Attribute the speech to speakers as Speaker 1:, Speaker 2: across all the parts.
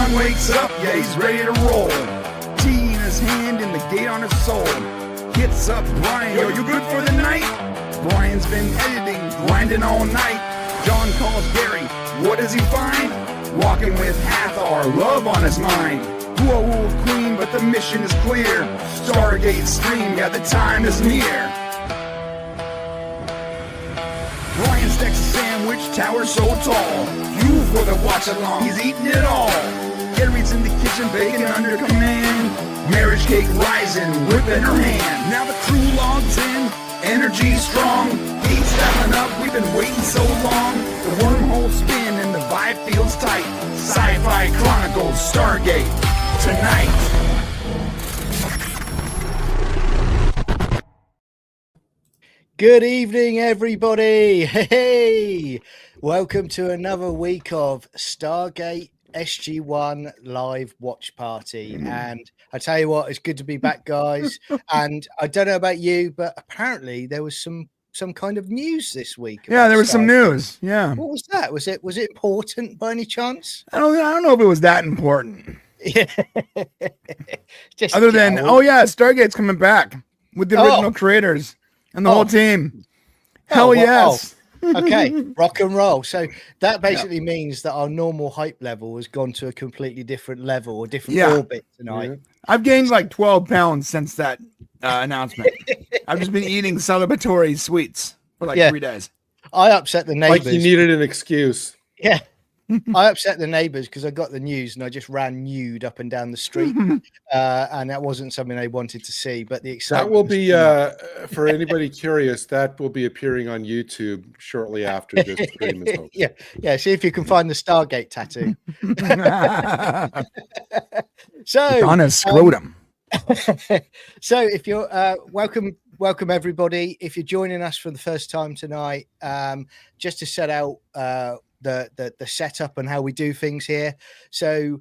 Speaker 1: John wakes up, yeah, he's ready to roll. Tea in his hand and the gate on his soul. Hits up Brian, yo, you good for the night? Brian's been editing, grinding all night. John calls Gary, what does he find? Walking with Hathor, love on his mind. Whoa, queen, but the mission is clear. Stargate stream, yeah, the time is near. Brian stacks a sandwich, tower so tall. You for the watch along, he's eating it all. Gary's in the kitchen, baking under command. Marriage cake rising, whip in her hand. Now the crew logs in, energy strong. Heat stepping up, we've been waiting so long. The wormhole spin and the vibe feels tight. Sci-Fi Chronicles, Stargate, tonight.
Speaker 2: Good evening, everybody. Hey, welcome to another week of Stargate SG-1 live watch party. And I tell you what, it's good to be back, guys. And I don't know about you, but apparently there was some kind of news this week.
Speaker 3: Yeah, there was some news. Yeah.
Speaker 2: What was that? Was it important by any chance?
Speaker 3: I don't know if it was that important.
Speaker 2: Yeah. Just,
Speaker 3: other than, Stargate's coming back with the original creators and the whole team. Hell yes.
Speaker 2: Okay, rock and roll. So that basically means that our normal hype level has gone to a completely different level or different orbit tonight.
Speaker 3: Yeah. I've gained like 12 pounds since that announcement. I've just been eating celebratory sweets for like 3 days.
Speaker 2: I upset the neighbors.
Speaker 4: Like you needed an excuse.
Speaker 2: Yeah. I upset the neighbors because I got the news and I just ran nude up and down the street. And that wasn't something they wanted to see. But the excitement.
Speaker 4: That will be, for anybody curious, that will be appearing on YouTube shortly after this stream is over.
Speaker 2: Yeah. See if you can find the Stargate tattoo. So,
Speaker 3: on a scrotum.
Speaker 2: So if you're welcome everybody. If you're joining us for the first time tonight, just to set out the setup and how we do things here. So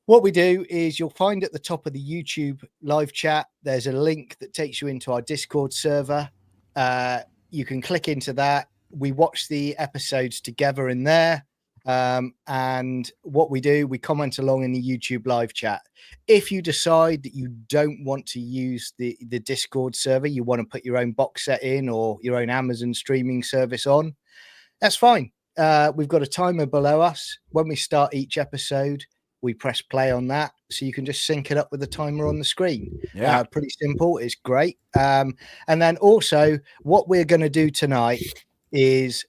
Speaker 2: what we do is you'll find at the top of the YouTube live chat, there's a link that takes you into our Discord server. You can click into that. We watch the episodes together in there. And what we do, we comment along in the YouTube live chat. If you decide that you don't want to use the Discord server, you want to put your own box set in or your own Amazon streaming service on, that's fine. We've got a timer below us. When we start each episode, we press play on that. So you can just sync it up with the timer on the screen. Yeah. Pretty simple. It's great. And then also what we're going to do tonight is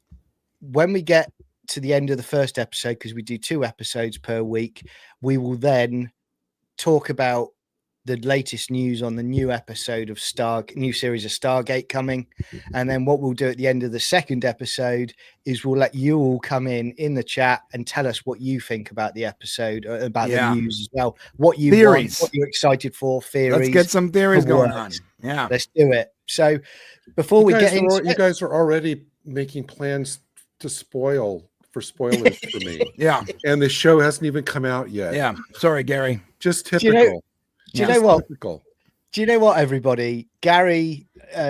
Speaker 2: when we get to the end of the first episode, because we do 2 episodes per week, we will then talk about the latest news on the new episode of new series of Stargate coming. And then what we'll do at the end of the second episode is we'll let you all come in the chat and tell us what you think about the episode, about the news as well. What you want, what you're excited for, theories.
Speaker 3: Let's get some theories going on. Yeah.
Speaker 2: Let's do it. So before we get into
Speaker 4: you guys are already making plans to spoilers for me.
Speaker 3: Yeah.
Speaker 4: And the show hasn't even come out yet.
Speaker 3: Yeah. Sorry, Gary.
Speaker 4: Just typical.
Speaker 2: Do you know what? Do you know what, everybody? Gary,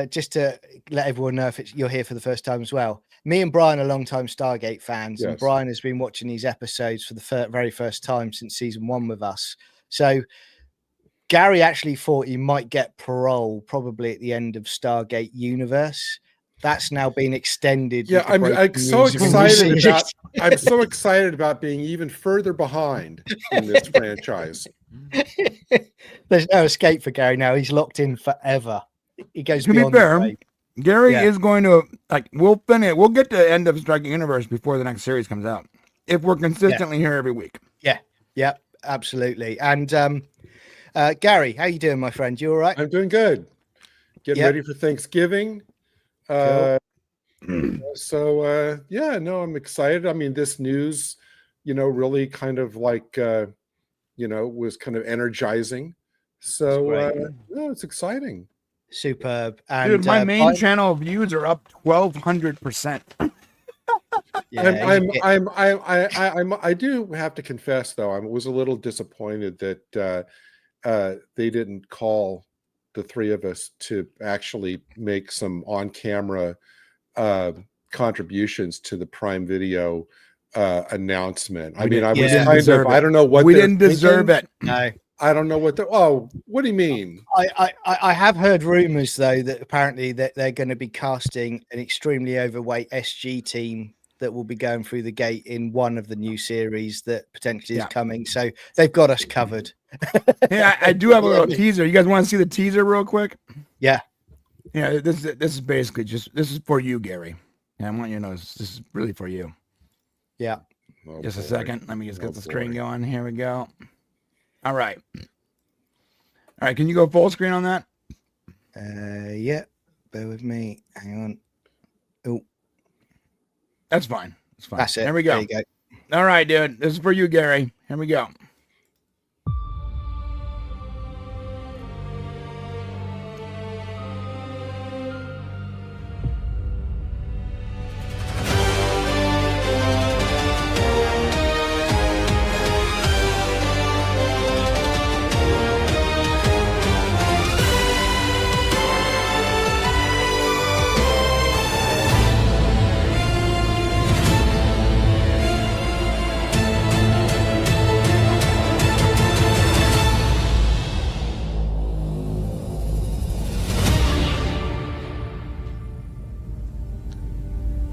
Speaker 2: just to let everyone know if you're here for the first time as well, me and Brian are longtime Stargate fans, and Brian has been watching these episodes for the very first time since season 1 with us. So Gary actually thought he might get parole probably at the end of Stargate Universe. That's now been extended.
Speaker 4: Yeah, I'm so excited about. I'm so excited about being even further behind in this franchise.
Speaker 2: There's no escape for Gary now. He's locked in forever. He goes.
Speaker 3: To be fair, Gary is going to we'll finish. We'll get to the end of Stargate Universe before the next series comes out if we're consistently here every week.
Speaker 2: Yeah, absolutely. And Gary, how you doing, my friend? You all right?
Speaker 4: I'm doing good. Getting ready for Thanksgiving. Cool. I'm excited. I mean, this news, really kind of like, was kind of energizing. So, it's exciting.
Speaker 2: Superb. And
Speaker 3: dude, my main channel views are up 1,200%.
Speaker 4: I do have to confess, though, I was a little disappointed that they didn't call the 3 of us to actually make some on-camera contributions to the Prime Video announcement. I
Speaker 3: We
Speaker 4: mean,
Speaker 3: didn't-
Speaker 4: I
Speaker 3: we
Speaker 4: was
Speaker 3: didn't
Speaker 4: kind
Speaker 3: deserve
Speaker 4: of,
Speaker 3: it.
Speaker 4: I don't know what
Speaker 3: we
Speaker 4: they're
Speaker 3: didn't deserve
Speaker 4: thinking.
Speaker 3: it.
Speaker 2: No,
Speaker 4: I don't know what the, oh, what do you mean?
Speaker 2: I have heard rumors though that apparently that they're going to be casting an extremely overweight SG team that will be going through the gate in one of the new series that potentially is
Speaker 3: Yeah.
Speaker 2: coming. So they've got us covered.
Speaker 3: Hey, I do have a little teaser. You guys want to see the teaser real quick?
Speaker 2: Yeah.
Speaker 3: Yeah, this is basically this is for you, Gary. And I want you to know this is really for you.
Speaker 2: Yeah.
Speaker 4: Oh,
Speaker 3: Just a
Speaker 4: boy.
Speaker 3: second. Let me just get
Speaker 4: Oh,
Speaker 3: the screen
Speaker 4: boy.
Speaker 3: going. Here we go. All right. All right. Can you go full screen on that?
Speaker 2: Yeah. Bear with me. Hang on. Oh,
Speaker 3: That's fine. That's fine.
Speaker 2: that's it.
Speaker 3: There we go.
Speaker 2: There you go.
Speaker 3: All right, dude. This is for you, Gary. Here we go.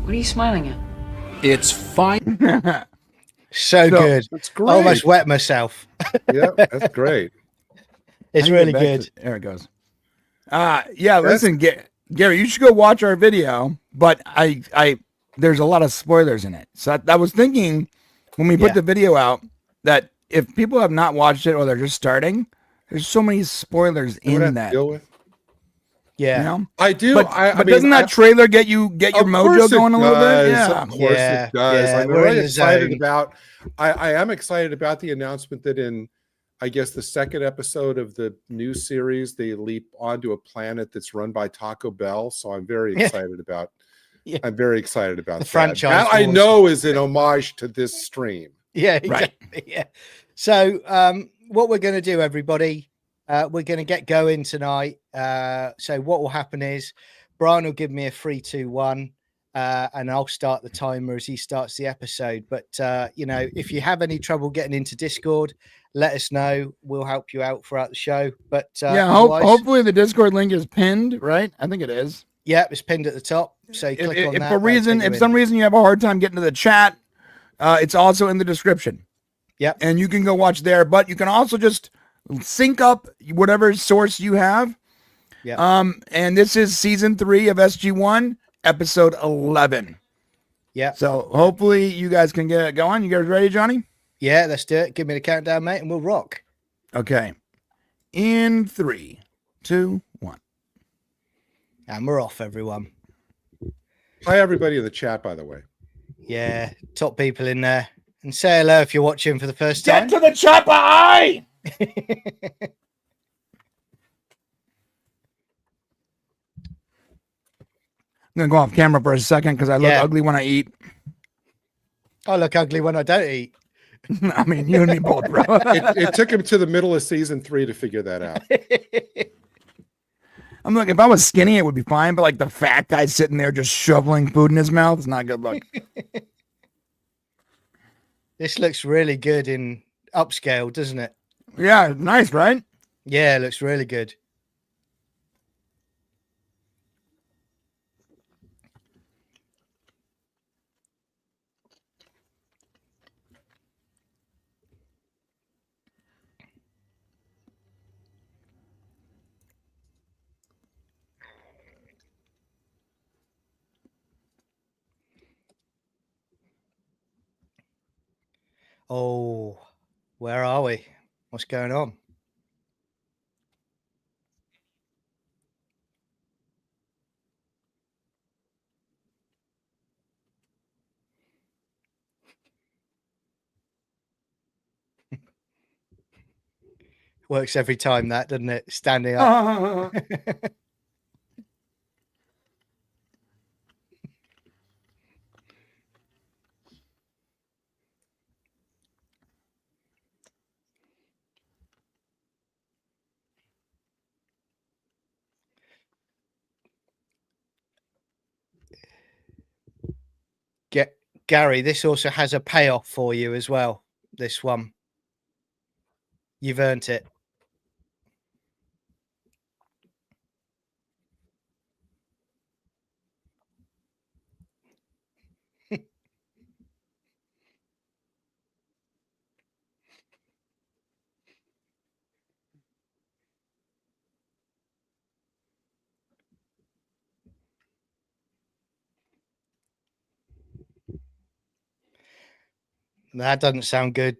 Speaker 5: What are you smiling at?
Speaker 6: It's fine.
Speaker 2: So good.
Speaker 4: That's
Speaker 2: I
Speaker 4: great.
Speaker 2: almost wet myself.
Speaker 4: Yeah, that's great.
Speaker 2: It's
Speaker 3: I can
Speaker 2: really
Speaker 3: get back
Speaker 2: good.
Speaker 3: to- there it goes. Yeah, listen, Gary, you should go watch our video, but there's a lot of spoilers in it. So I was thinking when we put
Speaker 2: Yeah.
Speaker 3: the video out that if people have not watched it or they're just starting, there's so many spoilers
Speaker 4: You know what I
Speaker 3: in
Speaker 4: have to
Speaker 3: that.
Speaker 4: deal with?
Speaker 3: You
Speaker 2: Yeah.
Speaker 3: know?
Speaker 4: I do.
Speaker 3: But,
Speaker 4: I
Speaker 3: but
Speaker 4: mean,
Speaker 3: doesn't that trailer get your
Speaker 4: of
Speaker 3: mojo
Speaker 4: course it
Speaker 3: going a little bit?
Speaker 4: does.
Speaker 3: Yeah.
Speaker 4: Of course
Speaker 2: Yeah,
Speaker 4: it does.
Speaker 2: yeah,
Speaker 4: I'm
Speaker 2: we're
Speaker 4: really
Speaker 2: in the
Speaker 4: excited
Speaker 2: zone.
Speaker 4: about. I am excited about the announcement that in, I guess, the second episode of the new series, they leap onto a planet that's run by Taco Bell. So I'm very
Speaker 2: Yeah.
Speaker 4: excited about.
Speaker 2: Yeah.
Speaker 4: I'm very excited about
Speaker 2: The
Speaker 4: that.
Speaker 2: franchise
Speaker 4: That I
Speaker 2: wars.
Speaker 4: know is an homage to this stream.
Speaker 2: Yeah,
Speaker 3: Right.
Speaker 2: exactly. Yeah. So what we're going to do, everybody, we're going to get going tonight. So what will happen is Brian will give me a 3, 2, 1, and I'll start the timer as he starts the episode. But if you have any trouble getting into Discord, let us know. We'll help you out throughout the show. But
Speaker 3: Yeah,
Speaker 2: otherwise,
Speaker 3: hopefully the Discord link is pinned, right? I think it is.
Speaker 2: yeah, it's pinned at the top. So you click on
Speaker 3: If
Speaker 2: that.
Speaker 3: for reason,
Speaker 2: that'll
Speaker 3: if
Speaker 2: take you
Speaker 3: some
Speaker 2: in.
Speaker 3: reason you have a hard time getting to the chat, it's also in the description.
Speaker 2: Yep.
Speaker 3: And you can go watch there, but you can also just sync up whatever source you have.
Speaker 2: Yeah.
Speaker 3: And this is season 3 of SG-1, episode 11.
Speaker 2: Yeah.
Speaker 3: So hopefully you guys can get it going. You guys ready, Johnny?
Speaker 2: Yeah, let's do it. Give me the countdown, mate, and we'll rock.
Speaker 3: Okay. In 3, 2, 1.
Speaker 2: And we're off, everyone.
Speaker 4: Hi, everybody in the chat, by the way.
Speaker 2: Yeah, top people in there. And say hello if you're watching for the first time.
Speaker 3: Get to the chopper, eye! I'm gonna go off camera for a second because I look
Speaker 2: Yeah.
Speaker 3: ugly when I eat.
Speaker 2: I look ugly when I don't eat.
Speaker 3: I mean, you and me both, bro.
Speaker 4: It took him to the middle of season 3 to figure that out.
Speaker 3: I'm like, if I was skinny, it would be fine. But like the fat guy sitting there just shoveling food in his mouth, it's not a good look.
Speaker 2: This looks really good in upscale, doesn't it?
Speaker 3: Yeah, nice, right?
Speaker 2: Yeah, it looks really good. Oh, where are we? What's going on? Works every time, that, doesn't it? Standing up. Gary, this also has a payoff for you as well. This one, you've earned it. That doesn't sound good.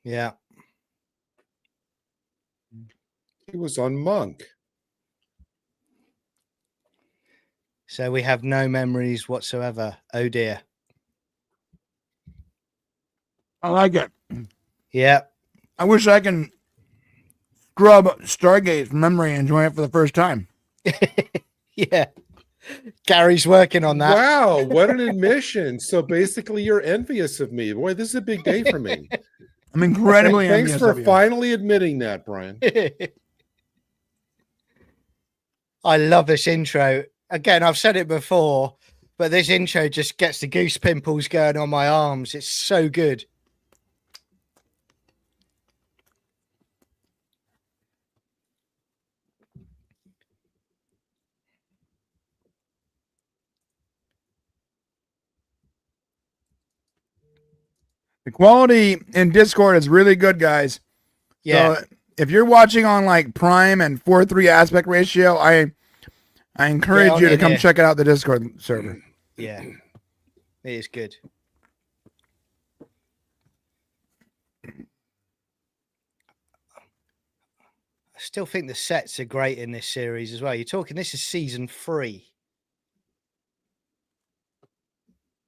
Speaker 2: Yeah.
Speaker 4: He was on Monk.
Speaker 2: So we have no memories whatsoever. Oh dear.
Speaker 3: I like it.
Speaker 2: Yeah.
Speaker 3: I wish I can scrub Stargate's memory and enjoy it for the first time.
Speaker 2: Yeah. Gary's working on that.
Speaker 4: Wow, what an admission. So basically you're envious of me. Boy, this is a big day for me.
Speaker 3: I'm incredibly
Speaker 4: Thanks
Speaker 3: envious
Speaker 4: for
Speaker 3: of you.
Speaker 4: finally admitting that, Brian.
Speaker 2: I love this intro. Again, I've said it before, but this intro just gets the goose pimples going on my arms. It's so good.
Speaker 3: The quality in Discord is really good, guys.
Speaker 2: Yeah.
Speaker 3: So if you're watching on like Prime and 4:3 aspect ratio, I encourage you to come check out the Discord server.
Speaker 2: Yeah. It is good. I still think the sets are great in this series as well. You're talking, this is season 3.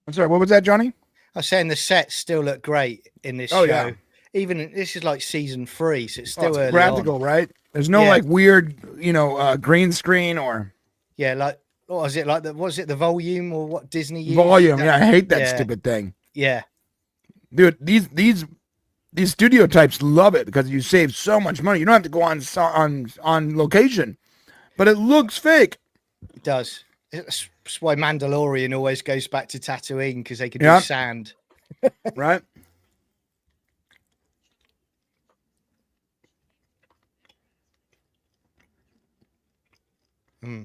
Speaker 3: I'm sorry, what was that, Johnny?
Speaker 2: I was saying the sets still look great in this
Speaker 3: Oh,
Speaker 2: show.
Speaker 3: yeah.
Speaker 2: Even this is like season 3, so it's still early
Speaker 3: practical,
Speaker 2: on.
Speaker 3: right? There's no like weird, green screen or
Speaker 2: like what was it like? Was it the volume or what Disney used?
Speaker 3: volume? Yeah, I hate that stupid thing.
Speaker 2: Yeah,
Speaker 3: dude, these studio types love it because you save so much money. You don't have to go on location, but it looks fake.
Speaker 2: It does. That's why Mandalorian always goes back to Tatooine, because they can do sand.
Speaker 3: Right.
Speaker 2: Hmm.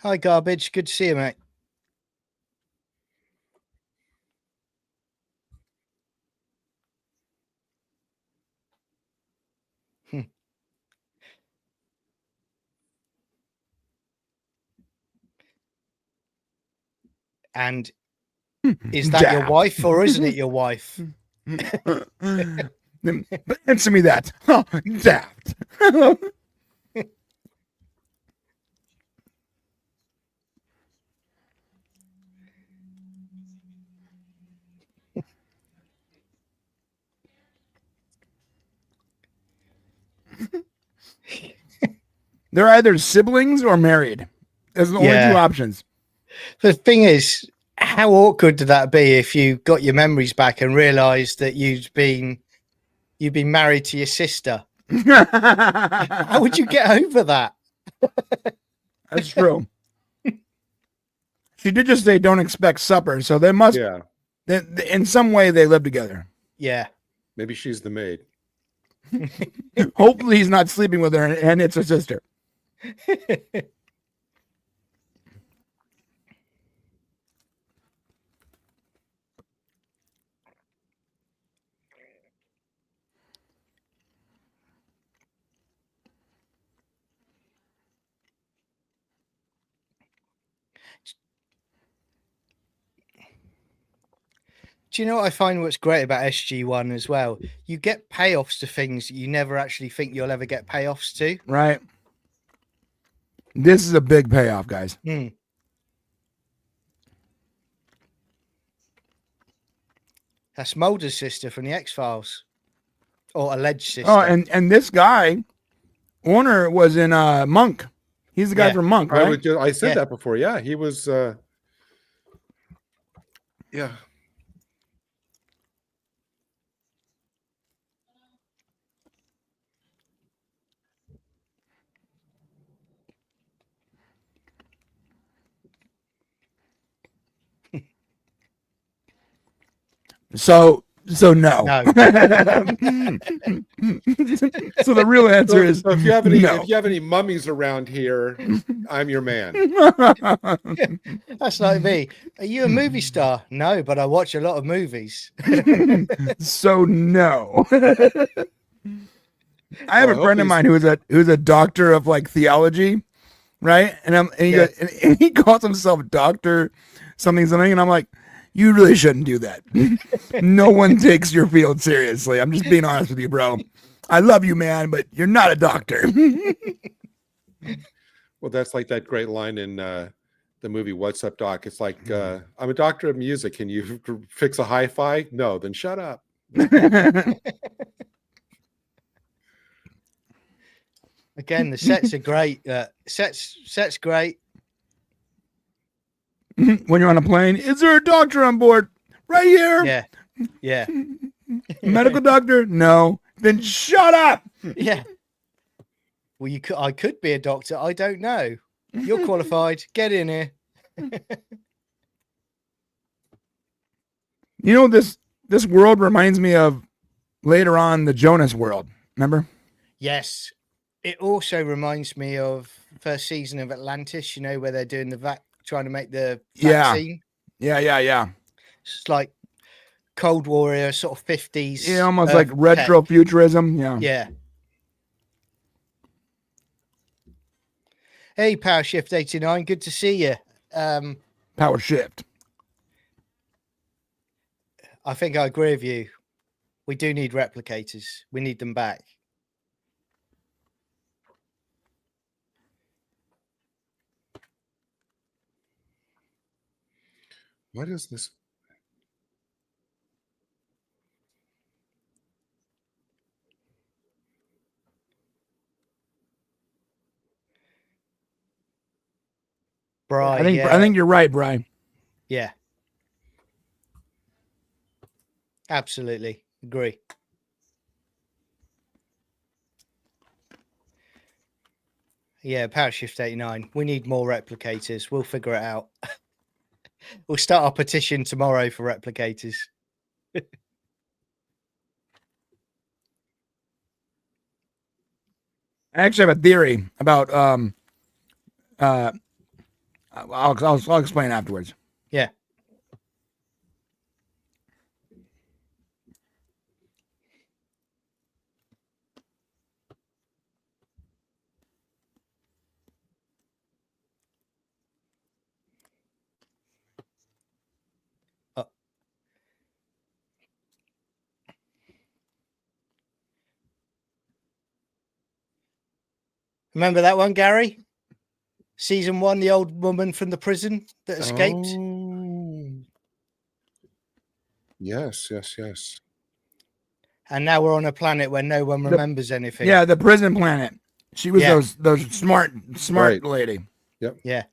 Speaker 2: Hi, Garbage. Good to see you, mate. And is that your wife or isn't it your wife?
Speaker 3: Answer me that. Oh, daft. They're either siblings or married. There's the only two options.
Speaker 2: The thing is, how awkward would that be if you got your memories back and realized that you'd been married to your sister? How would you get over that?
Speaker 3: That's true. She did just say don't expect supper, so they must.
Speaker 4: Yeah.
Speaker 3: In some way, they live together.
Speaker 2: Yeah.
Speaker 4: Maybe she's the maid.
Speaker 3: Hopefully, he's not sleeping with her, and it's her sister.
Speaker 2: Do you know what I find what's great about SG-1 as well? You get payoffs to things you never actually think you'll ever get payoffs to.
Speaker 3: Right. This is a big payoff, guys.
Speaker 2: Mm. That's Mulder's sister from the X-Files. Or alleged sister.
Speaker 3: Oh, and this guy, Warner, was in Monk. He's the guy from Monk, right?
Speaker 4: I said that before. Yeah, he was... Yeah.
Speaker 3: So no.
Speaker 2: No.
Speaker 3: So the real answer is
Speaker 4: So if you have any
Speaker 3: no.
Speaker 4: mummies around here, I'm your man.
Speaker 2: That's like me. Are you a movie star? No, but I watch a lot of movies.
Speaker 3: So no. I have
Speaker 4: Well, I
Speaker 3: a
Speaker 4: hope
Speaker 3: friend of mine who's a doctor of like theology, right? And
Speaker 2: Yeah.
Speaker 3: and he calls himself doctor something, and I'm like, you really shouldn't do that. No one takes your field seriously. I'm just being honest with you, bro. I love you, man, but you're not a doctor.
Speaker 4: Well, that's like that great line in the movie What's Up, Doc? It's like, I'm a doctor of music. Can you fix a hi-fi? No, then shut up.
Speaker 2: Again, the sets are great. Sets great.
Speaker 3: When you're on a plane, is there a doctor on board? Right here.
Speaker 2: Yeah. Yeah.
Speaker 3: Medical doctor? No. Then shut up.
Speaker 2: Yeah. Well, I could be a doctor. I don't know. You're qualified. Get in here.
Speaker 3: You know, this world reminds me of later on the Jonas world. Remember?
Speaker 2: Yes. It also reminds me of first season of Atlantis, where they're doing trying to make the vaccine.
Speaker 3: Yeah.
Speaker 2: It's like Cold War era, sort of 50s.
Speaker 3: Yeah, almost like retro
Speaker 2: tech.
Speaker 3: futurism. Yeah.
Speaker 2: Yeah. Hey, Power Shift 89. Good to see you.
Speaker 3: Power shift.
Speaker 2: I think I agree with you. We do need replicators. We need them back.
Speaker 4: What is this?
Speaker 2: Bri,
Speaker 3: I think you're right, Brian.
Speaker 2: Yeah. Absolutely. Agree. Yeah, Power Shift 89. We need more replicators. We'll figure it out. We'll start our petition tomorrow for replicators.
Speaker 3: I actually have a theory about I'll explain afterwards.
Speaker 2: Yeah. Remember that one, Gary? Season 1, the old woman from the prison that escaped.
Speaker 4: Oh. Yes.
Speaker 2: And now we're on a planet where no one remembers anything.
Speaker 3: Yeah, the prison planet. She was
Speaker 2: Yeah.
Speaker 3: those smart
Speaker 4: Right.
Speaker 3: lady.
Speaker 4: Yep.
Speaker 2: Yeah.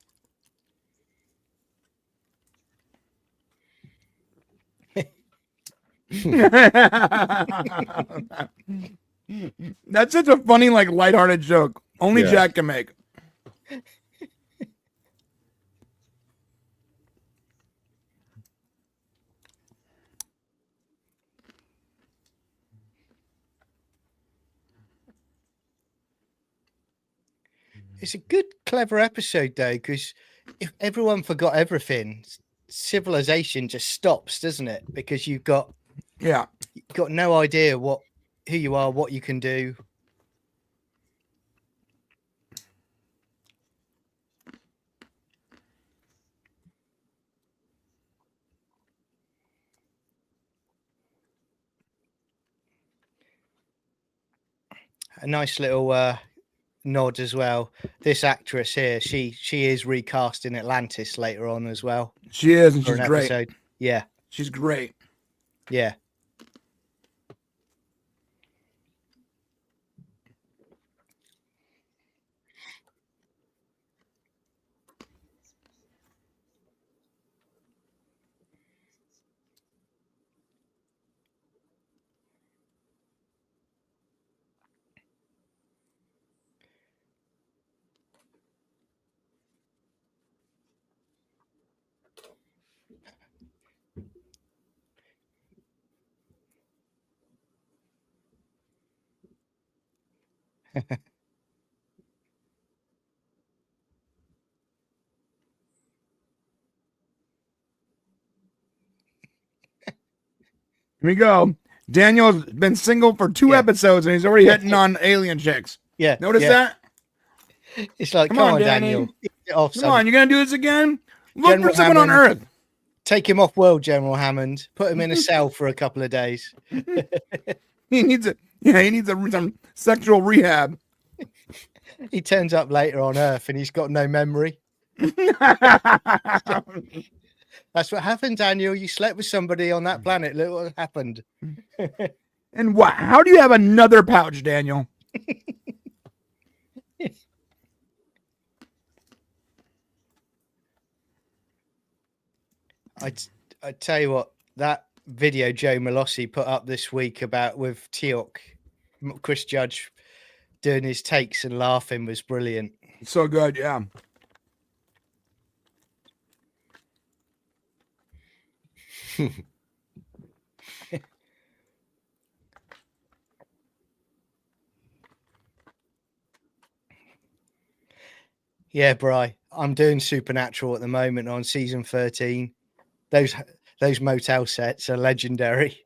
Speaker 3: That's such a funny, like, lighthearted joke. Only
Speaker 4: Yeah.
Speaker 3: Jack can make.
Speaker 2: It's a good, clever episode, though, because if everyone forgot everything, civilization just stops, doesn't it? Because you've got no idea who you are, what you can do. A nice little nod as well. This actress here, she is recast in Atlantis later on as well.
Speaker 3: She is, and
Speaker 2: for
Speaker 3: she's
Speaker 2: an
Speaker 3: great.
Speaker 2: episode. Yeah.
Speaker 3: She's great.
Speaker 2: Yeah.
Speaker 3: Here we go. Daniel's been single for 2
Speaker 2: Yeah.
Speaker 3: episodes and he's already hitting on alien chicks.
Speaker 2: Yeah.
Speaker 3: Notice
Speaker 2: yeah.
Speaker 3: that?
Speaker 2: It's like,
Speaker 3: Come
Speaker 2: come
Speaker 3: on,
Speaker 2: on,
Speaker 3: Danny.
Speaker 2: Daniel. Get it off,
Speaker 3: Come
Speaker 2: son.
Speaker 3: on, you're gonna do this again? Look
Speaker 2: General
Speaker 3: for someone on
Speaker 2: Hammond.
Speaker 3: Earth.
Speaker 2: Take him off world, General Hammond. Put him in a cell for a couple of days.
Speaker 3: He needs some sexual rehab.
Speaker 2: He turns up later on Earth and he's got no memory. That's what happened, Daniel. You slept with somebody on that planet. Look what happened.
Speaker 3: And what? How do you have another pouch, Daniel?
Speaker 2: I tell you what, that video Joe Molossi put up this week about with Teok, Chris Judge doing his takes and laughing was brilliant.
Speaker 3: So good, yeah.
Speaker 2: Yeah, Bri, I'm doing Supernatural at the moment on season 13. Those motel sets are legendary.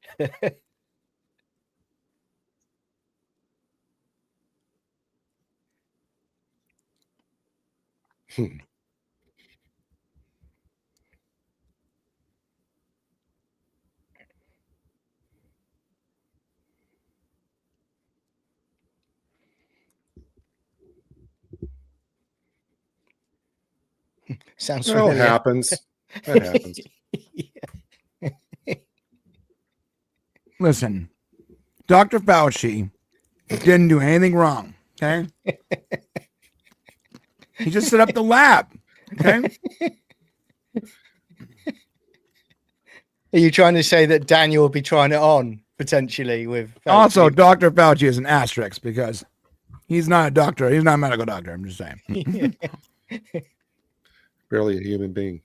Speaker 2: Sounds
Speaker 4: Well,
Speaker 2: familiar.
Speaker 4: happens. That happens.
Speaker 3: Listen, Dr. Fauci didn't do anything wrong, okay? He just set up the lab, okay?
Speaker 2: Are you trying to say that Daniel will be trying it on potentially with Fauci?
Speaker 3: Also, Dr. Fauci is an asterisk because he's not a doctor. He's not a medical doctor. I'm just saying.
Speaker 4: Barely a human being.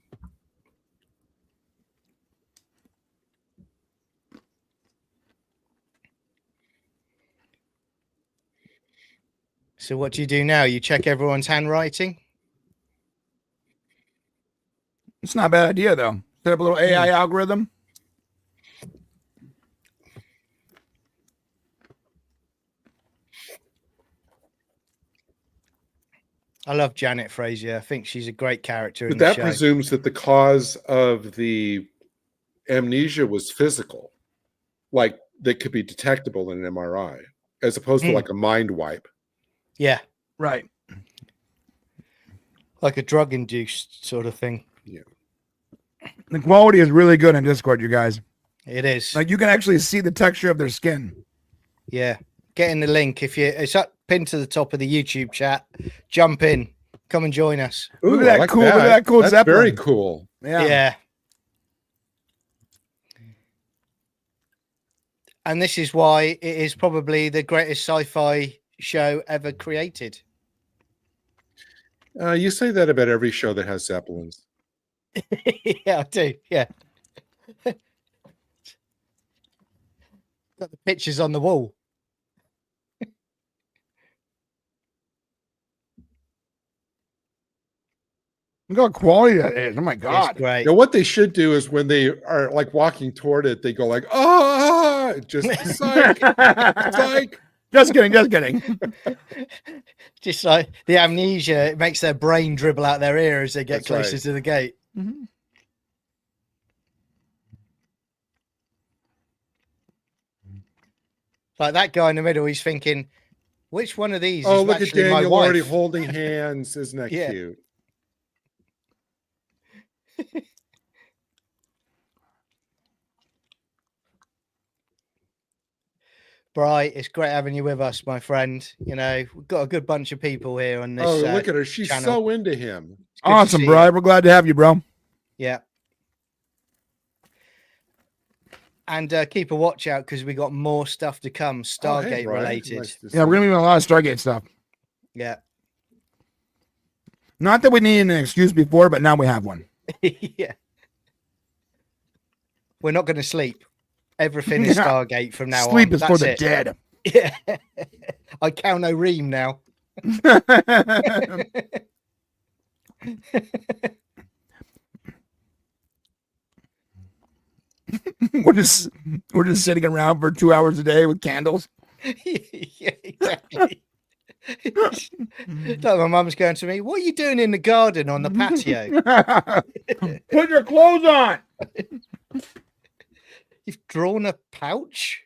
Speaker 2: So what do you do now? You check everyone's handwriting?
Speaker 3: It's not a bad idea, though. Set up a little AI algorithm.
Speaker 2: I love Janet Frazier. I think she's a great character in
Speaker 4: But
Speaker 2: the
Speaker 4: that
Speaker 2: show.
Speaker 4: presumes that the cause of the amnesia was physical, like that could be detectable in an MRI, as opposed to like a mind wipe.
Speaker 2: Yeah,
Speaker 3: Right.
Speaker 2: like a drug-induced sort of thing.
Speaker 3: The quality is really good in Discord, you guys.
Speaker 2: It is.
Speaker 3: Like, you can actually see the texture of their skin.
Speaker 2: Yeah. Get in the link. It's up pinned to the top of the YouTube chat. Jump in. Come and join us.
Speaker 3: Look at
Speaker 4: I
Speaker 3: that
Speaker 4: like
Speaker 3: cool- look at that cool
Speaker 4: That's
Speaker 3: Zeppelin.
Speaker 4: very cool.
Speaker 2: Yeah. And this is why it is probably the greatest sci-fi show ever created.
Speaker 4: You say that about every show that has Zeppelins.
Speaker 2: Yeah, I do. Yeah. Got the pictures on the wall.
Speaker 3: Look how quality that is. Oh, my
Speaker 2: It's
Speaker 3: God.
Speaker 2: great.
Speaker 4: Now, what they should do is when they are like walking toward it, they go like, "Ah!" Just psych, psych.
Speaker 3: Just kidding. Just kidding.
Speaker 2: Just like the amnesia, it makes their brain dribble out their ear as they get
Speaker 4: That's
Speaker 2: closer
Speaker 4: right.
Speaker 2: to the gate.
Speaker 3: Mhm.
Speaker 2: Like that guy in the middle, he's thinking, which one of these
Speaker 4: Oh,
Speaker 2: is
Speaker 4: look at
Speaker 2: actually my
Speaker 4: Daniel
Speaker 2: wife?
Speaker 4: already holding hands. Isn't that
Speaker 2: Yeah.
Speaker 4: cute?
Speaker 2: Bri, it's great having you with us, my friend. You know, we've got a good bunch of people here on this.
Speaker 4: Oh, look at her. She's
Speaker 2: channel.
Speaker 4: so into him.
Speaker 2: It's good to
Speaker 3: Awesome,
Speaker 2: see
Speaker 3: bro.
Speaker 2: you.
Speaker 3: We're glad to have you, bro.
Speaker 2: Yeah. And keep a watch out because we got more stuff to come,
Speaker 4: Oh,
Speaker 2: Stargate
Speaker 4: hey, Brian.
Speaker 2: related.
Speaker 4: Nice to
Speaker 3: Yeah,
Speaker 4: see
Speaker 3: we're going to
Speaker 4: you.
Speaker 3: be doing a lot of Stargate stuff.
Speaker 2: Yeah.
Speaker 3: Not that we needed an excuse before, but now we have one.
Speaker 2: Yeah. We're not going to sleep. Everything is
Speaker 3: Yeah.
Speaker 2: Stargate from now
Speaker 3: Sleep
Speaker 2: on.
Speaker 3: is for
Speaker 2: That's
Speaker 3: the
Speaker 2: it.
Speaker 3: dead.
Speaker 2: Yeah. I count no ream now.
Speaker 3: we're just sitting around for 2 hours a day with candles.
Speaker 2: Yeah, exactly. Like my mum's going to me, what are you doing in the garden on the patio?
Speaker 3: Put your clothes on.
Speaker 2: You've drawn a pouch?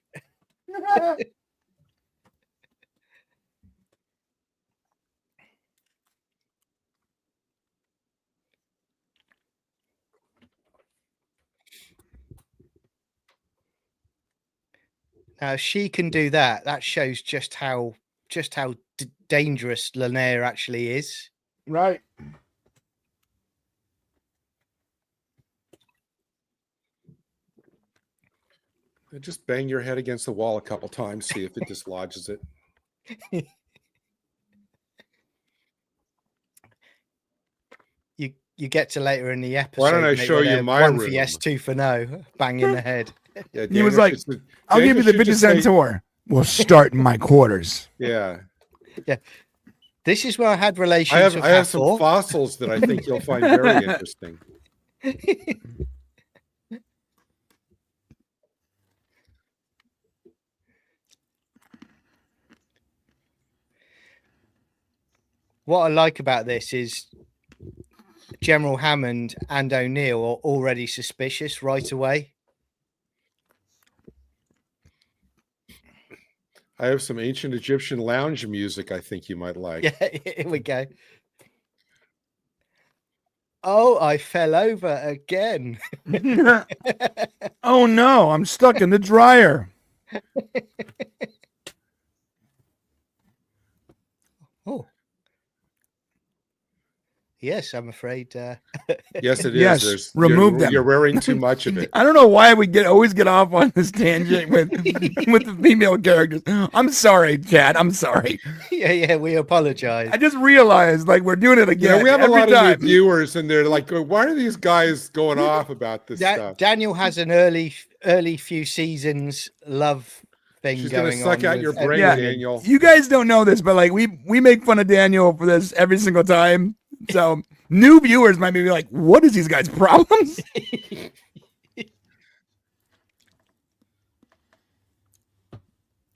Speaker 2: Now, if she can do that, that shows just how dangerous Lanier actually is.
Speaker 3: Right.
Speaker 4: Just bang your head against the wall a couple times, see if it dislodges it.
Speaker 2: You get to later in the episode.
Speaker 4: Why don't I
Speaker 2: mate,
Speaker 4: show
Speaker 2: where
Speaker 4: you
Speaker 2: they're
Speaker 4: my
Speaker 2: one
Speaker 4: room?
Speaker 2: for yes, two for no, bang in the head.
Speaker 4: Yeah,
Speaker 3: He was
Speaker 4: Daniel
Speaker 3: like,
Speaker 4: should say-
Speaker 3: I'll give
Speaker 4: Daniel
Speaker 3: you the
Speaker 4: should
Speaker 3: 50
Speaker 4: just
Speaker 3: cent
Speaker 4: say-
Speaker 3: tour. We'll start in my quarters.
Speaker 4: Yeah,
Speaker 2: This is where I had relations
Speaker 4: I have
Speaker 2: with
Speaker 4: some
Speaker 2: Hathor.
Speaker 4: fossils that I think you'll find very interesting.
Speaker 2: What I like about this is General Hammond and O'Neill are already suspicious right away.
Speaker 4: I have some ancient Egyptian lounge music I think you might like.
Speaker 2: Yeah, here we go. Oh, I fell over again.
Speaker 3: Oh no, I'm stuck in the dryer.
Speaker 2: Oh. Yes, I'm afraid.
Speaker 4: Yes, it is.
Speaker 3: Yes, remove them.
Speaker 4: You're wearing too much of it.
Speaker 3: I don't know why we always get off on this tangent with the female characters. I'm sorry, Chad. I'm sorry.
Speaker 2: Yeah, we apologize.
Speaker 3: I just realized like we're doing it
Speaker 4: You
Speaker 3: again.
Speaker 4: know, we have a
Speaker 3: every
Speaker 4: lot
Speaker 3: time.
Speaker 4: of new viewers, and they're like, "Why are these guys going off about this stuff?"
Speaker 2: Daniel has an early few seasons love thing
Speaker 4: She's
Speaker 2: going
Speaker 4: gonna suck
Speaker 2: on.
Speaker 4: out
Speaker 2: with
Speaker 4: your brain,
Speaker 3: Yeah.
Speaker 4: Daniel.
Speaker 3: You guys don't know this, but like we make fun of Daniel for this every single time. So new viewers might be like, "What is these guys' problems?"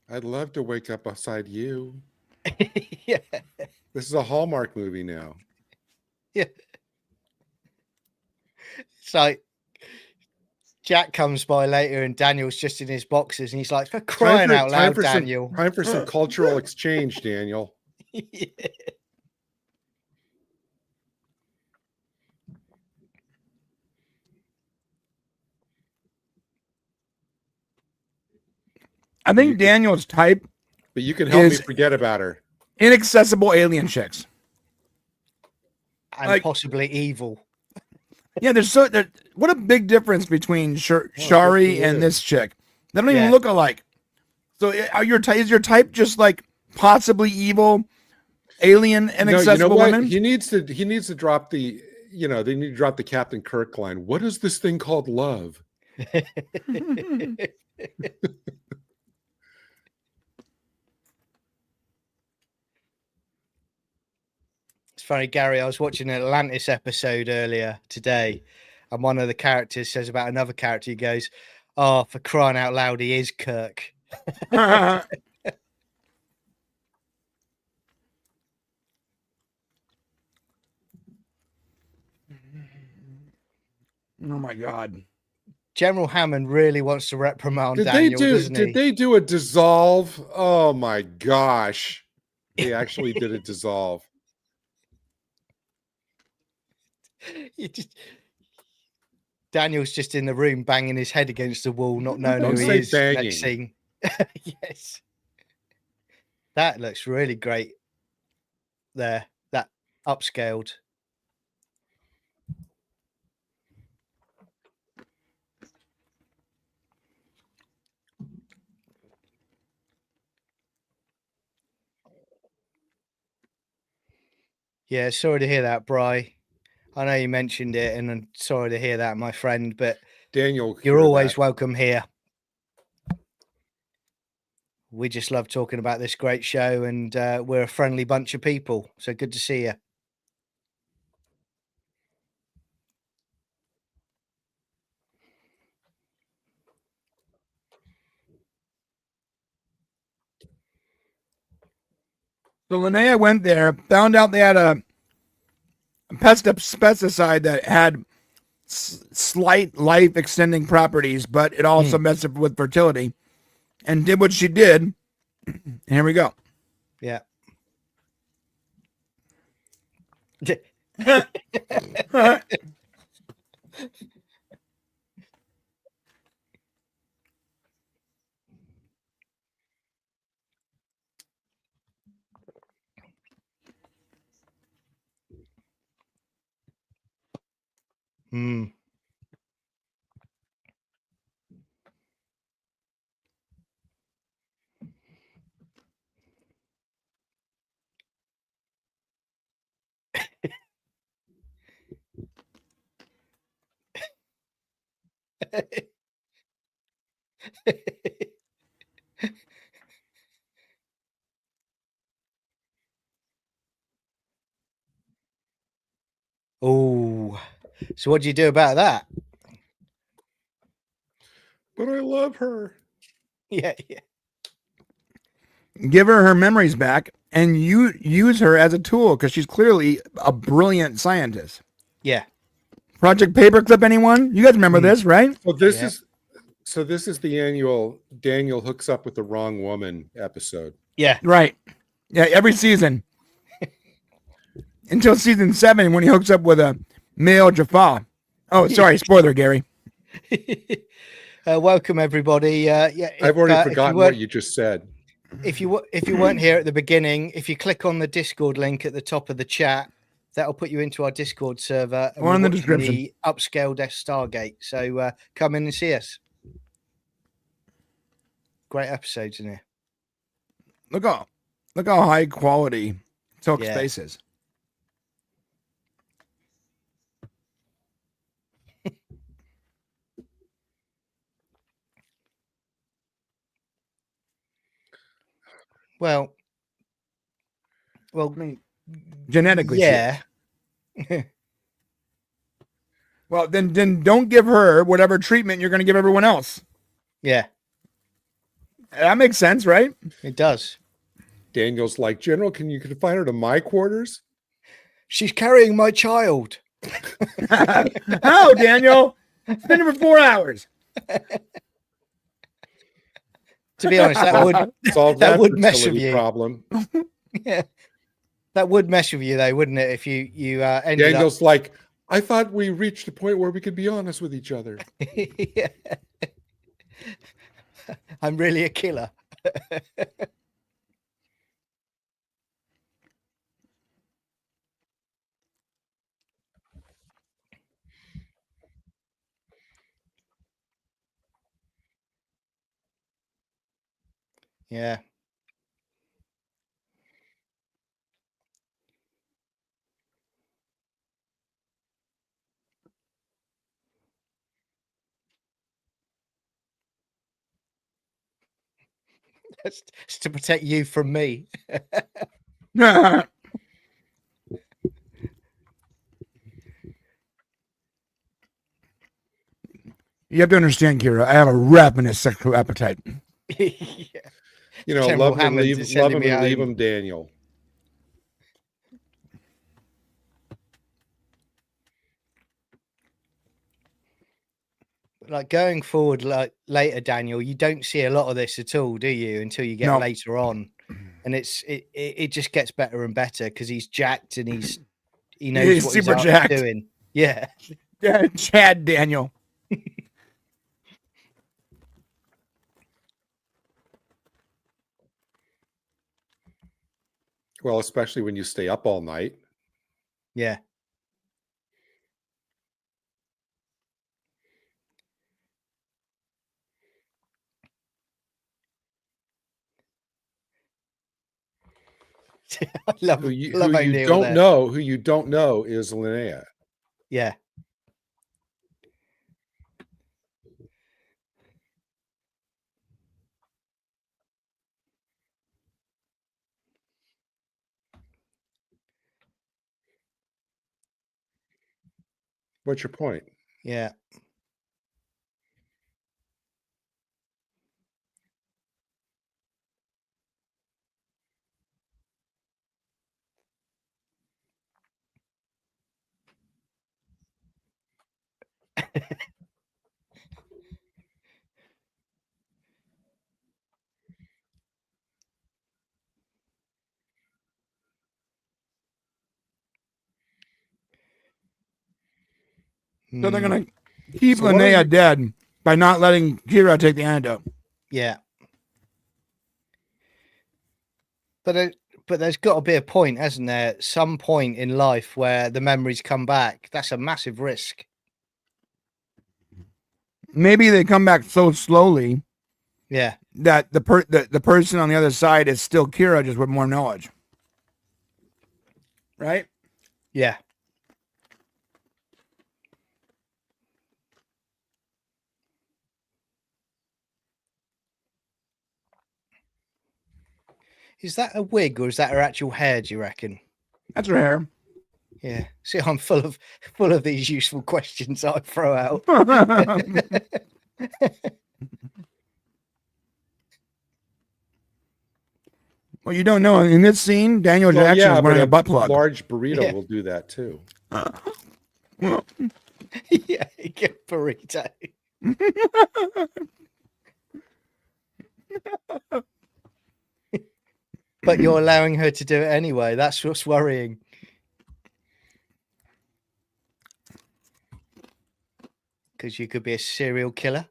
Speaker 4: I'd love to wake up beside you.
Speaker 2: Yeah.
Speaker 4: This is a Hallmark movie now.
Speaker 2: Yeah. It's like Jack comes by later and Daniel's just in his boxers and he's like, for crying out loud, Daniel.
Speaker 4: Time for some cultural exchange, Daniel.
Speaker 2: Yeah.
Speaker 3: I think Daniel's type
Speaker 4: But you can help me
Speaker 3: Is-
Speaker 4: forget about her.
Speaker 3: inaccessible alien chicks.
Speaker 2: And
Speaker 3: Like-
Speaker 2: possibly evil.
Speaker 3: Yeah, what a big difference between Shari and this chick. They don't even
Speaker 2: Yeah.
Speaker 3: look alike. So is your type just like possibly evil, alien,
Speaker 4: No,
Speaker 3: inaccessible
Speaker 4: you know what?
Speaker 3: women?
Speaker 4: He needs to drop the, they need to drop the Captain Kirk line. What is this thing called love?
Speaker 2: It's funny, Gary. I was watching an Atlantis episode earlier today, and one of the characters says about another character. He goes, "Oh, for crying out loud, he is Kirk."
Speaker 3: Oh my god.
Speaker 2: General Hammond really wants to reprimand
Speaker 4: Did
Speaker 2: Daniel, doesn't he?
Speaker 4: they do a dissolve? Oh my gosh. They actually did a dissolve.
Speaker 2: You just Daniel's just in the room banging his head against the wall, not knowing
Speaker 4: Don't
Speaker 2: who
Speaker 4: say
Speaker 2: he is.
Speaker 4: banging.
Speaker 2: Next scene. Yes. That looks really great there. That upscaled. Yeah, sorry to hear that, Bri. I know you mentioned it, and I'm sorry to hear that, my friend, but
Speaker 4: Daniel,
Speaker 2: you're
Speaker 4: hear
Speaker 2: always
Speaker 4: that.
Speaker 2: welcome here. We just love talking about this great show, and we're a friendly bunch of people. So good to see you.
Speaker 3: So Linnea went there, found out they had a pesticide that had slight life extending properties, but it also messed up with fertility, and did what she did. And here we go.
Speaker 2: Yeah. Hmm. Oh, so what do you do about that?
Speaker 4: But I love her.
Speaker 2: Yeah.
Speaker 3: Give her memories back, and you use her as a tool because she's clearly a brilliant scientist.
Speaker 2: Yeah.
Speaker 3: Project Paperclip, anyone? You guys remember this, right?
Speaker 4: So this is the annual Daniel hooks up with the wrong woman episode.
Speaker 2: Yeah.
Speaker 3: Right. Yeah, every season. Until season 7 when he hooks up with a male Jaffa. Oh, sorry, spoiler, Gary.
Speaker 2: Welcome everybody. Yeah,
Speaker 4: I've already forgotten what you just said.
Speaker 2: If you weren't here at the beginning, if you click on the Discord link at the top of the chat, that'll put you into our Discord server
Speaker 3: Or in the
Speaker 2: watching
Speaker 3: description.
Speaker 2: the upscale death Stargate. So come in and see us. Great episodes in here.
Speaker 3: Look how high quality Silk
Speaker 2: Yeah.
Speaker 3: Space is.
Speaker 2: Well,
Speaker 3: I mean, genetically,
Speaker 2: yeah.
Speaker 3: Well, then don't give her whatever treatment you're going to give everyone else.
Speaker 2: Yeah,
Speaker 3: That makes sense, right?
Speaker 2: it does.
Speaker 4: Daniel's like, General, can you confine her to my quarters?
Speaker 2: She's carrying my child.
Speaker 3: How, Daniel? It's been for 4 hours.
Speaker 2: To be honest, that would
Speaker 4: Solve
Speaker 2: that
Speaker 4: that
Speaker 2: would mess with
Speaker 4: fertility
Speaker 2: you.
Speaker 4: problem.
Speaker 2: Yeah, that would mess with you though, wouldn't it? If you ended
Speaker 4: Daniel's like, I thought we reached a point where we could be honest with each other.
Speaker 2: up. Yeah. I'm really a killer. Yeah. It's to protect you from me.
Speaker 3: You have to understand, Kira, I have a ravenous sexual appetite.
Speaker 2: Yeah.
Speaker 4: You know,
Speaker 2: General
Speaker 4: love him
Speaker 2: Hammond
Speaker 4: and
Speaker 2: is
Speaker 4: leave,
Speaker 2: sending
Speaker 4: love him
Speaker 2: me
Speaker 4: and leave
Speaker 2: home.
Speaker 4: him, Daniel.
Speaker 2: Like going forward, like later, Daniel, you don't see a lot of this at all, do you? Until you get
Speaker 3: No.
Speaker 2: later on, and it just gets better and better because he's jacked and he knows
Speaker 3: He's
Speaker 2: what
Speaker 3: super
Speaker 2: he's
Speaker 3: jacked.
Speaker 2: doing. Yeah.
Speaker 3: Yeah, Chad Daniel.
Speaker 4: Well, especially when you stay up all night.
Speaker 2: Yeah. I love
Speaker 4: Who you
Speaker 2: O'Neill
Speaker 4: don't
Speaker 2: there.
Speaker 4: know, who you don't know is Linnea.
Speaker 2: Yeah.
Speaker 4: What's your point?
Speaker 2: Yeah.
Speaker 3: So they're
Speaker 2: Hmm.
Speaker 3: gonna keep
Speaker 4: So what are
Speaker 3: Linnea
Speaker 4: you-
Speaker 3: dead by not letting Kira take the antidote.
Speaker 2: Yeah. But there's got to be a point, hasn't there? At some point in life where the memories come back. That's a massive risk.
Speaker 3: Maybe they come back so slowly
Speaker 2: Yeah.
Speaker 3: that the person on the other side is still Kira, just with more knowledge. Right?
Speaker 2: Yeah. Is that a wig or is that her actual hair, do you reckon?
Speaker 3: That's her hair.
Speaker 2: Yeah. See, I'm full of these useful questions I throw out.
Speaker 3: Well, you don't know. In this scene, Daniel
Speaker 4: Well,
Speaker 3: Jackson
Speaker 4: yeah,
Speaker 3: is wearing
Speaker 4: but
Speaker 3: a butt plug.
Speaker 4: large burrito
Speaker 2: Yeah.
Speaker 4: will do that too.
Speaker 2: Yeah, get burrito. But you're allowing her to do it anyway. That's what's worrying. Because you could be a serial killer.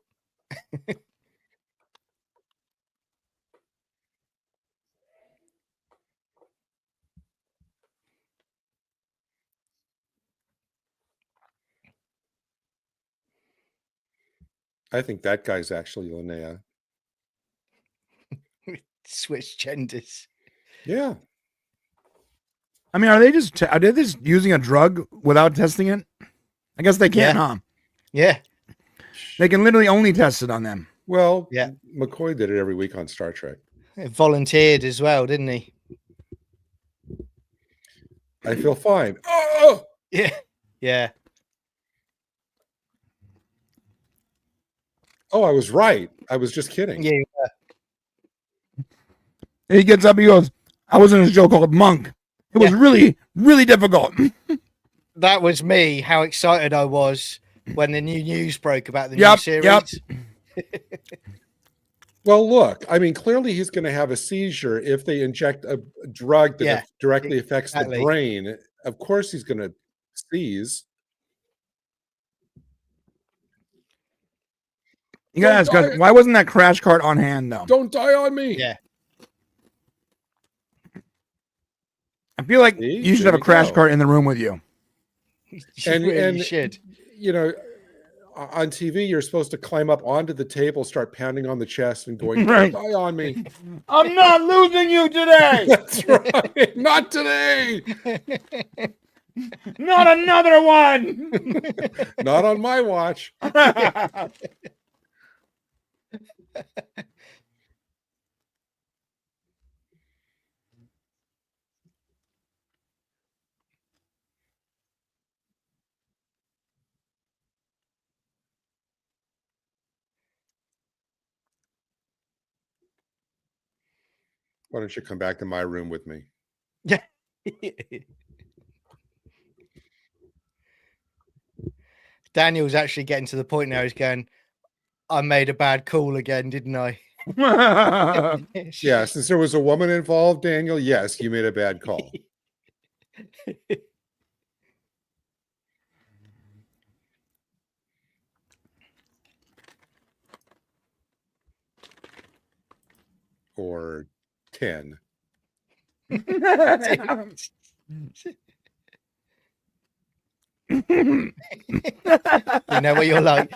Speaker 4: I think that guy's actually Linnea.
Speaker 2: Switch genders.
Speaker 4: Yeah.
Speaker 3: I mean, are they just using a drug without testing it? I guess they can't,
Speaker 2: Yeah.
Speaker 3: huh?
Speaker 2: Yeah.
Speaker 3: They can literally only test it on them.
Speaker 4: Well,
Speaker 2: Yeah.
Speaker 4: McCoy did it every week on Star Trek.
Speaker 2: He volunteered as well, didn't he?
Speaker 4: I feel fine. Oh!
Speaker 2: Yeah. Yeah.
Speaker 4: Oh, I was right. I was just kidding.
Speaker 2: Yeah.
Speaker 3: He gets up, he goes, I was in a show called Monk. It was
Speaker 2: Yeah.
Speaker 3: really, really difficult.
Speaker 2: That was me, how excited I was when the new news broke about the new
Speaker 3: Yep,
Speaker 2: series.
Speaker 3: yep.
Speaker 4: Well, look, I mean, clearly he's going to have a seizure if they inject a drug that
Speaker 2: Yeah,
Speaker 4: directly affects
Speaker 2: exactly.
Speaker 4: the brain. Of course, he's going to seize.
Speaker 3: You gotta ask, why wasn't that crash cart on hand, though?
Speaker 4: Don't die on me.
Speaker 2: Yeah.
Speaker 3: I feel like
Speaker 4: See?
Speaker 3: you should
Speaker 4: There
Speaker 3: have a
Speaker 4: you
Speaker 3: crash
Speaker 4: go.
Speaker 3: cart in the room with you.
Speaker 2: You
Speaker 4: And-
Speaker 2: really
Speaker 4: and-
Speaker 2: should.
Speaker 4: You know, on TV, you're supposed to climb up onto the table, start pounding on the chest, and going,
Speaker 3: Right.
Speaker 4: "Don't die on me."
Speaker 3: I'm not losing you today.
Speaker 4: That's right. Not today.
Speaker 3: Not another one.
Speaker 4: Not on my watch. Why don't you come back to my room with me?
Speaker 2: Yeah. Daniel's actually getting to the point now. He's going, I made a bad call again, didn't I?
Speaker 4: Yeah, since there was a woman involved, Daniel, yes, you made a bad call. Or 10.
Speaker 2: You know what you're like.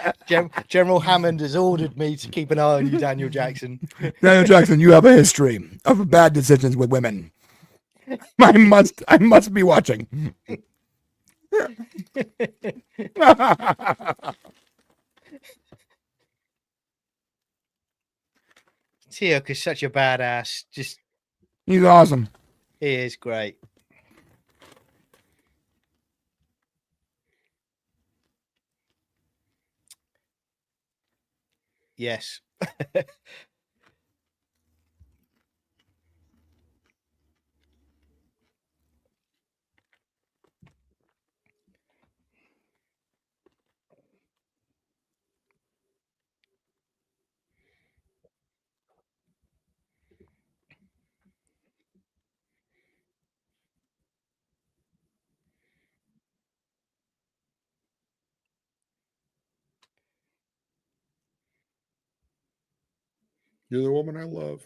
Speaker 2: General Hammond has ordered me to keep an eye on you, Daniel Jackson.
Speaker 3: Daniel Jackson, you have a history of bad decisions with women. I must be watching.
Speaker 2: Teok is such a badass. Just
Speaker 3: He's awesome.
Speaker 2: he is great. Yes.
Speaker 4: You're the woman I love.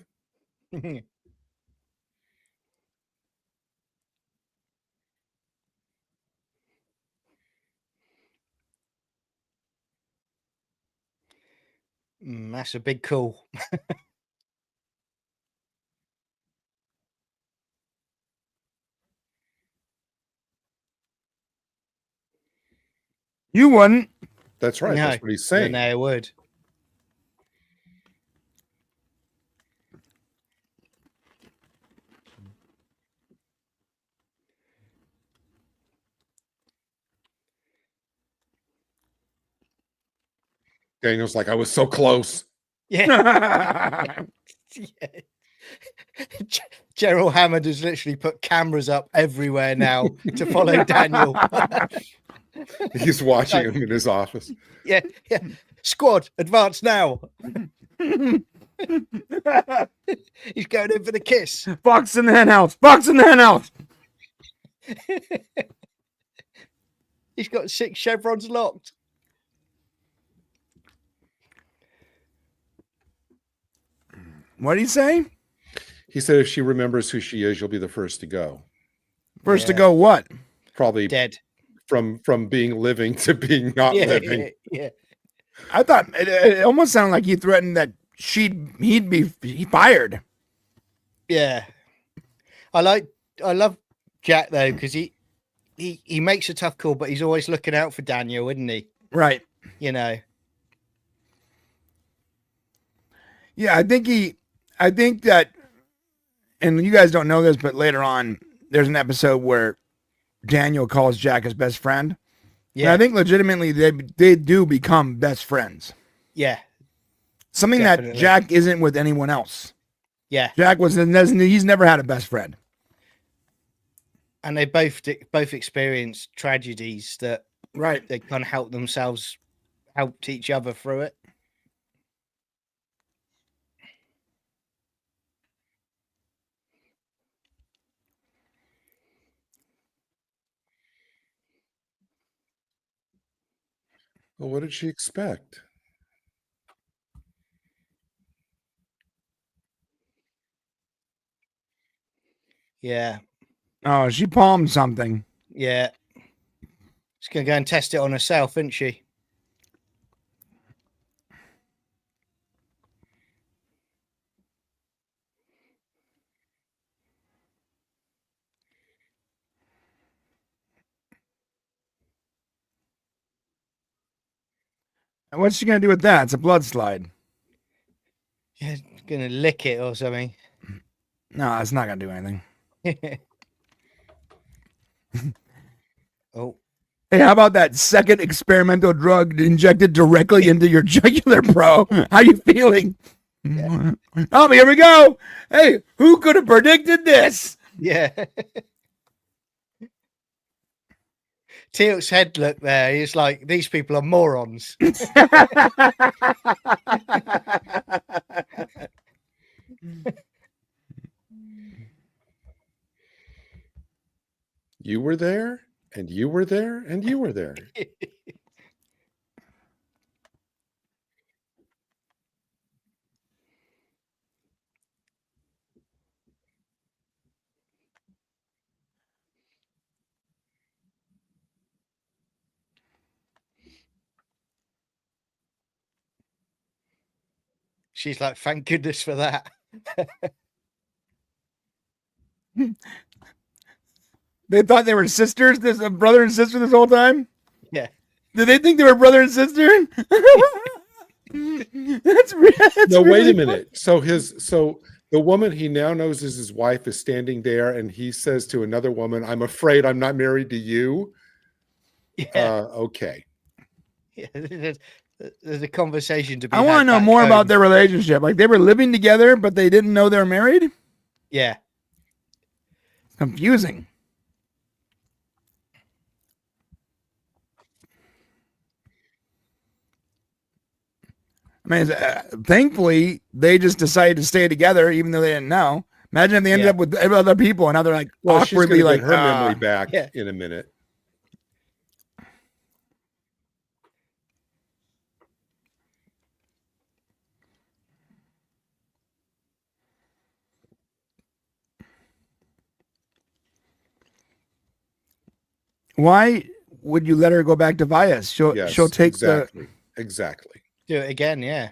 Speaker 2: That's a big call.
Speaker 3: You wouldn't.
Speaker 4: That's right.
Speaker 2: No,
Speaker 4: That's what he's
Speaker 2: no,
Speaker 4: saying.
Speaker 2: no, would.
Speaker 4: Daniel's like, I was so close.
Speaker 2: Yeah. Yeah. General Hammond has literally put cameras up everywhere now to follow Daniel.
Speaker 4: He's watching him in his office.
Speaker 2: Yeah, yeah. Squad, advance now. He's going in for the kiss.
Speaker 3: Fox in the hen house. Fox in the hen house.
Speaker 2: He's got 6 chevrons locked.
Speaker 3: What did he say?
Speaker 4: He said if she remembers who she is, you'll be the first to go.
Speaker 3: First to
Speaker 2: Yeah.
Speaker 3: go what?
Speaker 4: Probably
Speaker 2: Dead.
Speaker 4: from being living to being not
Speaker 2: Yeah,
Speaker 4: living.
Speaker 2: yeah.
Speaker 3: I thought it almost sounded like he threatened that he'd be fired.
Speaker 2: Yeah. I love Jack though, because he makes a tough call, but he's always looking out for Daniel, isn't he?
Speaker 3: Right.
Speaker 2: You know.
Speaker 3: Yeah, I think that, and you guys don't know this, but later on, there's an episode where Daniel calls Jack his best friend.
Speaker 2: Yeah.
Speaker 3: And I think legitimately they do become best friends.
Speaker 2: Yeah.
Speaker 3: Something
Speaker 2: Definitely.
Speaker 3: that Jack isn't with anyone else.
Speaker 2: Yeah.
Speaker 3: Jack he's never had a best friend.
Speaker 2: And they both experienced tragedies that
Speaker 3: Right.
Speaker 2: they kind of helped each other through it.
Speaker 4: Well, what did she expect?
Speaker 2: Yeah.
Speaker 3: Oh, she palmed something.
Speaker 2: Yeah. She's gonna go and test it on herself, isn't she?
Speaker 3: And what's she gonna do with that? It's a blood slide.
Speaker 2: Yeah, gonna lick it or something.
Speaker 3: No, it's not gonna do anything.
Speaker 2: Oh.
Speaker 3: Hey, how about that second experimental drug injected directly into your jugular, bro? How you feeling?
Speaker 2: Yeah.
Speaker 3: Oh, here we go. Hey, who could have predicted this?
Speaker 2: Yeah. Teal'c's head look there. He's like, these people are morons.
Speaker 4: You were there, and you were there, and you were there.
Speaker 2: She's like, thank goodness for that.
Speaker 3: They thought they were sisters, this a brother and sister this whole time?
Speaker 2: Yeah.
Speaker 3: Did they think they were brother and sister? That's
Speaker 4: No, wait
Speaker 3: really
Speaker 4: a minute. So the woman he now knows is his wife is standing there, and he says to another woman, "I'm afraid I'm not married to you."
Speaker 2: Yeah.
Speaker 4: Okay.
Speaker 2: Yeah. There's a conversation to be
Speaker 3: I
Speaker 2: had
Speaker 3: want to know
Speaker 2: back
Speaker 3: more
Speaker 2: home.
Speaker 3: about their relationship. Like they were living together, but they didn't know they were married.
Speaker 2: Yeah.
Speaker 3: Confusing. I mean, thankfully, they just decided to stay together, even though they didn't know. Imagine if they ended
Speaker 2: Yeah.
Speaker 3: up with other people, and now they're like
Speaker 4: Well, she's
Speaker 3: awkwardly
Speaker 4: going to
Speaker 3: like,
Speaker 4: get her memory
Speaker 3: "Ah."
Speaker 4: back
Speaker 2: Yeah.
Speaker 4: in a minute.
Speaker 3: Why would you let her go back to Vias? She'll
Speaker 4: Yes,
Speaker 3: take the.
Speaker 4: exactly.
Speaker 2: Do it again. Yeah.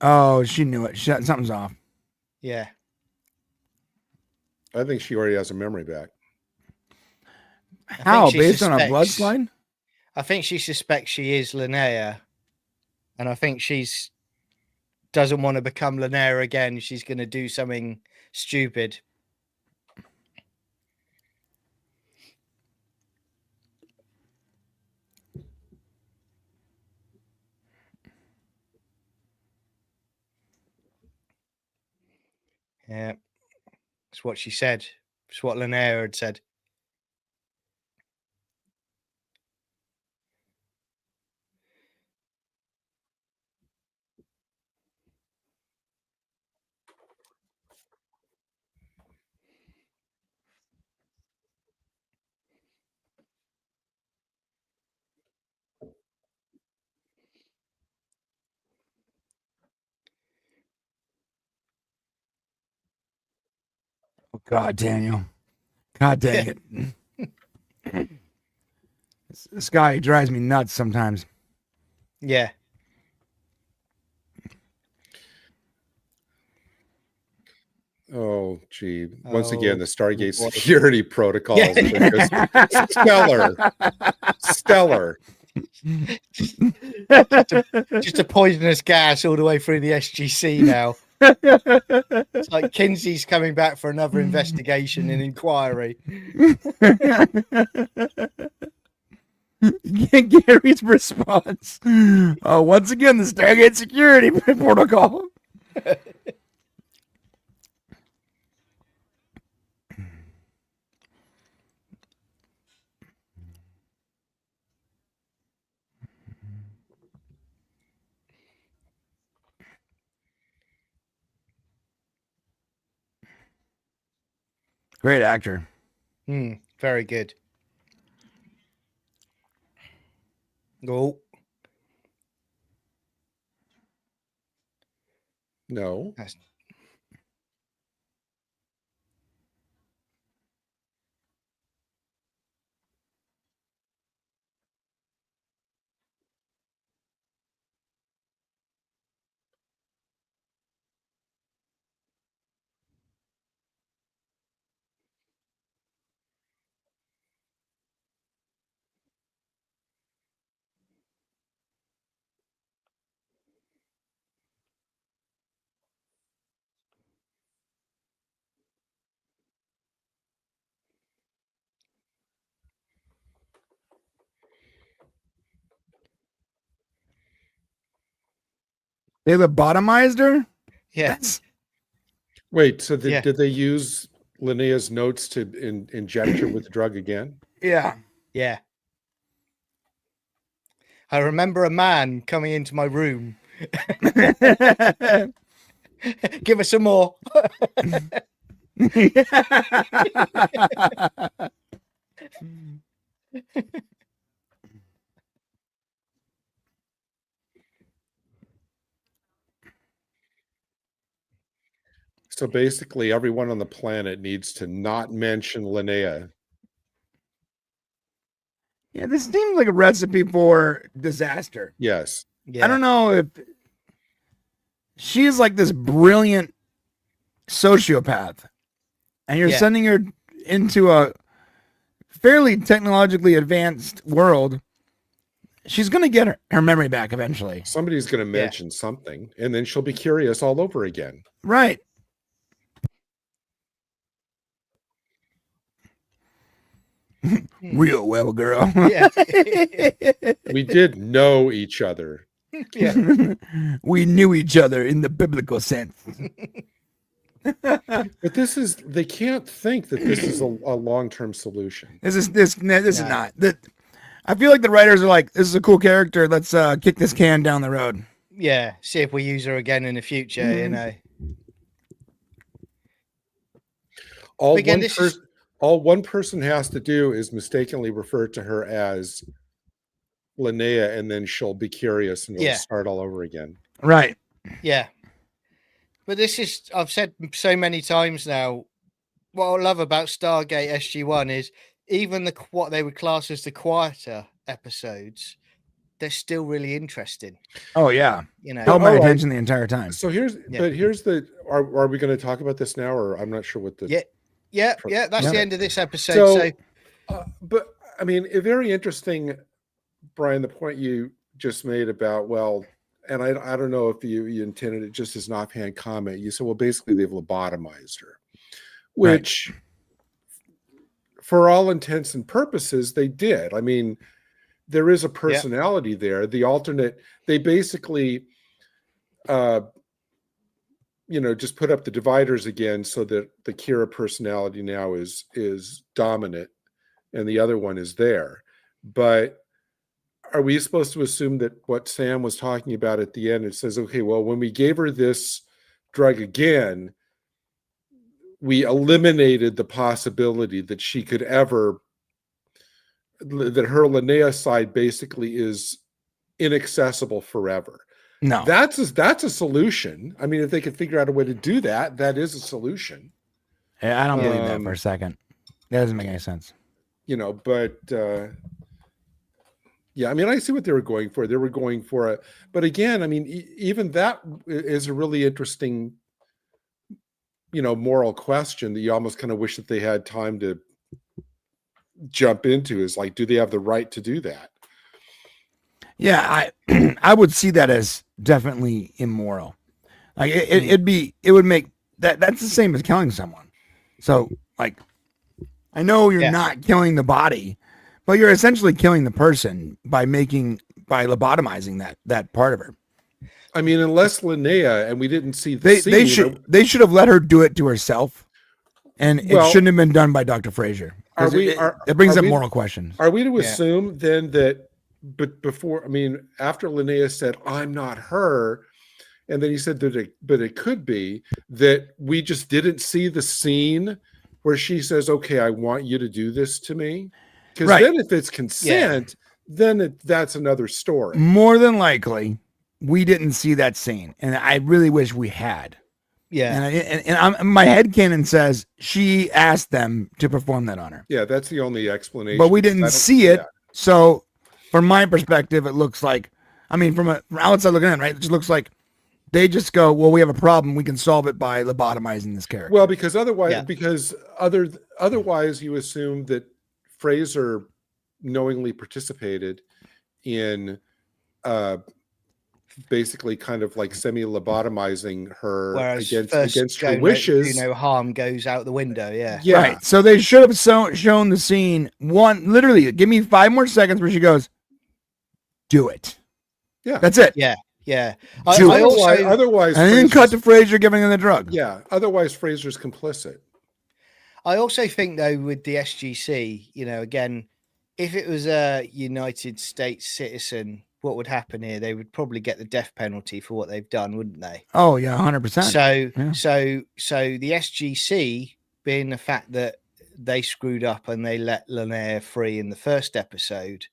Speaker 3: Oh, she knew it. Something's off.
Speaker 2: Yeah.
Speaker 4: I think she already has her memory back.
Speaker 3: How?
Speaker 2: she
Speaker 3: Based on a blood
Speaker 2: suspects-
Speaker 3: slide?
Speaker 2: I think she suspects she is Linnea, and I think she's doesn't want to become Linnea again. She's going to do something stupid. Yeah, it's what she said. It's what Linnea had said.
Speaker 3: Oh, God, Daniel. God dang it. This guy drives me nuts sometimes.
Speaker 2: Yeah.
Speaker 4: Oh, gee. Once again, the
Speaker 2: Oh,
Speaker 4: Stargate
Speaker 2: boy.
Speaker 4: security protocols are just stellar. Stellar.
Speaker 2: Just a poisonous gas all the way through the SGC now. It's like Kinsey's coming back for another investigation and inquiry.
Speaker 3: Gary's response. Oh, once again, the Stargate security protocol. Great actor.
Speaker 2: Very good. Oh,
Speaker 4: No.
Speaker 2: that's
Speaker 3: They lobotomized her?
Speaker 2: yeah.
Speaker 3: That's
Speaker 4: Wait, so
Speaker 2: Yeah.
Speaker 4: did they use Linnea's notes to inject her with the drug again?
Speaker 3: yeah.
Speaker 2: Yeah. I remember a man coming into my room. Give us some more.
Speaker 4: So basically, everyone on the planet needs to not mention Linnea.
Speaker 3: Yeah, this seems like a recipe for disaster.
Speaker 4: Yes.
Speaker 2: Yeah.
Speaker 3: I don't know if she's like this brilliant sociopath, and you're
Speaker 2: Yeah.
Speaker 3: sending her into a fairly technologically advanced world. She's going to get her memory back eventually.
Speaker 4: Somebody's going to mention something, and then she'll be curious all over again.
Speaker 3: Right. Real well, girl.
Speaker 2: Yeah.
Speaker 4: We did know each other.
Speaker 2: Yeah.
Speaker 3: We knew each other in the biblical sense.
Speaker 4: But they can't think that this is a long-term solution.
Speaker 3: This is not that. I feel like the writers are like, this is a cool character. Let's kick this can down the road.
Speaker 2: Yeah. See if we use her again in the future, you know.
Speaker 4: All
Speaker 2: Again,
Speaker 4: one person has to do is mistakenly refer to her as Linnea, and then she'll be curious and it'll start all over again.
Speaker 3: Right.
Speaker 2: Yeah. But I've said so many times now, what I love about Stargate SG-1 is even what they would class as the quieter episodes, they're still really interesting.
Speaker 3: Oh yeah.
Speaker 2: You know,
Speaker 3: Held my attention the entire time.
Speaker 4: So here's are we going to talk about this now, or I'm not sure what the
Speaker 2: yeah. That's the end of this episode.
Speaker 4: But I mean, very interesting, Brian, the point you just made about, well, and I don't know if you intended it just as an offhand comment. You said, well, basically they've lobotomized her, which for all intents and purposes, they did. I mean, there is a personality there. The alternate, they basically, just put up the dividers again so that the Kira personality now is dominant and the other one is there. But are we supposed to assume that what Sam was talking about at the end, it says, okay, well, when we gave her this drug again, we eliminated the possibility that she could ever, that her Linnea side basically is inaccessible forever.
Speaker 3: No,
Speaker 4: that's a solution. I mean, if they could figure out a way to do that, that is a solution.
Speaker 3: I don't believe that for a second. That doesn't make any sense.
Speaker 4: But I mean, I see what they were going for. They were going for it, but again, I mean, even that is a really interesting, moral question that you almost kind of wish that they had time to jump into. Is like, do they have the right to do that?
Speaker 3: Yeah, I would see that as definitely immoral. Like it would make that's the same as killing someone. So like, I know you're not killing the body, but you're essentially killing the person by lobotomizing that part of her.
Speaker 4: I mean, unless Linnea, and we didn't see
Speaker 3: they should have let her do it to herself, and it shouldn't have been done by Dr. Fraser. It brings up moral questions.
Speaker 4: Are we to assume then that? But before, I mean, after Linnea said, "I'm not her," and then he said that it could be that we just didn't see the scene where she says, "Okay, I want you to do this to me." Because then, if it's consent, then that's another story.
Speaker 3: More than likely, we didn't see that scene, and I really wish we had.
Speaker 2: Yeah,
Speaker 3: and my headcanon says she asked them to perform that on her.
Speaker 4: Yeah, that's the only explanation.
Speaker 3: But we didn't see it, so from my perspective, it looks like, I mean, from outside looking in, right? It just looks like they just go, well, we have a problem. We can solve it by lobotomizing this character.
Speaker 4: Well, because otherwise you assume that Fraser knowingly participated in basically kind of like semi-lobotomizing her against her wishes.
Speaker 2: Harm goes out the window. Yeah.
Speaker 3: Right. So they should have shown the scene literally, give me 5 more seconds where she goes, do it.
Speaker 4: Yeah.
Speaker 3: That's it.
Speaker 2: Yeah.
Speaker 4: Otherwise,
Speaker 3: and then cut to Fraser giving him the drug.
Speaker 4: Yeah. Otherwise, Fraser's complicit.
Speaker 2: I also think, though, with the SGC, again, if it was a United States citizen, what would happen here? They would probably get the death penalty for what they've done, wouldn't they?
Speaker 3: Oh yeah, 100%.
Speaker 2: So the SGC, being the fact that they screwed up and they let Linnea free in the first episode,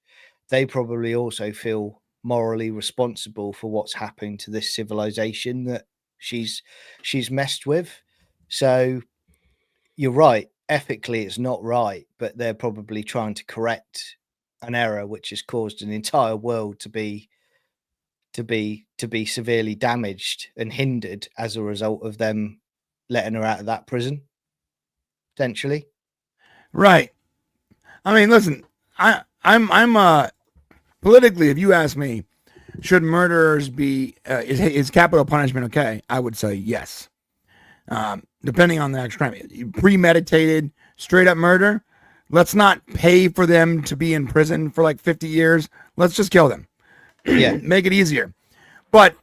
Speaker 2: they probably also feel morally responsible for what's happened to this civilization that she's messed with. So you're right. Ethically, it's not right, but they're probably trying to correct an error which has caused an entire world to be severely damaged and hindered as a result of them letting her out of that prison, potentially.
Speaker 3: Right. I mean, listen, I'm politically, if you ask me, should murderers be is capital punishment okay? I would say yes. Depending on the actual crime, premeditated, straight up murder, Let's not pay for them to be in prison for like 50 years. Let's just kill them.
Speaker 2: Yeah.
Speaker 3: Make it easier. But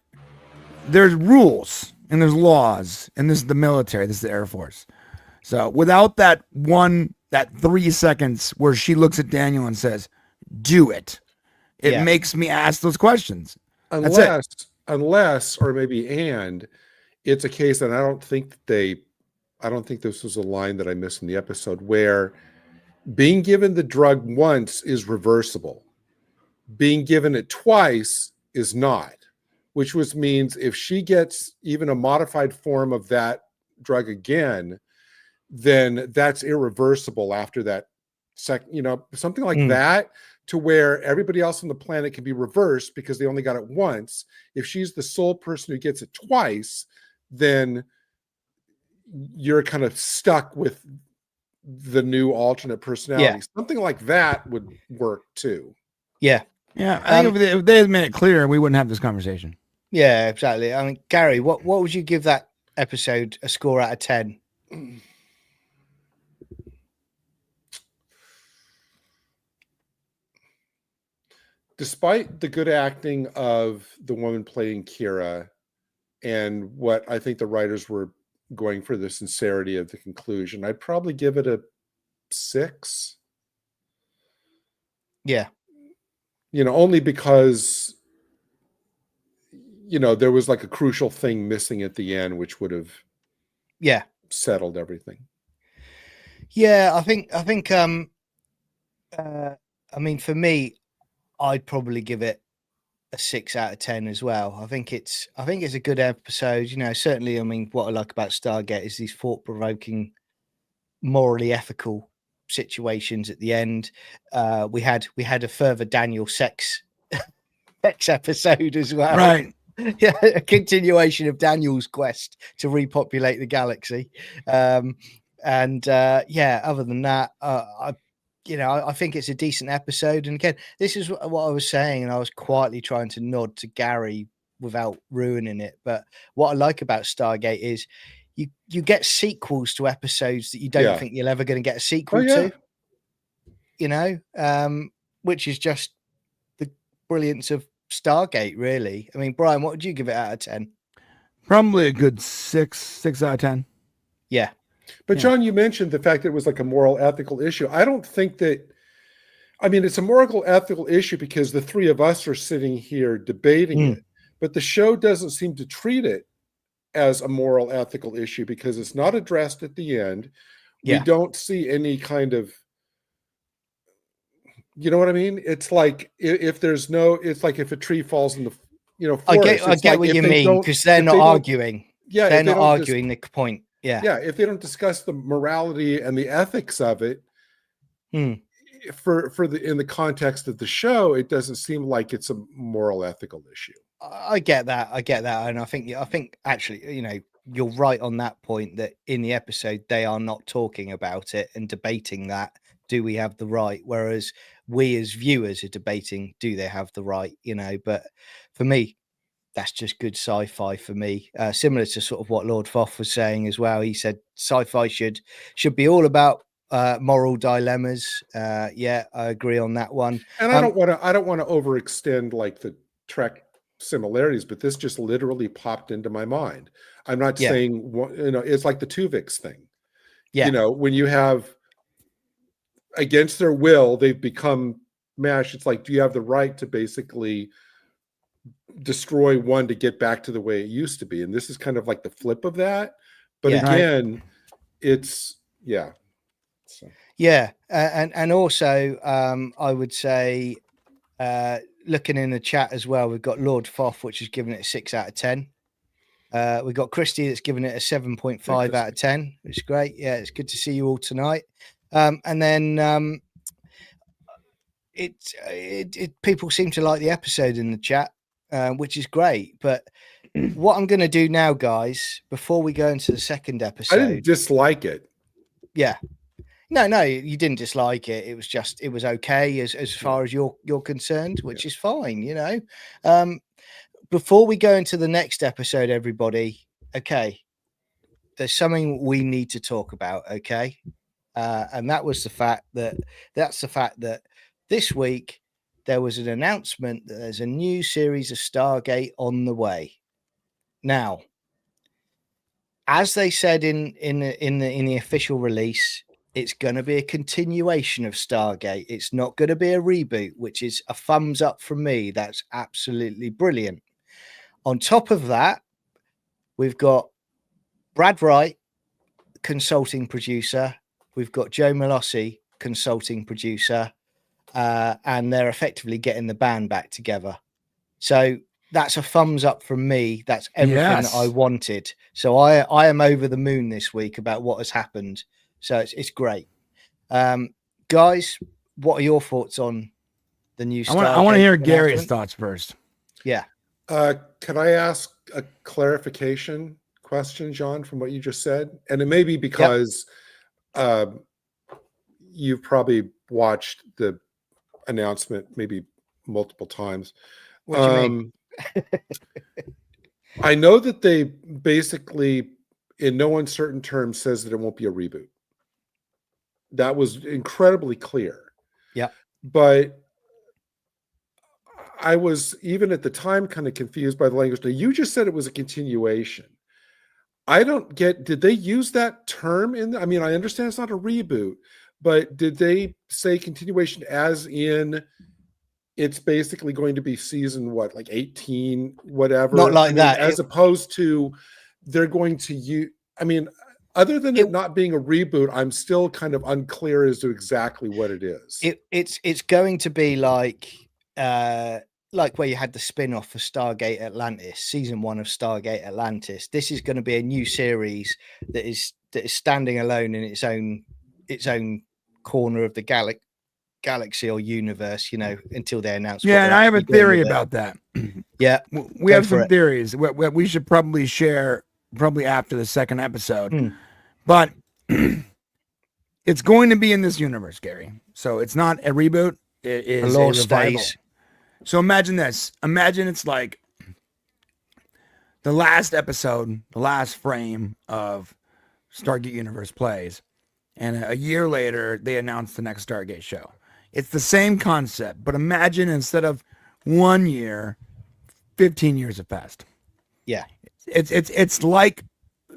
Speaker 3: there's rules and there's laws, and this is the military, this is the Air Force. So without that 3 seconds where she looks at Daniel and says, "Do it," it
Speaker 2: Yeah.
Speaker 3: makes me ask those questions. That's it.
Speaker 4: Unless, or maybe it's a case, and I don't think this was a line that I missed in the episode, where being given the drug once is reversible. Being given it twice is not, which means if she gets even a modified form of that drug again, then that's irreversible after that something like that, to where everybody else on the planet can be reversed because they only got it once. If she's the sole person who gets it twice, then you're kind of stuck with the new alternate personality. Something like that would work too.
Speaker 2: Yeah.
Speaker 3: I think if they had made it clear, we wouldn't have this conversation.
Speaker 2: Yeah, exactly. I mean, Gary, what would you give that episode a score out of 10?
Speaker 4: Despite the good acting of the woman playing Kira and what I think the writers were going for, the sincerity of the conclusion, I'd probably give it a 6.
Speaker 2: Yeah.
Speaker 4: Only because, there was like a crucial thing missing at the end, which would have settled everything.
Speaker 2: Yeah, I think I mean, for me, I'd probably give it a 6 out of 10 as well. I think it's a good episode. Certainly, I mean, what I like about Stargate is these thought-provoking, morally ethical situations at the end. We had a further Daniel sex episode as well.
Speaker 3: Right.
Speaker 2: Yeah, a continuation of Daniel's quest to repopulate the galaxy. Other than that, I think it's a decent episode. And again, this is what I was saying, and I was quietly trying to nod to Gary without ruining it. But what I like about Stargate is you get sequels to episodes that you don't think you're ever going to get a sequel to. Which is just the brilliance of Stargate, really. I mean, Brian, what would you give it out of 10?
Speaker 3: Probably a good 6 out of 10.
Speaker 2: Yeah.
Speaker 4: But John, you mentioned the fact that it was like a moral ethical issue. I don't think that, I mean, it's a moral ethical issue because the three of us are sitting here debating it, but the show doesn't seem to treat it as a moral ethical issue because it's not addressed at the end. We don't see any kind of, you know what I mean? It's like it's like if a tree falls in the forest.
Speaker 2: I get what you mean, because they're not arguing.
Speaker 4: Yeah,
Speaker 2: they're not arguing the point.
Speaker 4: Yeah, if they don't discuss the morality and the ethics of it, in the context of the show, it doesn't seem like it's a moral ethical issue.
Speaker 2: I get that, and I think actually, you're right on that point, that in the episode they are not talking about it and debating that. Do we have the right? Whereas we as viewers are debating, do they have the right? But for me, that's just good sci-fi for me. Similar to sort of what Lord Foff was saying as well. He said sci-fi should be all about moral dilemmas. I agree on that one.
Speaker 4: And I don't want to overextend like the Trek similarities, but this just literally popped into my mind. I'm not saying it's like the Tuvix thing. When you have, against their will, they've become mesh. It's like, do you have the right to basically destroy one to get back to the way it used to be? And this is kind of like the flip of that. But again, it's
Speaker 2: and also I would say, looking in the chat as well, we've got Lord Foff, which is giving it a 6 out of 10. We've got Christy that's giving it a 7.5 out of 10, which is great. Yeah, it's good to see you all tonight. And then people seem to like the episode in the chat, which is great. But what I'm going to do now, guys, before we go into the second episode,
Speaker 4: I didn't dislike it.
Speaker 2: Yeah, no, you didn't dislike it. It was okay as far as you're concerned, which is fine. Before we go into the next episode, everybody, okay, there's something we need to talk about. Okay. and that was the fact that this week there was an announcement that there's a new series of Stargate on the way. Now, as they said in the official release, it's going to be a continuation of Stargate. It's not going to be a reboot, which is a thumbs up from me. That's absolutely brilliant. On top of that, we've got Brad Wright, consulting producer. We've got Joe Malossi, consulting producer, and they're effectively getting the band back together. So that's a thumbs up from me. That's everything that I wanted. So I am over the moon this week about what has happened. So it's great. Guys, what are your thoughts on the new Stargate?
Speaker 3: I want to hear Gary's thoughts first.
Speaker 2: Yeah.
Speaker 4: Can I ask a clarification question, John, from what you just said? And it may be because you've probably watched the announcement maybe multiple times.
Speaker 2: What do you mean?
Speaker 4: I know that they basically, in no uncertain terms, says that it won't be a reboot. That was incredibly clear.
Speaker 2: Yeah.
Speaker 4: But I was, even at the time, kind of confused by the language. Now, you just said it was a continuation. I don't get, did they use that term in, I mean, I understand it's not a reboot, but did they say continuation as in it's basically going to be season what, like 18, whatever?
Speaker 2: Not like that.
Speaker 4: As opposed to they're going to use, I mean, other than it not being a reboot, I'm still kind of unclear as to exactly what it is.
Speaker 2: It's going to be like where you had the spin-off for Stargate Atlantis, season 1 of Stargate Atlantis. This is going to be a new series that is standing alone in its own corner of the galaxy or universe, you know, until they announce.
Speaker 3: Yeah, and I have a theory about that.
Speaker 2: Yeah,
Speaker 3: we have some theories. We should probably share after the second episode, but it's going to be in this universe, Gary. So it's not a reboot. It is a revival. So imagine this. Imagine it's like the last episode, the last frame of Stargate Universe plays, and a year later they announce the next Stargate show. It's the same concept, but imagine instead of 1 year, 15 years have passed.
Speaker 2: Yeah.
Speaker 3: It's like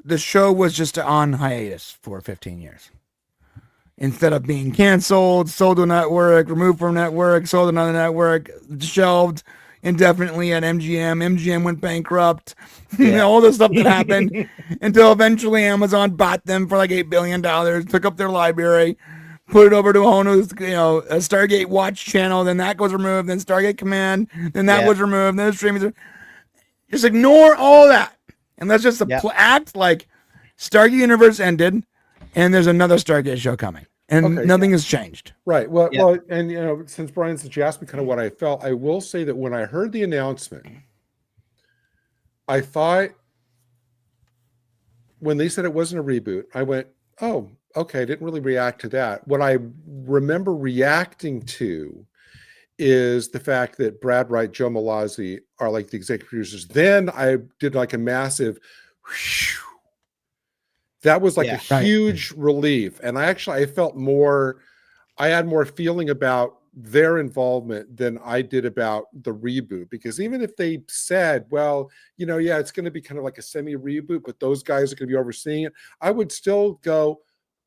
Speaker 3: the show was just on hiatus for 15 years. Instead of being canceled, sold to a network, removed from network, sold to another network, shelved indefinitely at MGM. MGM went bankrupt. Yeah. You know, all the stuff that happened until eventually Amazon bought them for like $8 billion, took up their library, put it over to a whole new, a Stargate Watch channel. Then that goes removed. Then Stargate Command. Then that was removed. Then the streaming. Just ignore all that. And let's just act like Stargate Universe ended and there's another Stargate show coming. And nothing has changed.
Speaker 4: Right. Well, and since Brian, since you asked me kind of what I felt, I will say that when I heard the announcement, I thought when they said it wasn't a reboot, I went, oh, okay. I didn't really react to that. What I remember reacting to is the fact that Brad Wright, Joe Malossi are like the executive producers. Then I did like a massive whew. That was like a huge relief. And I felt more, I had more feeling about their involvement than I did about the reboot. Because even if they said, well, it's going to be kind of like a semi-reboot, but those guys are going to be overseeing it, I would still go,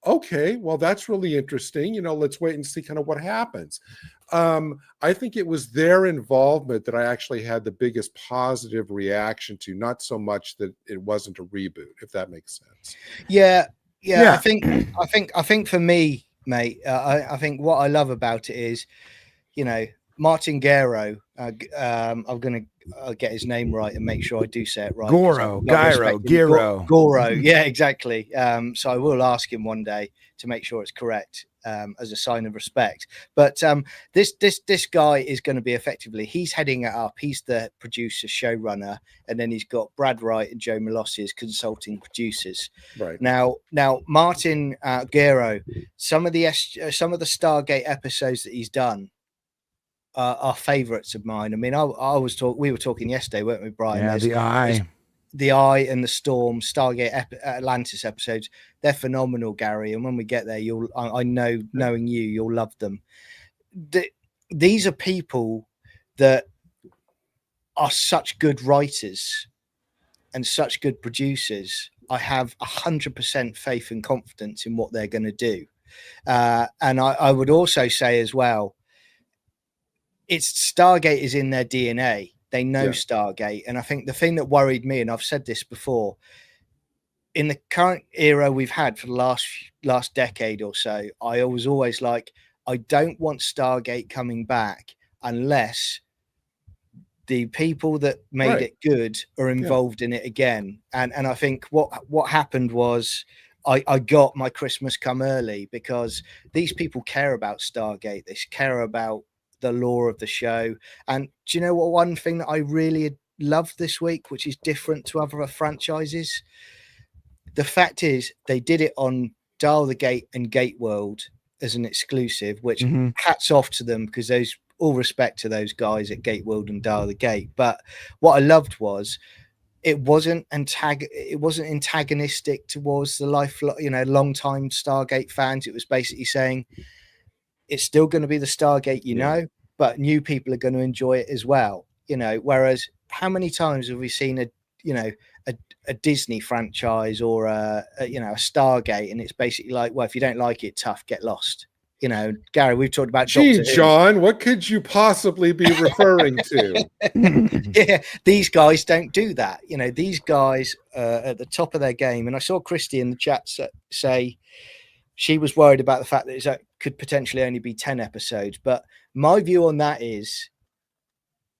Speaker 4: okay, well, that's really interesting. Let's wait and see kind of what happens. I think it was their involvement that I actually had the biggest positive reaction to, not so much that it wasn't a reboot, if that makes sense.
Speaker 2: Yeah. I think for me, mate, I think what I love about it is, Martin Gero. I'm going to get his name right and make sure I do say it right.
Speaker 3: Goro.
Speaker 2: Yeah, exactly. So I will ask him one day to make sure it's correct, as a sign of respect. But this guy is going to be effectively, he's heading it up. He's the producer, showrunner, and then he's got Brad Wright and Joe Malossi as consulting producers.
Speaker 4: Right.
Speaker 2: Now Martin Gero, some of the Stargate episodes that he's done are favorites of mine. I mean, we were talking yesterday, weren't we, Brian?
Speaker 3: Yeah, the Eye.
Speaker 2: the Eye and the Storm, Stargate, Atlantis episodes, they're phenomenal, Gary. And when we get there, I know, knowing you'll love them. These are people that are such good writers and such good producers. I have 100% faith and confidence in what they're going to do. And I would also say as well, it's Stargate is in their DNA. They know Stargate. And I think the thing that worried me, and I've said this before, in the current era we've had for the last decade or so, I was always like, I don't want Stargate coming back unless the people that made it good are involved in it again. And I think what happened was I got my Christmas come early, because these people care about Stargate. They care about the lore of the show. And do you know what? One thing that I really loved this week, which is different to other franchises, the fact is they did it on Dial the Gate and Gate World as an exclusive, which hats off to them, because those, all respect to those guys at Gate World and Dial the Gate. But what I loved was it wasn't antagonistic towards the long-time Stargate fans. It was basically saying it's still going to be the Stargate, but new people are going to enjoy it as well. Whereas how many times have we seen a Disney franchise or a Stargate, and it's basically like, well, if you don't like it, tough, get lost. Gary, we've talked about
Speaker 4: Gee, John, what could you possibly be referring to?
Speaker 2: Yeah, these guys don't do that. These guys at the top of their game. And I saw Christy in the chat say she was worried about the fact that it could potentially only be 10 episodes. But my view on that is,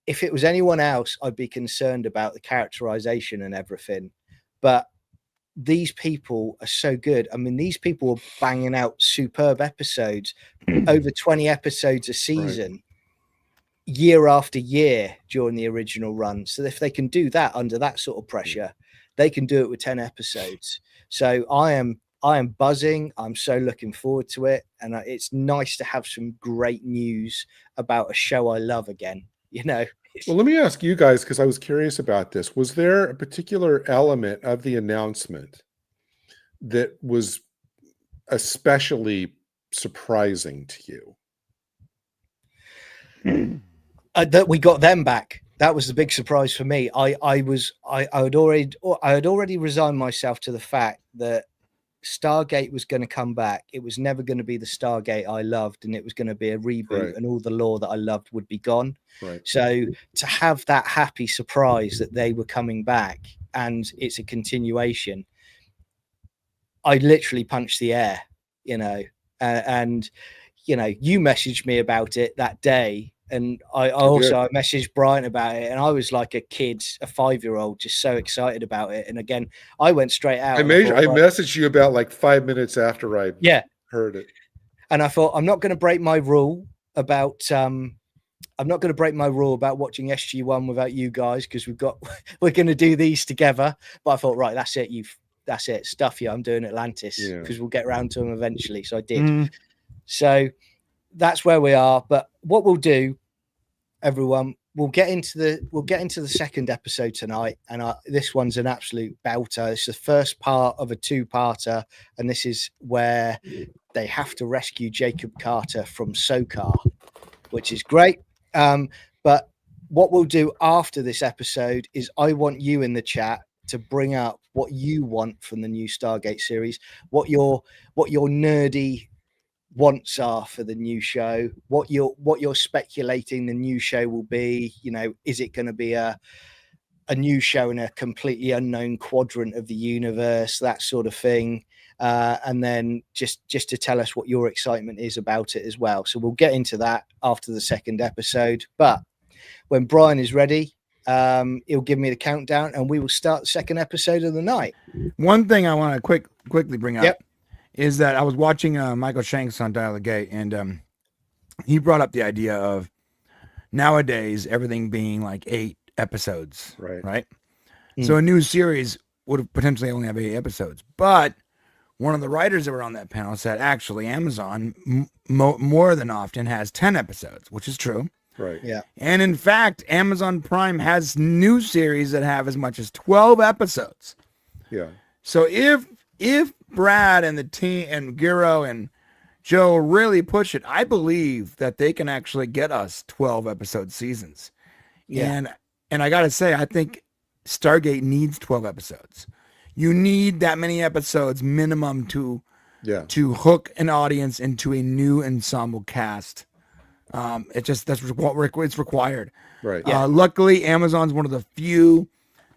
Speaker 2: if it was anyone else, I'd be concerned about the characterization and everything. But these people are so good. I mean, these people are banging out superb episodes, over 20 episodes a season, year after year during the original run. So if they can do that under that sort of pressure, they can do it with 10 episodes. So I am buzzing. I'm so looking forward to it. And it's nice to have some great news about a show I love again.
Speaker 4: Well, let me ask you guys, because I was curious about this. Was there a particular element of the announcement that was especially surprising to you?
Speaker 2: That we got them back. That was the big surprise for me. I had already resigned myself to the fact that Stargate was going to come back. It was never going to be the Stargate I loved, and it was going to be a reboot, and all the lore that I loved would be gone. So to have that happy surprise that they were coming back and it's a continuation, I literally punched the air, and you messaged me about it that day. And I messaged Brian about it, and I was like a kid, a 5-year-old, just so excited about it. And again, I went straight out.
Speaker 4: I messaged you about like 5 minutes after I heard it.
Speaker 2: And I thought, I'm not going to break my rule about watching SG-1 without you guys, because we're going to do these together. But I thought, right, that's it. Stuff you. I'm doing Atlantis, because we'll get around to them eventually. So I did. So that's where we are. But what we'll do, everyone, we'll get into the second episode tonight, and this one's an absolute belter. It's the first part of a 2-parter, and this is where they have to rescue Jacob Carter from Sokar, which is great. But what we'll do after this episode is I want you in the chat to bring up what you want from the new Stargate series, what your nerdy wants are for the new show, what you're speculating the new show will be. Is it going to be a new show in a completely unknown quadrant of the universe, that sort of thing, and then just to tell us what your excitement is about it as well. So we'll get into that after the second episode, but when Brian is ready, he'll give me the countdown and we will start the second episode of the night.
Speaker 3: One thing I want to quickly bring up is that I was watching Michael Shanks on Dial the Gate, and he brought up the idea of nowadays everything being like 8 episodes, right? So a new series would potentially only have 8 episodes. But one of the writers that were on that panel said actually Amazon more than often has 10 episodes, which is true.
Speaker 4: Right.
Speaker 2: Yeah.
Speaker 3: And in fact, Amazon Prime has new series that have as much as 12 episodes.
Speaker 4: Yeah.
Speaker 3: So if Brad and the team and Giro and Joe really push it, I believe that they can actually get us 12 episode seasons.
Speaker 2: Yeah.
Speaker 3: And I got to say, I think Stargate needs 12 episodes. You need that many episodes minimum to
Speaker 4: Yeah.
Speaker 3: hook an audience into a new ensemble cast. That's what it's required.
Speaker 4: Right.
Speaker 2: Yeah.
Speaker 3: Luckily, Amazon's one of the few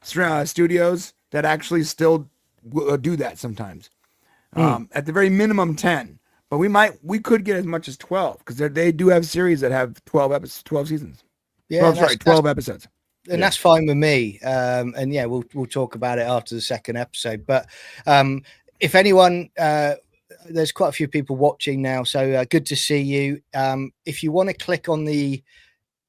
Speaker 3: studios that actually still do that sometimes. At the very minimum 10, but we could get as much as 12 because they do have series that have 12 episodes, 12 seasons.
Speaker 2: Yeah. and that's-
Speaker 3: 12 episodes.
Speaker 2: and that's fine with me. And yeah, we'll talk about it after the second episode. But if anyone, there's quite a few people watching now, so good to see you. If you want to click on the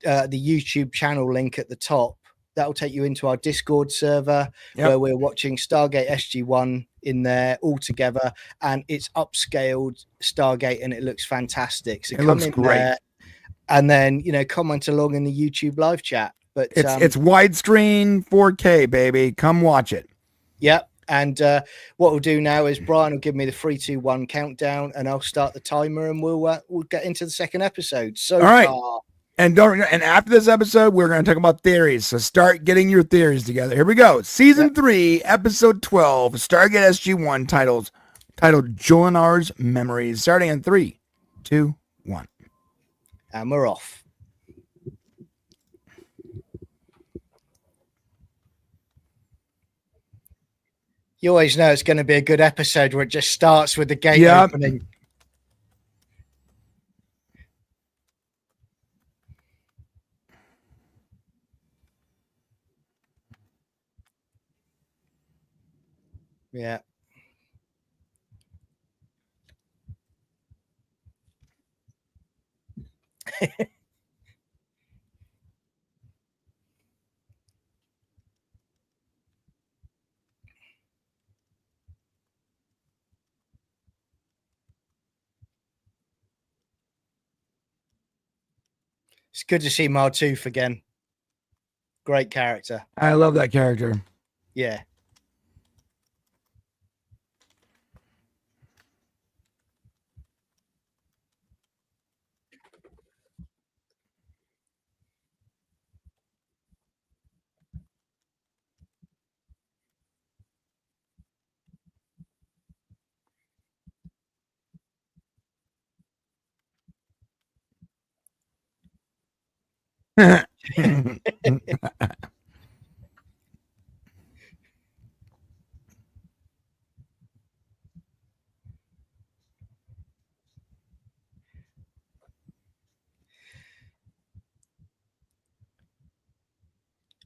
Speaker 2: YouTube channel link at the top, that will take you into our Discord server where we're watching Stargate SG-1 in there all together, and it's upscaled Stargate and it looks fantastic. So
Speaker 3: It
Speaker 2: come
Speaker 3: looks
Speaker 2: in
Speaker 3: great.
Speaker 2: there and then comment along in the YouTube live chat. But
Speaker 3: It's widescreen 4K, baby. Come watch it.
Speaker 2: yeah. And what we'll do now is Brian will give me the 3, 2, 1 countdown, and I'll start the timer, and we'll get into the second episode. So
Speaker 3: all right.
Speaker 2: far.
Speaker 3: And after this episode, we're going to talk about theories. So start getting your theories together. Here we go. Season 3, episode 12, Stargate SG-1, titled Jolinar's Memories. Starting in 3, 2, 1.
Speaker 2: And we're off. You always know it's going to be a good episode where it just starts with the gate opening. Yeah. It's good to see Martooth again. Great character.
Speaker 3: I love that character.
Speaker 2: Yeah.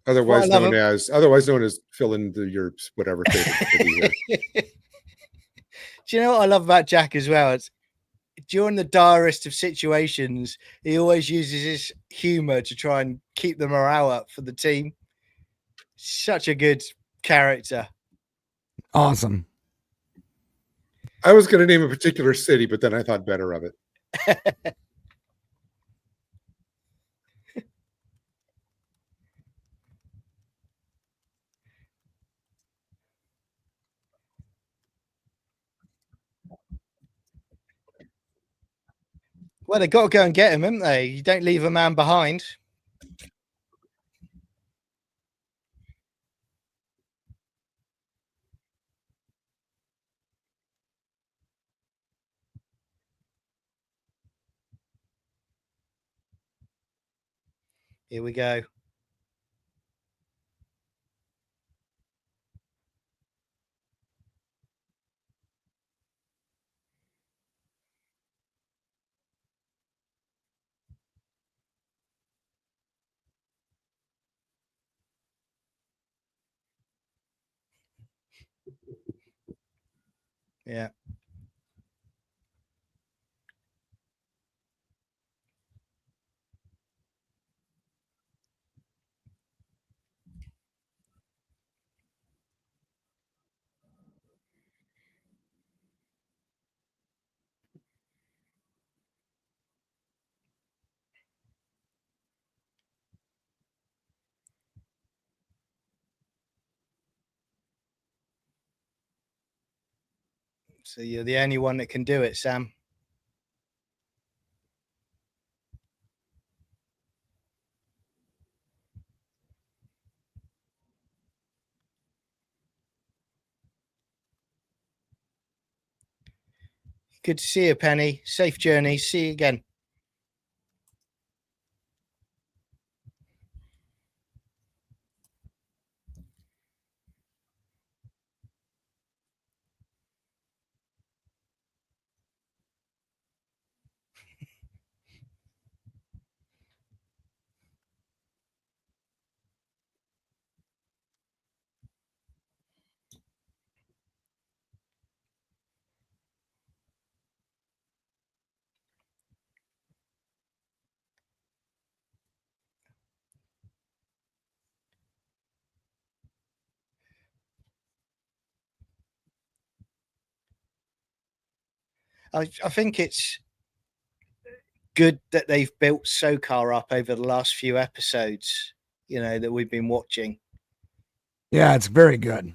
Speaker 4: Otherwise known as fill in your whatever favorite city here.
Speaker 2: Do you know what I love about Jack as well? It's during the direst of situations, he always uses his humor to try and keep the morale up for the team. Such a good character.
Speaker 3: Awesome.
Speaker 4: I was going to name a particular city, but then I thought better of it.
Speaker 2: Well, they've got to go and get him, haven't they? You don't leave a man behind. Here we go. Yeah. So you're the only one that can do it, Sam. Good to see you, Penny. Safe journey. See you again. I think it's good that they've built Sokar up over the last few episodes, you know, that we've been watching.
Speaker 3: Yeah, it's very good.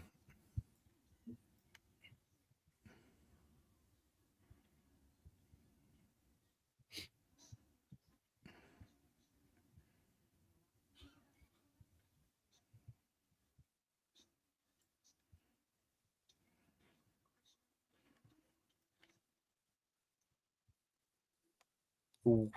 Speaker 2: Ooh.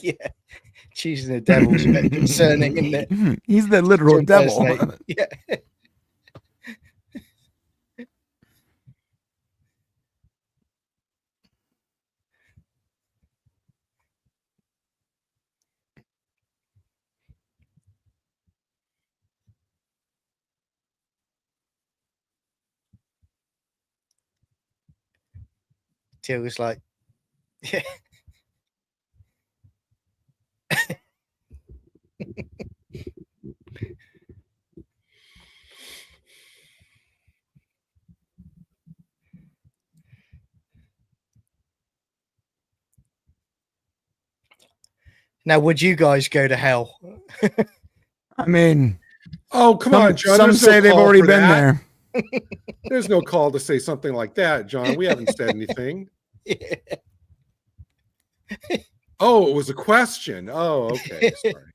Speaker 2: Yeah, choosing the devil's a bit concerning, isn't it?
Speaker 3: He's the literal
Speaker 2: To
Speaker 3: devil.
Speaker 2: impersonate. Yeah. Till was like, yeah. Now, would you guys go to hell?
Speaker 3: I mean,
Speaker 4: Oh, come on, John.
Speaker 3: some
Speaker 4: There's
Speaker 3: say
Speaker 4: no
Speaker 3: they've
Speaker 4: call
Speaker 3: already
Speaker 4: for
Speaker 3: been
Speaker 4: that.
Speaker 3: there.
Speaker 4: There's no call to say something like that, John. We haven't said anything.
Speaker 2: Yeah.
Speaker 4: Oh, it was a question. Oh, okay. Sorry.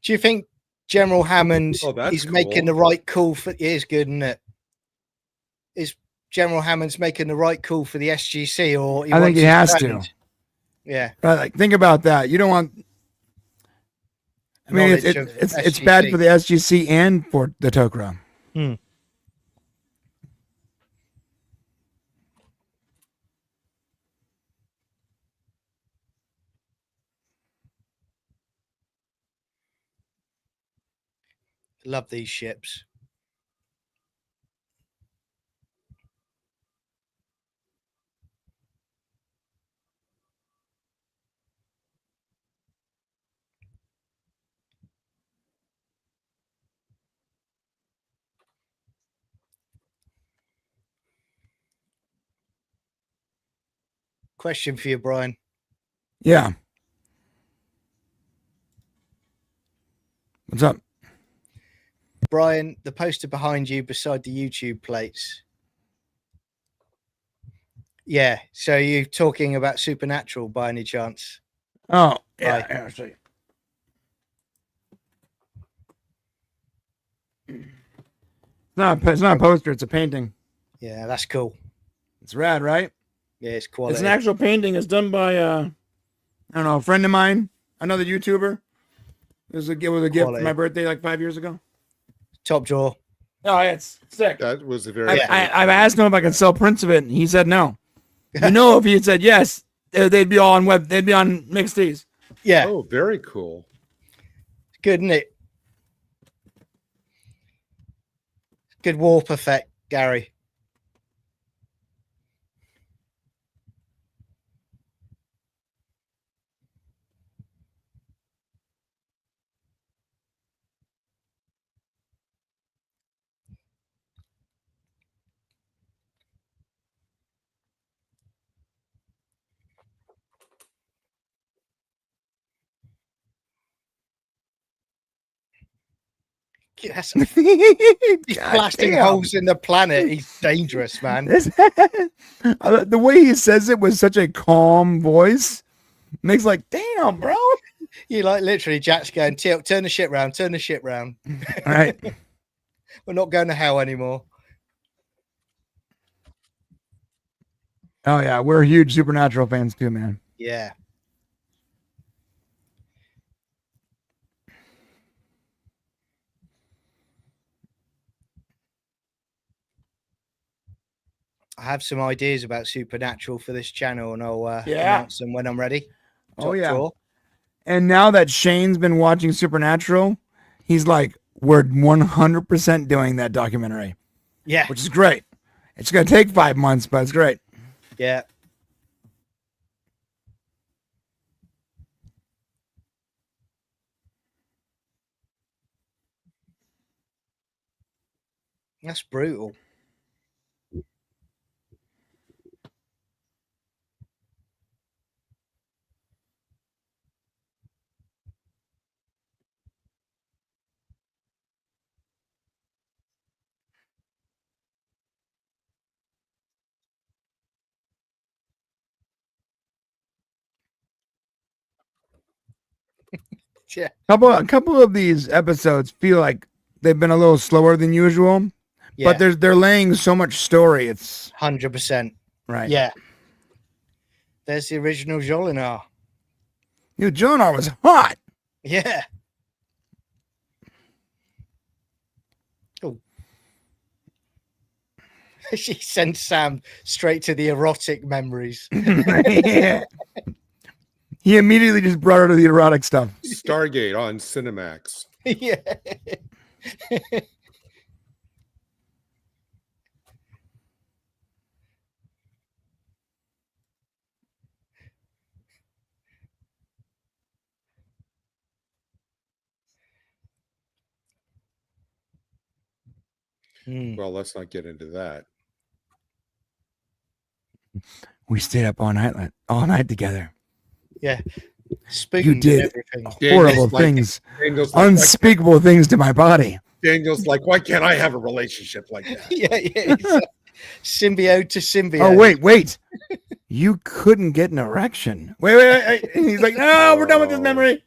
Speaker 2: Do you think General Hammond
Speaker 4: Oh, that's
Speaker 2: is making
Speaker 4: cool.
Speaker 2: the right call for? It is good, isn't it? Is General Hammond's making the right call for the SGC, or
Speaker 3: I think he has to.
Speaker 2: to? Yeah,
Speaker 3: Right, like think about that. You don't want. I mean,
Speaker 2: knowledge
Speaker 3: it's
Speaker 2: of
Speaker 3: it's bad for the SGC and for the Tok'ra.
Speaker 2: Hmm. Love these ships. Question for you, Brian.
Speaker 3: Yeah. What's up?
Speaker 2: Brian, the poster behind you beside the YouTube plates. Yeah. So you talking about Supernatural by any chance?
Speaker 3: Oh, yeah.
Speaker 2: Right.
Speaker 3: Yeah, I'll show you. It's not a poster. It's a painting.
Speaker 2: Yeah, that's cool.
Speaker 3: It's rad, right?
Speaker 2: Yeah, it's quality.
Speaker 3: It's an actual painting. It's done by I don't know, a friend of mine, another YouTuber. It was a gift for
Speaker 2: Quality.
Speaker 3: my birthday like 5 years ago.
Speaker 2: Top drawer.
Speaker 3: Oh, it's sick.
Speaker 4: That was a very.
Speaker 3: I've asked him if I could sell prints of it, and he said no. You know, if he had said yes, they'd be all on web. They'd be on mixed tees.
Speaker 2: Yeah,
Speaker 4: Oh, very cool.
Speaker 2: good, isn't it? Good warp effect, Gary. Yes, he's
Speaker 3: God
Speaker 2: blasting
Speaker 3: damn.
Speaker 2: holes in the planet. He's dangerous, man.
Speaker 3: The way he says it with such a calm voice makes like, damn, bro. All
Speaker 2: You like literally Jack's going, turn the ship round, turn the ship round.
Speaker 3: right.
Speaker 2: We're not going to hell anymore.
Speaker 3: Oh yeah, we're huge Supernatural fans too, man.
Speaker 2: Yeah. I have some ideas about Supernatural for this channel, and I'll announce them when I'm ready.
Speaker 3: Oh
Speaker 2: Top
Speaker 3: yeah.
Speaker 2: drawer.
Speaker 3: And now that Shane's been watching Supernatural, he's like, we're 100% doing that documentary,
Speaker 2: Yeah.
Speaker 3: which is great. It's gonna take 5 months, but it's great.
Speaker 2: Yeah. That's brutal. Yeah.
Speaker 3: A couple of these episodes feel like they've been a little slower than usual,
Speaker 2: Yeah.
Speaker 3: but they're laying so much story. It's
Speaker 2: 100%.
Speaker 3: right.
Speaker 2: Yeah. There's the original Jolinar.
Speaker 3: Dude, Jonar was hot.
Speaker 2: Yeah. Oh. She sent Sam straight to the erotic memories.
Speaker 3: Yeah. He immediately just brought her to the erotic stuff.
Speaker 4: Stargate on Cinemax.
Speaker 2: Yeah.
Speaker 4: Well, let's not get into that.
Speaker 3: We stayed up all night together.
Speaker 2: Yeah. Spoons
Speaker 3: You
Speaker 2: and
Speaker 3: did
Speaker 2: everything.
Speaker 3: horrible
Speaker 4: like-
Speaker 3: things,
Speaker 4: Daniel's like,
Speaker 3: unspeakable things to my body.
Speaker 4: Daniel's like, why can't I have a relationship like that?
Speaker 2: Yeah, yeah. It's symbiote to symbiote.
Speaker 3: Oh, wait. You couldn't get an erection. Wait. And he's like, no, we're done with this memory.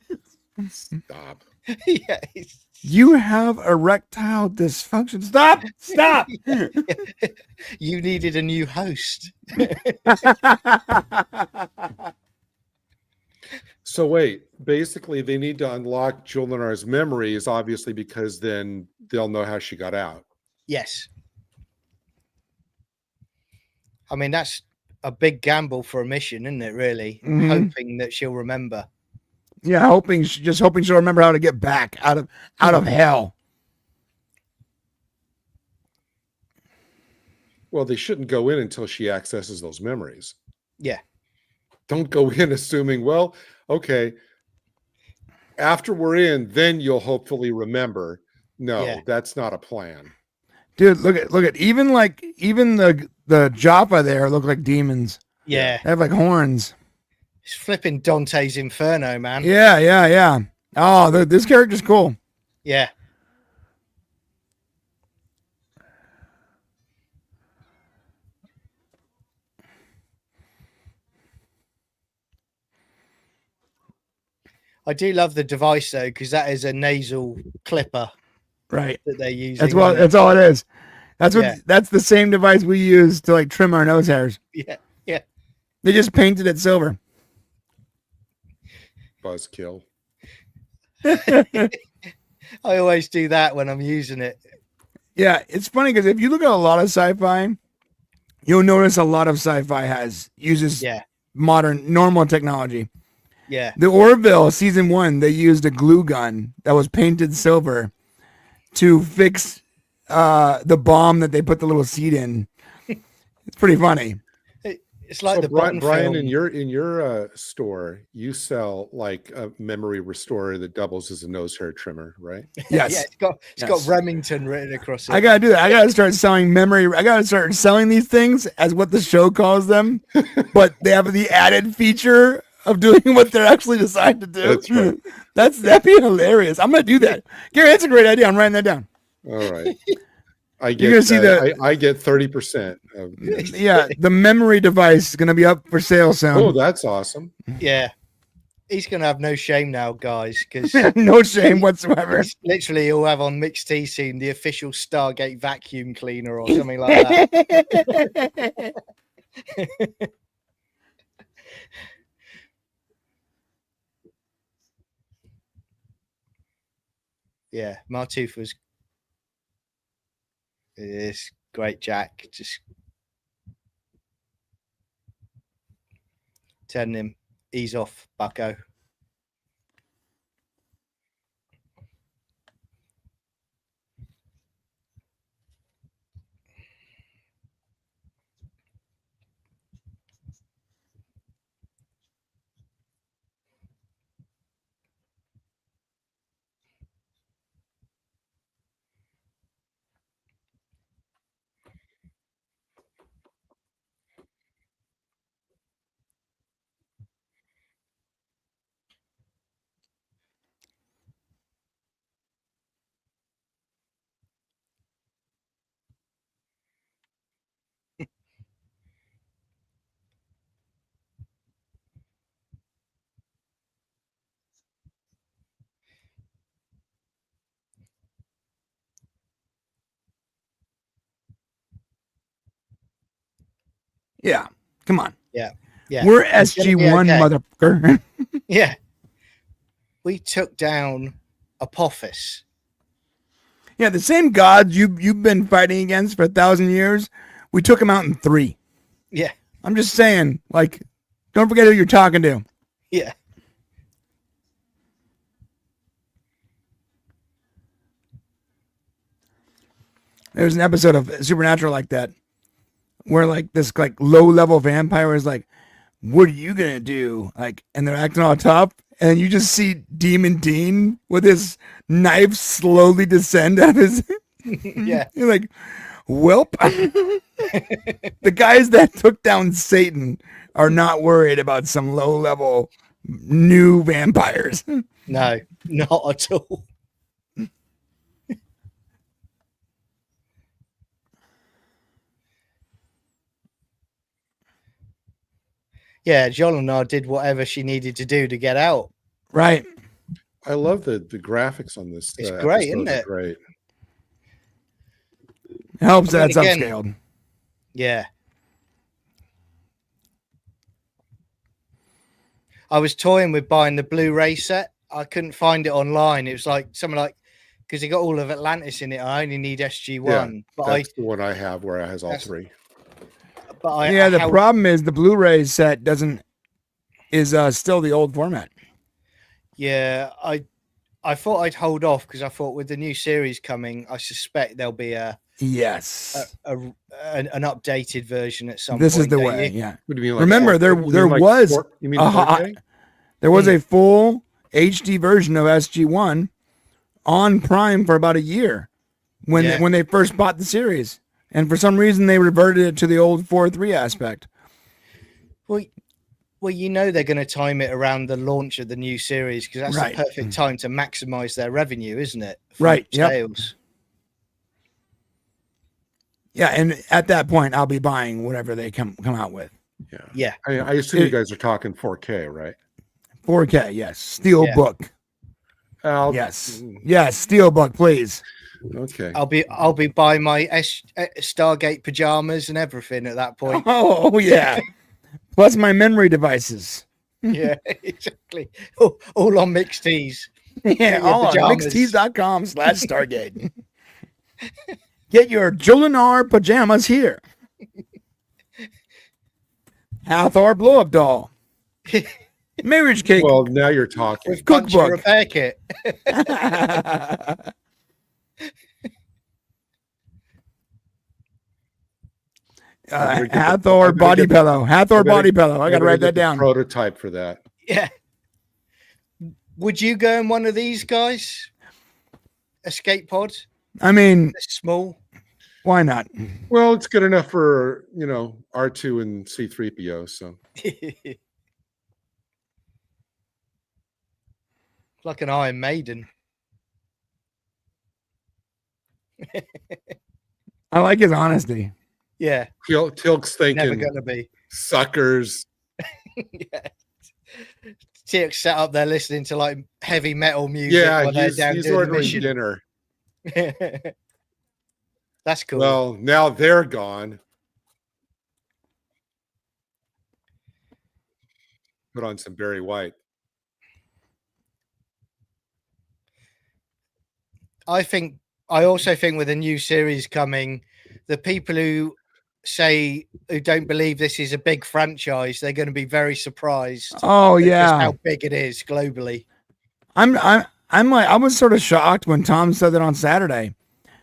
Speaker 4: Stop.
Speaker 2: Yeah. It's-
Speaker 3: You have erectile dysfunction. Stop.
Speaker 2: You needed a new host.
Speaker 4: So wait, basically they need to unlock Jolinar's memories, obviously, because then they'll know how she got out.
Speaker 2: Yes. I mean, that's a big gamble for a mission, isn't it, really?
Speaker 3: Mhm.
Speaker 2: Hoping that she'll remember.
Speaker 3: Yeah, hoping she'll remember how to get back out of hell.
Speaker 4: Well, they shouldn't go in until she accesses those memories.
Speaker 2: Yeah.
Speaker 4: Don't go in assuming, well, okay, after we're in, then you'll hopefully remember. No,
Speaker 2: Yeah.
Speaker 4: that's not a plan.
Speaker 3: Dude, look at even the Jaffa there look like demons.
Speaker 2: Yeah.
Speaker 3: They have like horns.
Speaker 2: It's flipping Dante's Inferno, man.
Speaker 3: Yeah. Oh, this character's cool.
Speaker 2: Yeah. I do love the device though, because that is a nasal clipper
Speaker 3: Right.
Speaker 2: that they're using.
Speaker 3: That's all it is.
Speaker 2: Yeah.
Speaker 3: That's the same device we use to like trim our nose hairs.
Speaker 2: Yeah.
Speaker 3: They just painted it silver.
Speaker 4: Buzzkill.
Speaker 2: I always do that when I'm using it.
Speaker 3: Yeah, it's funny because if you look at a lot of sci-fi, you'll notice a lot of sci-fi uses
Speaker 2: Yeah,
Speaker 3: modern normal technology.
Speaker 2: yeah.
Speaker 3: The Orville season 1, they used a glue gun that was painted silver to fix the bomb that they put the little seed in. It's pretty funny.
Speaker 2: It's like
Speaker 4: So
Speaker 2: the Bond
Speaker 4: Brian,
Speaker 2: film.
Speaker 4: in your store, you sell like a memory restorer that doubles as a nose hair trimmer, right?
Speaker 3: Yes.
Speaker 2: Yeah, it's got Remington written across it.
Speaker 3: I gotta do that. I gotta start selling I gotta start selling these things as what the show calls them, but they have the added feature of doing what they're actually designed to do.
Speaker 4: That's right.
Speaker 3: That'd be hilarious. I'm gonna do that. Gary, that's a great idea. I'm writing that down.
Speaker 4: All right. I
Speaker 3: You're gonna see
Speaker 4: I get 30% of this.
Speaker 3: Yeah, the memory device is gonna be up for sale soon.
Speaker 4: Oh, that's awesome.
Speaker 2: Yeah, he's gonna have no shame now, guys, because
Speaker 3: No shame whatsoever.
Speaker 2: literally he'll have on Mixed T soon the official Stargate vacuum cleaner or something like that. Yeah, Martooth was this great, Jack. Just telling him, ease off, bucko.
Speaker 3: Yeah, come on.
Speaker 2: Yeah, yeah.
Speaker 3: We're
Speaker 2: It's gonna be
Speaker 3: SG-1,
Speaker 2: okay.
Speaker 3: motherfucker.
Speaker 2: Yeah, we took down Apophis.
Speaker 3: Yeah, the same gods you've been fighting against for 1,000 years, we took them out in 3.
Speaker 2: Yeah,
Speaker 3: I'm just saying, like, don't forget who you're talking to.
Speaker 2: yeah.
Speaker 3: There's an episode of Supernatural like that, where like this like low level vampire is like, "What are you gonna do?" Like, and they're acting all tough, and you just see Demon Dean with his knife slowly descend out of his.
Speaker 2: Yeah.
Speaker 3: You're like, "Welp." The guys that took down Satan are not worried about some low level new vampires.
Speaker 2: No, not at all. Yeah, Jolinar did whatever she needed to do to get out.
Speaker 3: Right.
Speaker 4: I love the graphics on this.
Speaker 2: It's great, isn't
Speaker 4: episode are
Speaker 2: it?
Speaker 4: Great.
Speaker 3: It helps
Speaker 2: But
Speaker 3: that it's
Speaker 2: then again-
Speaker 3: upscaled.
Speaker 2: Yeah. I was toying with buying the Blu-ray set. I couldn't find it online. It was like something like because it got all of Atlantis in it. I only need SG-1, but
Speaker 4: That's the one I have where it has all
Speaker 2: That's-
Speaker 4: 3.
Speaker 3: Yeah, the
Speaker 2: how-
Speaker 3: problem is the Blu-ray set is still the old format.
Speaker 2: Yeah, I thought I'd hold off because I thought with the new series coming, I suspect there'll be
Speaker 3: Yes.
Speaker 2: an updated version at some
Speaker 3: This
Speaker 2: point.
Speaker 3: is the
Speaker 2: don't
Speaker 3: way.
Speaker 2: you?
Speaker 3: Yeah.
Speaker 4: What do you mean? Like
Speaker 3: Remember, there was
Speaker 4: You mean
Speaker 3: a
Speaker 4: 4K?
Speaker 3: There was a full HD version of SG-1 on Prime for about a year when
Speaker 2: Yeah.
Speaker 3: when they first bought the series, and for some reason they reverted it to the old 4:3 aspect.
Speaker 2: Well, you know they're going to time it around the launch of the new series because that's
Speaker 3: Right.
Speaker 2: the perfect time to maximize their revenue, isn't it? From
Speaker 3: Right, yep.
Speaker 2: Sales.
Speaker 3: Yeah, and at that point, I'll be buying whatever they come out with.
Speaker 4: Yeah.
Speaker 2: Yeah.
Speaker 4: I assume you guys are talking 4K, right?
Speaker 3: 4K, yes. Steel
Speaker 2: Yeah.
Speaker 3: book,
Speaker 4: Al,
Speaker 3: yes, yes. Steel book, please.
Speaker 4: Okay.
Speaker 2: I'll be buying my Stargate pajamas and everything at that point.
Speaker 3: Oh yeah. Plus my memory devices.
Speaker 2: Yeah, exactly. All on Mixed Tees.
Speaker 3: Yeah,
Speaker 2: your
Speaker 3: all on
Speaker 2: pajamas.
Speaker 3: mixtees.com/Stargate. Get your Jolinar pajamas here. Hathor blow up doll. Marriage cake.
Speaker 4: Well, now you're talking.
Speaker 2: With puncture
Speaker 3: Cookbook.
Speaker 2: repair kit.
Speaker 3: Hathor body pillow. Hathor body pillow. I gotta write that down.
Speaker 4: Prototype for that.
Speaker 2: Yeah. Would you go in one of these guys? Escape pod?
Speaker 3: I mean,
Speaker 2: They're small.
Speaker 3: why not?
Speaker 4: Well, it's good enough for R2 and C3PO. So
Speaker 2: Like an Iron Maiden.
Speaker 3: I like his honesty.
Speaker 2: Yeah.
Speaker 4: Tilk's thinking
Speaker 2: Never gonna be.
Speaker 4: suckers.
Speaker 2: Yeah. Tilk's sat up there listening to like heavy metal music.
Speaker 4: Yeah,
Speaker 2: while they're
Speaker 4: he's
Speaker 2: down doing the
Speaker 4: ordering
Speaker 2: mission.
Speaker 4: dinner.
Speaker 2: That's cool.
Speaker 4: Well, now they're gone. Put on some Barry White.
Speaker 2: I also think with a new series coming, the people who don't believe this is a big franchise, they're going to be very surprised.
Speaker 3: Oh
Speaker 2: at just
Speaker 3: yeah,
Speaker 2: how big it is globally.
Speaker 3: I'm like I was sort of shocked when Tom said that on Saturday.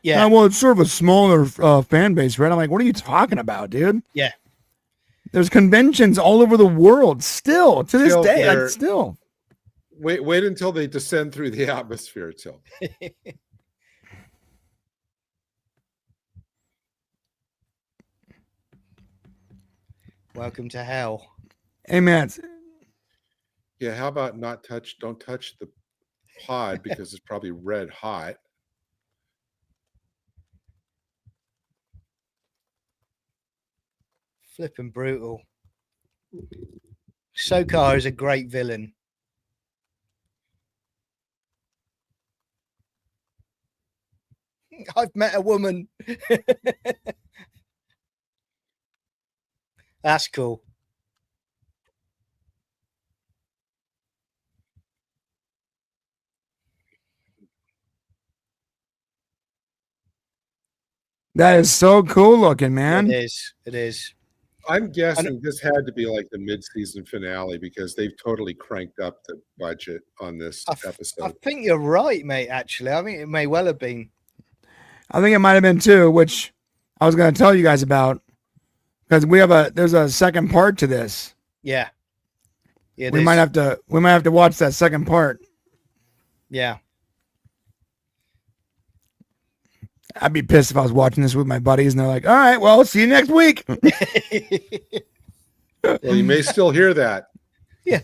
Speaker 2: Yeah,
Speaker 3: Well, it's sort of a smaller fan base, right? I'm like, what are you talking about, dude?
Speaker 2: yeah.
Speaker 3: There's conventions all over the world still to this
Speaker 4: Till
Speaker 3: day.
Speaker 4: they're-
Speaker 3: Like, still.
Speaker 4: Wait until they descend through the atmosphere, Till.
Speaker 2: Welcome to hell.
Speaker 3: Hey man,
Speaker 4: Yeah, how about don't touch the pod because it's probably red hot.
Speaker 2: Flippin' brutal. Sokar is a great villain. I've met a woman. That's cool.
Speaker 3: that is so cool looking, man.
Speaker 2: It is. It is.
Speaker 4: I'm guessing this had to be like the mid-season finale because they've totally cranked up the budget on this
Speaker 2: I
Speaker 4: episode.
Speaker 2: think you're right, mate. Actually, I think it may well have been.
Speaker 3: I think it might have been too, which I was going to tell you guys about because there's a second part to this.
Speaker 2: Yeah. It
Speaker 3: We
Speaker 2: is.
Speaker 3: might have to watch that second part.
Speaker 2: Yeah.
Speaker 3: I'd be pissed if I was watching this with my buddies and they're like, all right, well, see you next week.
Speaker 4: Well, you may still hear that.
Speaker 2: Yeah.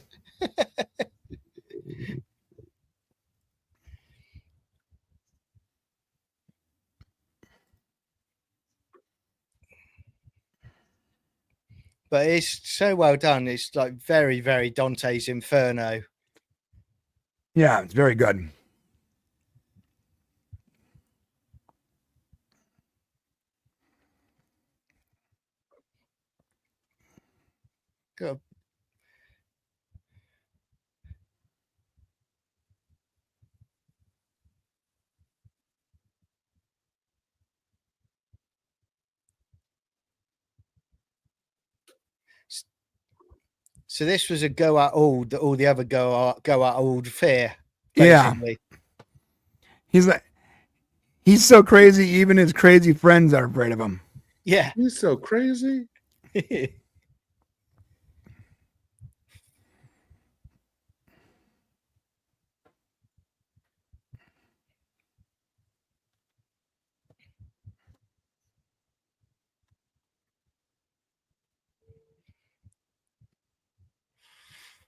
Speaker 2: But it's so well done. It's like very, very Dante's Inferno.
Speaker 3: Yeah, it's very good.
Speaker 2: Good. So this was a go at all the other go at old fear.
Speaker 3: Yeah.
Speaker 2: Basically.
Speaker 3: He's so crazy, even his crazy friends are afraid of him.
Speaker 2: Yeah.
Speaker 4: He's so crazy.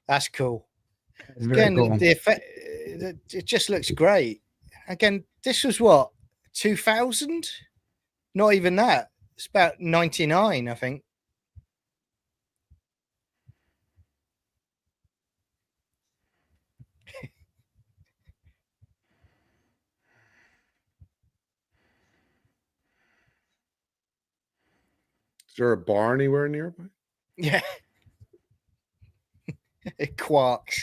Speaker 2: That's cool.
Speaker 3: It's very
Speaker 2: Again,
Speaker 3: cool.
Speaker 2: the effect, it just looks great. Again, this was what, 2000? Not even that. It's about 99, I think.
Speaker 4: Is there a bar anywhere nearby?
Speaker 2: Yeah. It quarks.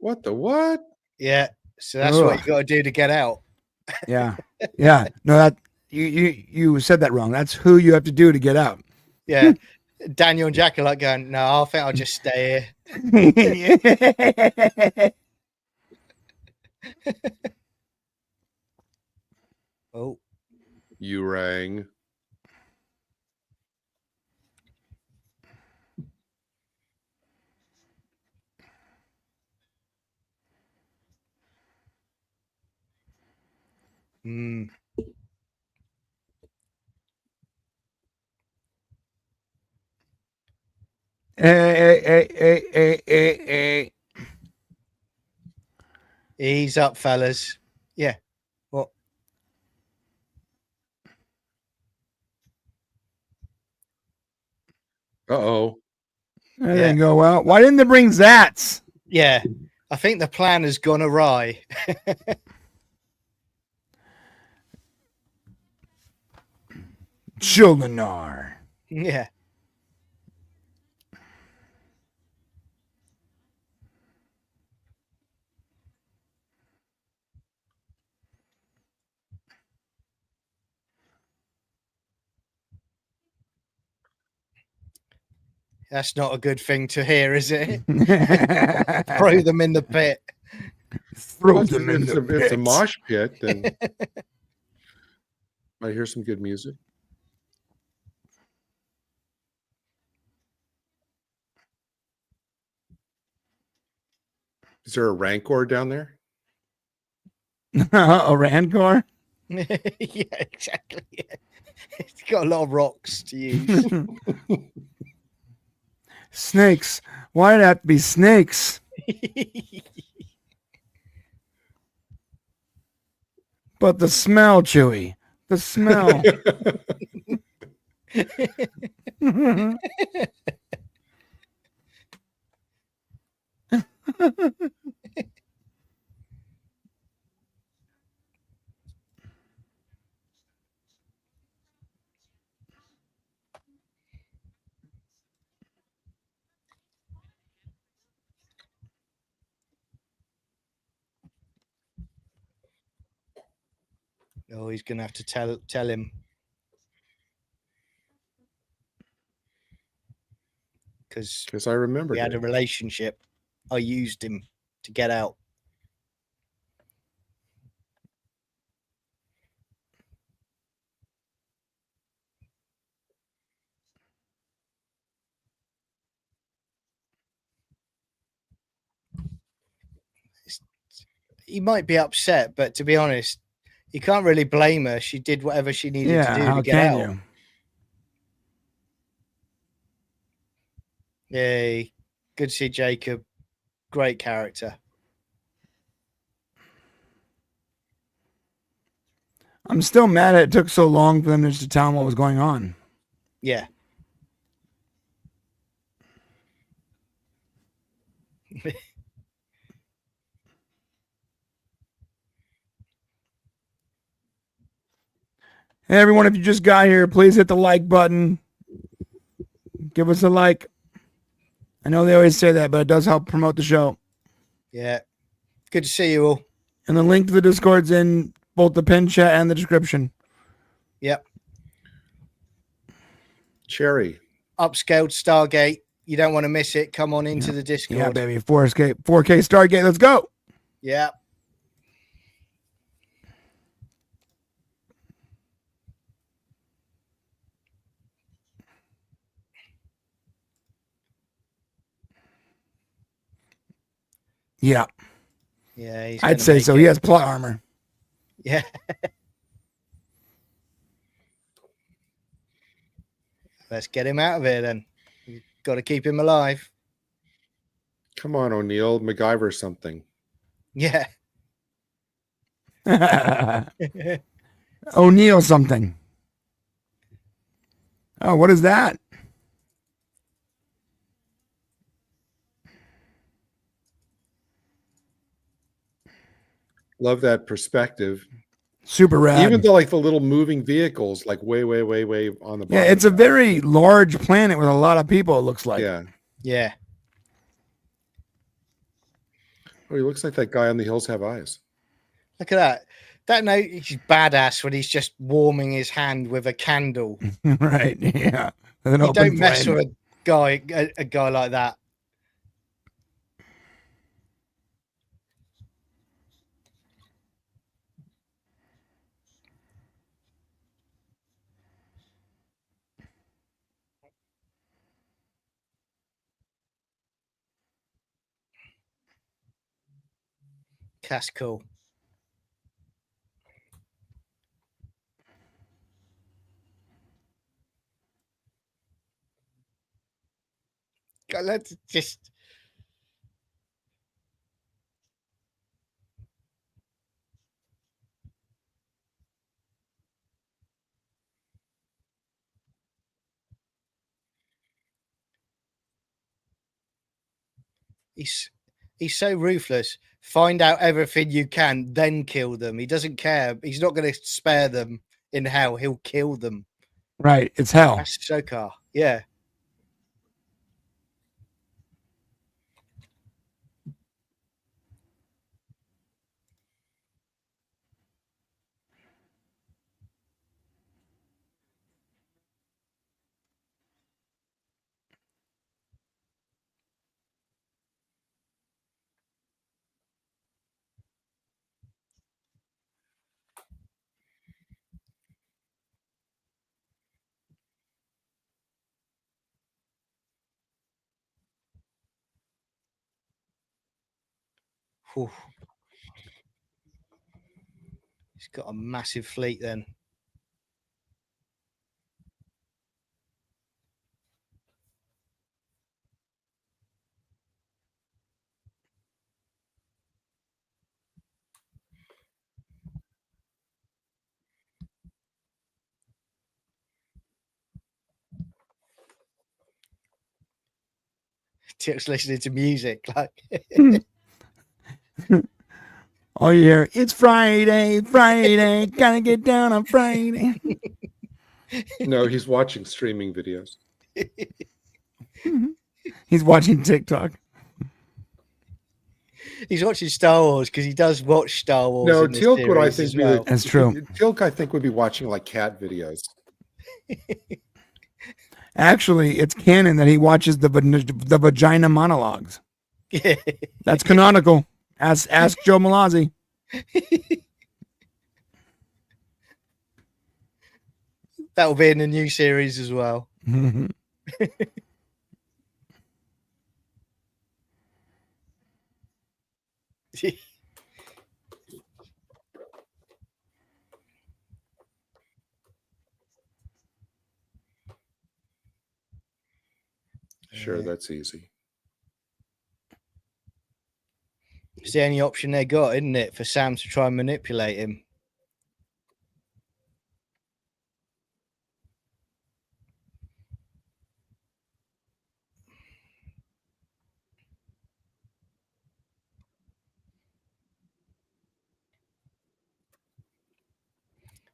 Speaker 4: What the what?
Speaker 2: Yeah. So that's what you got to do to get out.
Speaker 3: Yeah. Yeah. No, that you said that wrong. That's who you have to do to get out.
Speaker 2: Yeah. Daniel and Jack are like going, no, I think I'll just stay here. Oh,
Speaker 4: You rang.
Speaker 2: mm.
Speaker 3: Hey.
Speaker 2: Ease up, fellas. Yeah. What?
Speaker 4: Uh-oh.
Speaker 3: There you go. Well, why didn't they bring Zats?
Speaker 2: Yeah. I think the plan has gone awry.
Speaker 3: Childenar.
Speaker 2: Yeah. That's not a good thing to hear, is it? Throw them in the pit.
Speaker 3: Throw
Speaker 4: Well,
Speaker 3: them in
Speaker 4: it's
Speaker 3: the
Speaker 4: a
Speaker 3: pit.
Speaker 4: mosh pit, then I hear some good music. Is there a rancor down there?
Speaker 3: A Rancor?
Speaker 2: Yeah, exactly. Yeah. It's got a lot of rocks to use.
Speaker 3: Snakes. Why did it have to be snakes? But the smell, Chewy. The smell.
Speaker 2: Oh, he's gonna have to tell him, because
Speaker 4: I remember
Speaker 2: we had a relationship. I used him to get out. He might be upset, but to be honest, you can't really blame her. She did whatever she needed to do
Speaker 3: how
Speaker 2: to get
Speaker 3: can
Speaker 2: out.
Speaker 3: you?
Speaker 2: Yay. Good to see Jacob. Great character.
Speaker 3: I'm still mad it took so long for them just to tell him what was going on.
Speaker 2: Yeah.
Speaker 3: Hey, everyone, if you just got here, please hit the like button. Give us a like. I know they always say that, but it does help promote the show.
Speaker 2: Yeah. Good to see you all.
Speaker 3: And the link to the Discord's in both the pin chat and the description.
Speaker 2: Yep.
Speaker 4: Cherry.
Speaker 2: Upscaled Stargate. You don't want to miss it. Come on into the Discord.
Speaker 3: Yeah, baby. 4K Stargate. Let's go.
Speaker 2: Yeah.
Speaker 3: Yeah.
Speaker 2: Yeah.
Speaker 3: I'd say so. He has plot armor.
Speaker 2: Yeah. Let's get him out of here then. You've got to keep him alive.
Speaker 4: Come on, O'Neill. MacGyver something.
Speaker 2: Yeah.
Speaker 3: O'Neill something. Oh, what is that?
Speaker 4: Love that perspective.
Speaker 3: Super rad.
Speaker 4: Even though like the little moving vehicles, like way on the bottom.
Speaker 3: Yeah, it's a very large planet with a lot of people, it looks like.
Speaker 4: Yeah.
Speaker 2: Yeah.
Speaker 4: Oh, he looks like that guy on The Hills Have Eyes.
Speaker 2: Look at that. That note, he's badass when he's just warming his hand with a candle.
Speaker 3: Right. Yeah. With an
Speaker 2: You
Speaker 3: open
Speaker 2: don't mess
Speaker 3: flame.
Speaker 2: with a guy like that. That's cool. God, let's just. He's so ruthless. Find out everything you can, then kill them. He doesn't care. He's not going to spare them in hell. He'll kill them.
Speaker 3: Right. It's hell.
Speaker 2: That's Sokar. Yeah. Whew. He's got a massive fleet then. Tip's listening to music. Like
Speaker 3: All you hear, it's Friday, Friday, gotta get down on Friday.
Speaker 4: No, he's watching streaming videos.
Speaker 3: He's watching TikTok.
Speaker 2: he's watching Star Wars because he does watch Star Wars.
Speaker 4: No,
Speaker 2: in this
Speaker 4: Teal'c would I
Speaker 2: series
Speaker 4: think
Speaker 2: as
Speaker 4: be
Speaker 2: well.
Speaker 3: That's true.
Speaker 4: Teal'c I think would be watching like cat videos.
Speaker 3: Actually, it's canon that he watches the vagina monologues. That's canonical. Ask Joe Malazzi.
Speaker 2: That will be in the new series as well.
Speaker 4: Sure, that's easy.
Speaker 2: It's the only option they got, isn't it, for Sam to try and manipulate him?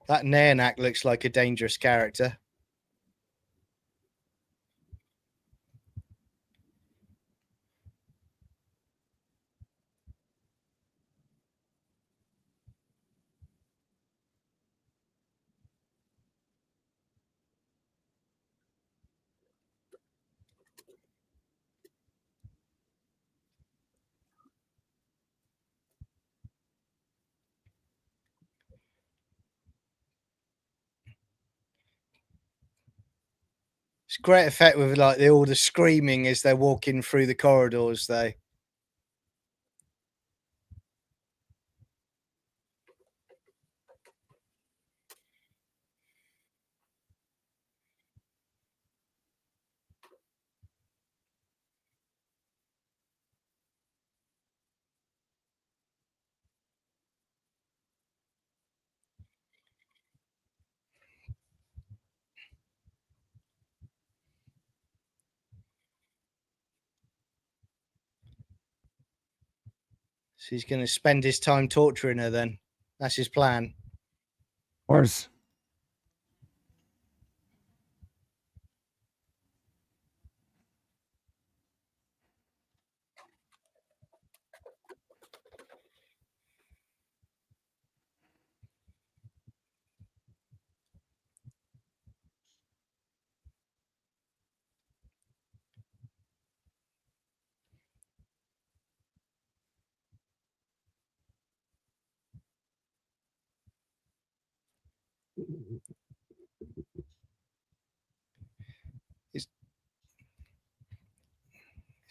Speaker 2: That Nairnak looks like a dangerous character. It's great effect with like all the screaming as they're walking through the corridors, though. So he's going to spend his time torturing her then. That's his plan.
Speaker 3: Of course.
Speaker 2: Is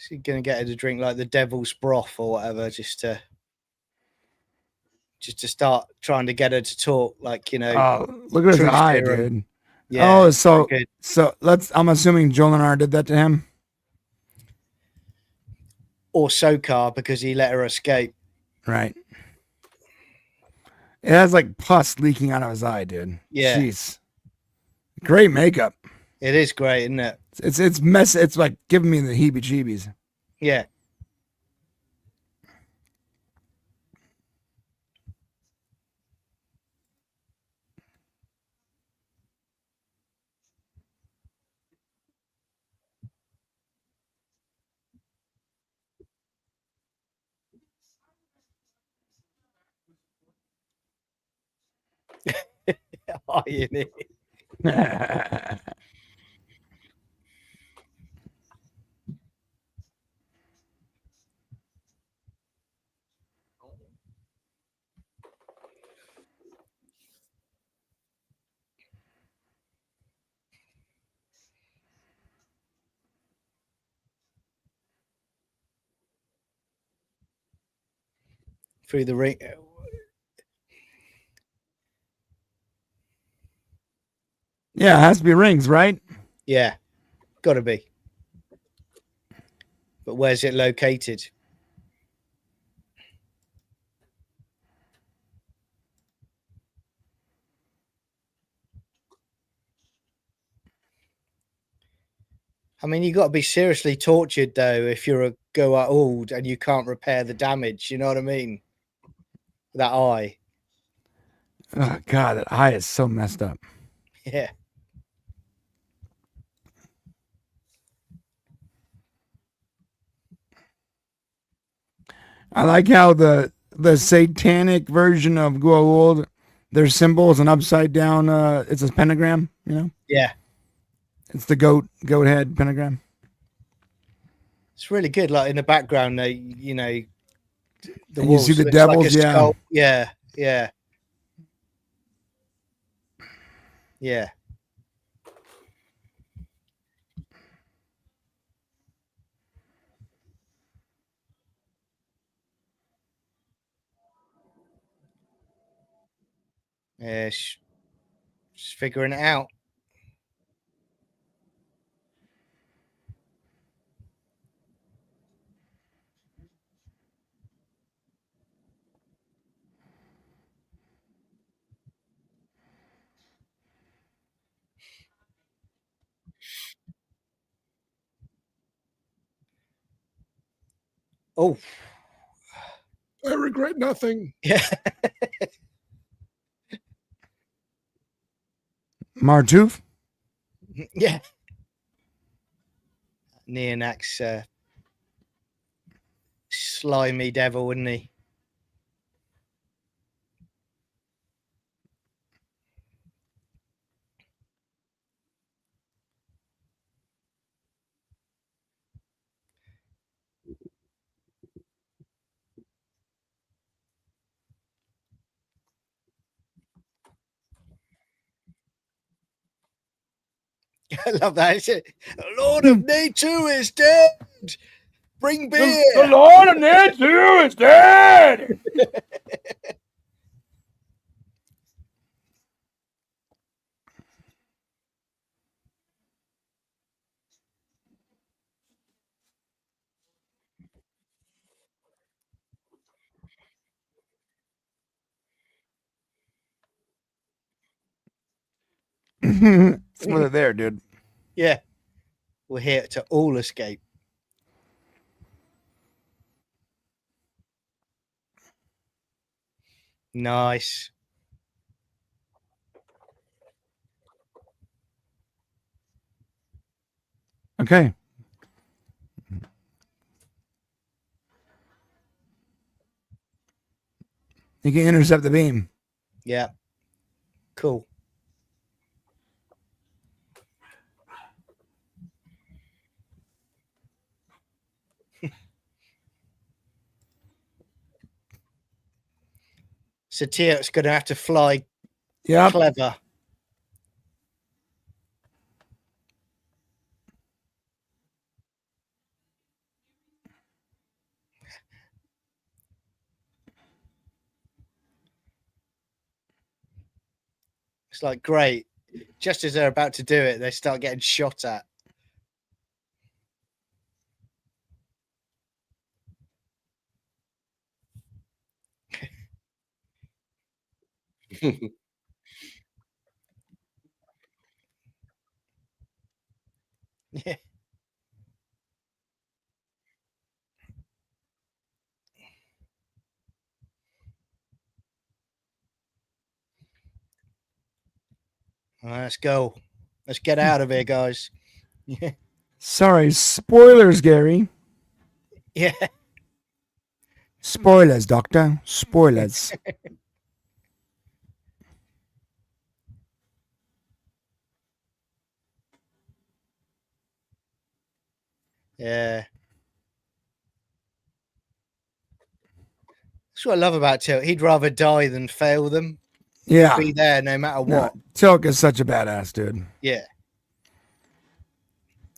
Speaker 2: he going to get her to drink like the devil's broth or whatever, just to start trying to get her to talk, like, you know?
Speaker 3: Oh, look at his
Speaker 2: truth
Speaker 3: eye,
Speaker 2: serum.
Speaker 3: dude.
Speaker 2: Yeah.
Speaker 3: Oh,
Speaker 2: it's so
Speaker 3: so
Speaker 2: good.
Speaker 3: so let's. I'm assuming Jolinar did that to him.
Speaker 2: Or Sokar, because he let her escape.
Speaker 3: Right. It has like pus leaking out of his eye, dude.
Speaker 2: Yeah.
Speaker 3: Jeez. Great makeup.
Speaker 2: It is great, isn't it?
Speaker 3: It's mess. It's like giving me the heebie-jeebies.
Speaker 2: Yeah. Irony. Through the ring.
Speaker 3: Yeah, it has to be rings, right?
Speaker 2: Yeah. Gotta be. But where's it located? I mean, you got to be seriously tortured, though, if you're a Goa'uld and you can't repair the damage. You know what I mean? That eye.
Speaker 3: Oh God, that eye is so messed up.
Speaker 2: Yeah.
Speaker 3: I like how the satanic version of Goa'uld, their symbol is an upside down. It's a pentagram. You know.
Speaker 2: Yeah.
Speaker 3: It's the goat head pentagram.
Speaker 2: It's really good. Like in the background, you know, the
Speaker 3: And you see
Speaker 2: wolves
Speaker 3: the
Speaker 2: looks like a
Speaker 3: devils, yeah.
Speaker 2: skull. Yeah. Yeah. Yeah. Yeah. She's figuring it out. Oh.
Speaker 4: I regret nothing.
Speaker 2: Yeah.
Speaker 3: Martooth.
Speaker 2: Yeah. Neonax, slimy devil, wouldn't he? I love that. It's a, Lord of Nature is dead. Bring beer.
Speaker 3: The Lord of Nature is dead. It's where they're there, dude.
Speaker 2: Yeah. We're here to all escape. Nice.
Speaker 3: Okay. You can intercept the beam.
Speaker 2: Yeah. Cool. So Teot's going to have to fly
Speaker 3: Yep.
Speaker 2: clever. It's like, great. Just as they're about to do it, they start getting shot at. Yeah. All right, let's go. Let's get out of here, guys. Yeah.
Speaker 3: Sorry, spoilers, Gary.
Speaker 2: Yeah.
Speaker 3: Spoilers, Doctor. Spoilers.
Speaker 2: Yeah. That's what I love about Tilt. He'd rather die than fail them.
Speaker 3: Yeah.
Speaker 2: Be there no matter
Speaker 3: No,
Speaker 2: what.
Speaker 3: Tilk is such a badass, dude.
Speaker 2: Yeah.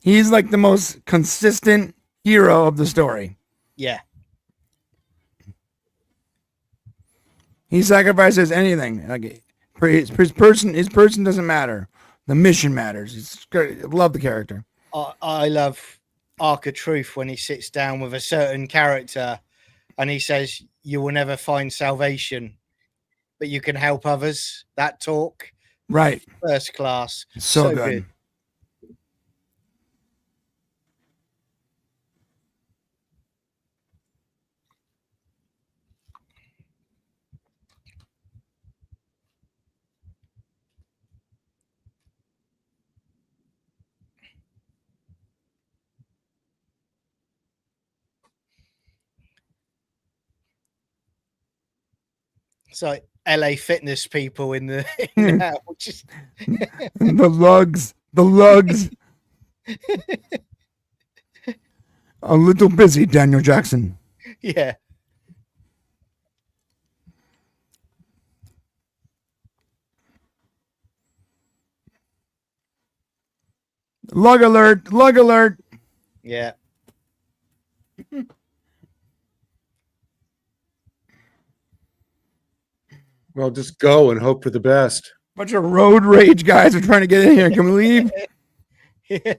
Speaker 3: He's like the most consistent hero of the story.
Speaker 2: Yeah.
Speaker 3: He sacrifices anything. Like his person doesn't matter. The mission matters. It's great. I love the character.
Speaker 2: I love Arc of Truth when he sits down with a certain character and he says, "You will never find salvation, but you can help others." That talk,
Speaker 3: Right.
Speaker 2: first class.
Speaker 3: So good.
Speaker 2: It's like LA fitness people in the now. Just,
Speaker 3: The lugs. The lugs. A little busy, Daniel Jackson.
Speaker 2: yeah.
Speaker 3: Lug alert. Lug alert.
Speaker 2: Yeah.
Speaker 4: Well, just go and hope for the best.
Speaker 3: Bunch of road rage guys are trying to get in here. Can we leave?
Speaker 2: Yeah.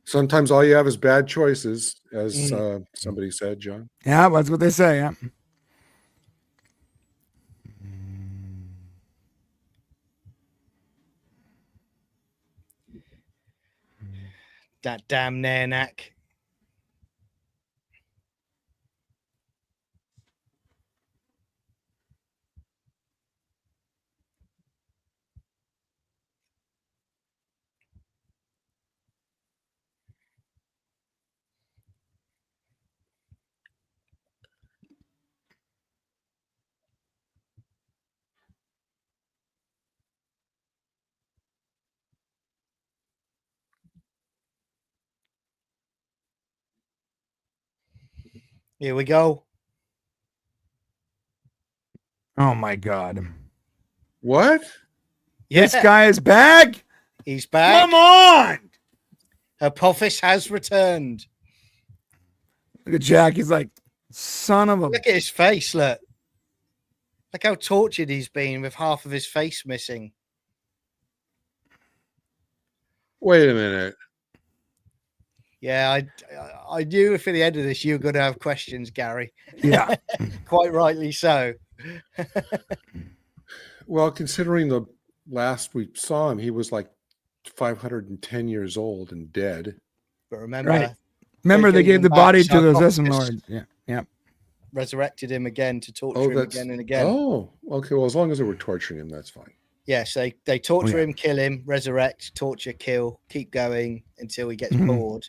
Speaker 4: Sometimes all you have is bad choices, as somebody said, John.
Speaker 3: Yeah, that's what they say. Yeah.
Speaker 2: That damn Nanak. Here we go.
Speaker 3: Oh my God.
Speaker 4: What?
Speaker 2: Yeah.
Speaker 3: This guy is back.
Speaker 2: He's back.
Speaker 3: Come on.
Speaker 2: Apophis has returned.
Speaker 3: Look at Jack. He's like, son of a.
Speaker 2: Look at his face. Look how tortured he's been with half of his face missing.
Speaker 4: Wait a minute.
Speaker 2: Yeah, I knew for the end of this you were going to have questions, Gary.
Speaker 3: Yeah.
Speaker 2: Quite rightly so.
Speaker 4: Well, considering the last we saw him, he was like 510 years old and dead.
Speaker 2: But remember,
Speaker 3: Right. Remember, they gave the body to the Zesson
Speaker 2: sarcophagus.
Speaker 3: Lords. Yeah. Yeah.
Speaker 2: Resurrected him again to torture him again and again.
Speaker 4: Oh, okay. Well, as long as they were torturing him, that's fine.
Speaker 2: Yes, they torture
Speaker 3: yeah.
Speaker 2: him, kill him, resurrect, torture, kill, keep going until he gets
Speaker 3: Mhm.
Speaker 2: bored.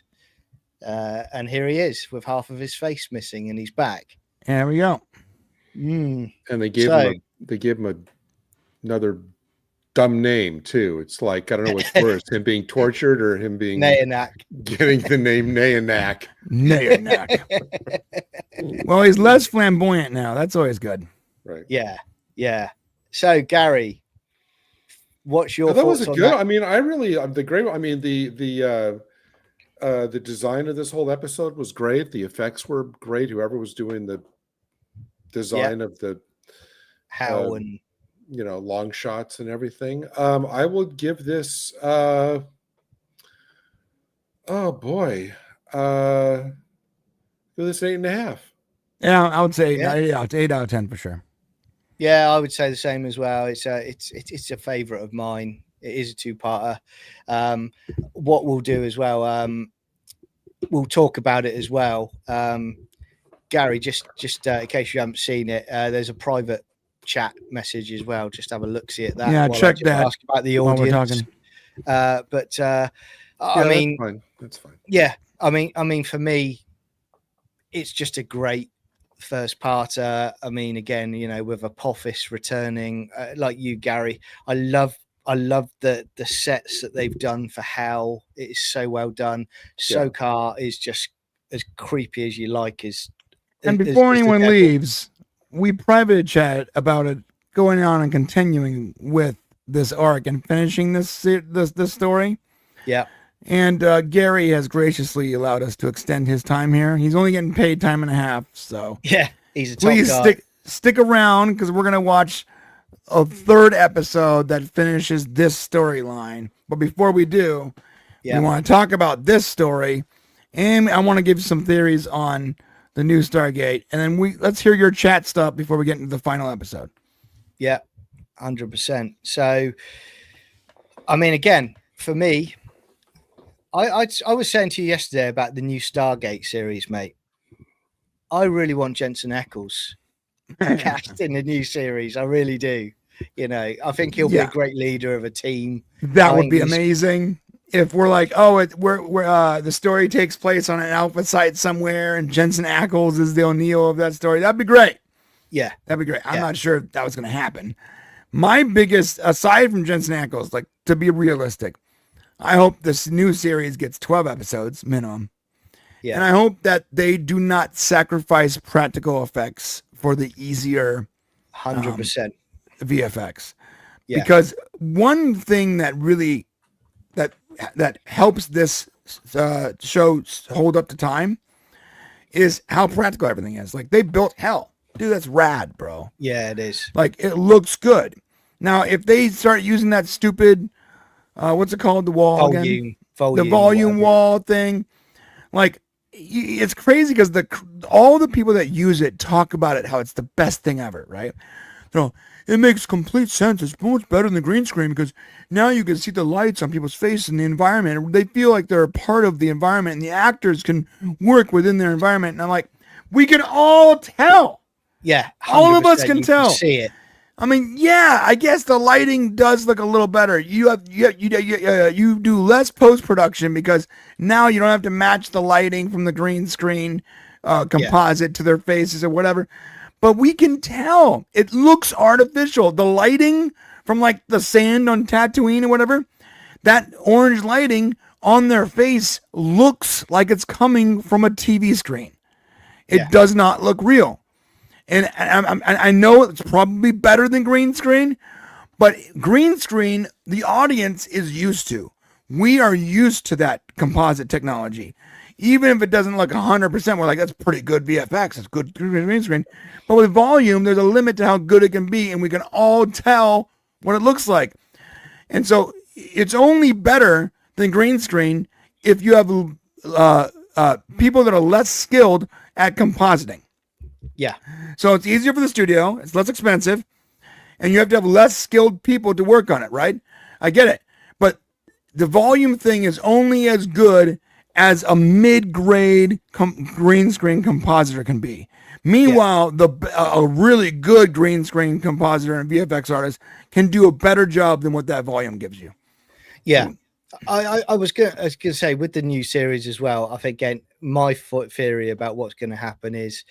Speaker 2: And here he is with half of his face missing, and he's back.
Speaker 3: There we go.
Speaker 2: Mm.
Speaker 4: And they gave him another dumb name too. It's like, I don't know what's worse, him being tortured or him being
Speaker 2: Nayanak.
Speaker 4: getting the name Nayanak.
Speaker 3: Nayanak. Well, he's less flamboyant now. That's always good.
Speaker 4: Right.
Speaker 2: Yeah, yeah. So Gary, what's your
Speaker 4: That
Speaker 2: thoughts
Speaker 4: was a
Speaker 2: on
Speaker 4: good.
Speaker 2: that?
Speaker 4: I mean, I really the great. I mean, the the design of this whole episode was great. The effects were great. Whoever was doing the design of the
Speaker 2: How and
Speaker 4: long shots and everything. I will give this oh boy. Give this 8.5.
Speaker 3: Yeah, I would say
Speaker 2: Yeah.
Speaker 3: 8 out of 10 for sure.
Speaker 2: Yeah, I would say the same as well. It's a favorite of mine. It is a two-parter. What we'll do as well, we'll talk about it as well. Gary, just in case you haven't seen it, there's a private chat message as well. Just have a look-see at that.
Speaker 3: Yeah, check that
Speaker 2: ask about the
Speaker 3: while we're
Speaker 2: audience.
Speaker 3: talking.
Speaker 2: I mean,
Speaker 4: that's fine.
Speaker 2: yeah, I mean, for me, it's just a great first parter. I mean, again, with Apophis returning, like you, Gary, I love the sets that they've done for Hell. It is so well done. Sokar is just as creepy as you like.
Speaker 3: And before anyone leaves, we private chat about it going on and continuing with this arc and finishing this story.
Speaker 2: Yeah.
Speaker 3: And Gary has graciously allowed us to extend his time here. He's only getting paid time and a half, so
Speaker 2: yeah, he's a top
Speaker 3: please
Speaker 2: guy.
Speaker 3: stick around because we're gonna watch a third episode that finishes this storyline. But before we do, we want to talk about this story, and I want to give you some theories on the new Stargate, and then let's hear your chat stuff before we get into the final episode.
Speaker 2: Yeah, 100%. So, I mean, again, for me, I was saying to you yesterday about the new Stargate series, mate. I really want Jensen Ackles cast in the new series. I really do. I think he'll be a great leader of a team.
Speaker 3: That would be amazing. If we're like, the story takes place on an alpha site somewhere, and Jensen Ackles is the O'Neill of that story, that'd be great.
Speaker 2: Yeah,
Speaker 3: that'd be great. I'm not sure if that was going to happen. My biggest, aside from Jensen Ackles, like, to be realistic, I hope this new series gets 12 episodes minimum. Yeah. And I hope that they do not sacrifice practical effects for the easier
Speaker 2: 100%
Speaker 3: VFX. Yeah. Because one thing that really that helps this show hold up to time is how practical everything is. Like, they built Hell. Dude, that's rad, bro.
Speaker 2: Yeah, it is.
Speaker 3: Like, it looks good. Now, if they start using that stupid what's it called? The wall again? The volume wall thing. Like, it's crazy because all the people that use it talk about it, how it's the best thing ever, right? So it makes complete sense. It's much better than the green screen because now you can see the lights on people's faces in the environment. They feel like they're a part of the environment, and the actors can work within their environment. And I'm like, we can all tell.
Speaker 2: Yeah,
Speaker 3: all of us can tell.
Speaker 2: See it.
Speaker 3: I mean, yeah, I guess the lighting does look a little better. You do less post-production because now you don't have to match the lighting from the green screen composite to their faces or whatever. But we can tell it looks artificial. The lighting from like the sand on Tatooine or whatever, that orange lighting on their face looks like it's coming from a TV screen. It does not look real. And I know it's probably better than green screen, but green screen, the audience is used to. We are used to that composite technology. Even if it doesn't look 100%, we're like, that's pretty good VFX. It's good green screen. But with volume, there's a limit to how good it can be, and we can all tell what it looks like. And so it's only better than green screen if you have people that are less skilled at compositing.
Speaker 2: Yeah.
Speaker 3: So it's easier for the studio. It's less expensive. And you have to have less skilled people to work on it, right? I get it. But the volume thing is only as good as a mid-grade green screen compositor can be. Meanwhile, a really good green screen compositor and VFX artist can do a better job than what that volume gives you.
Speaker 2: Yeah. I was going to say, with the new series as well, I think, again, my theory about what's going to happen is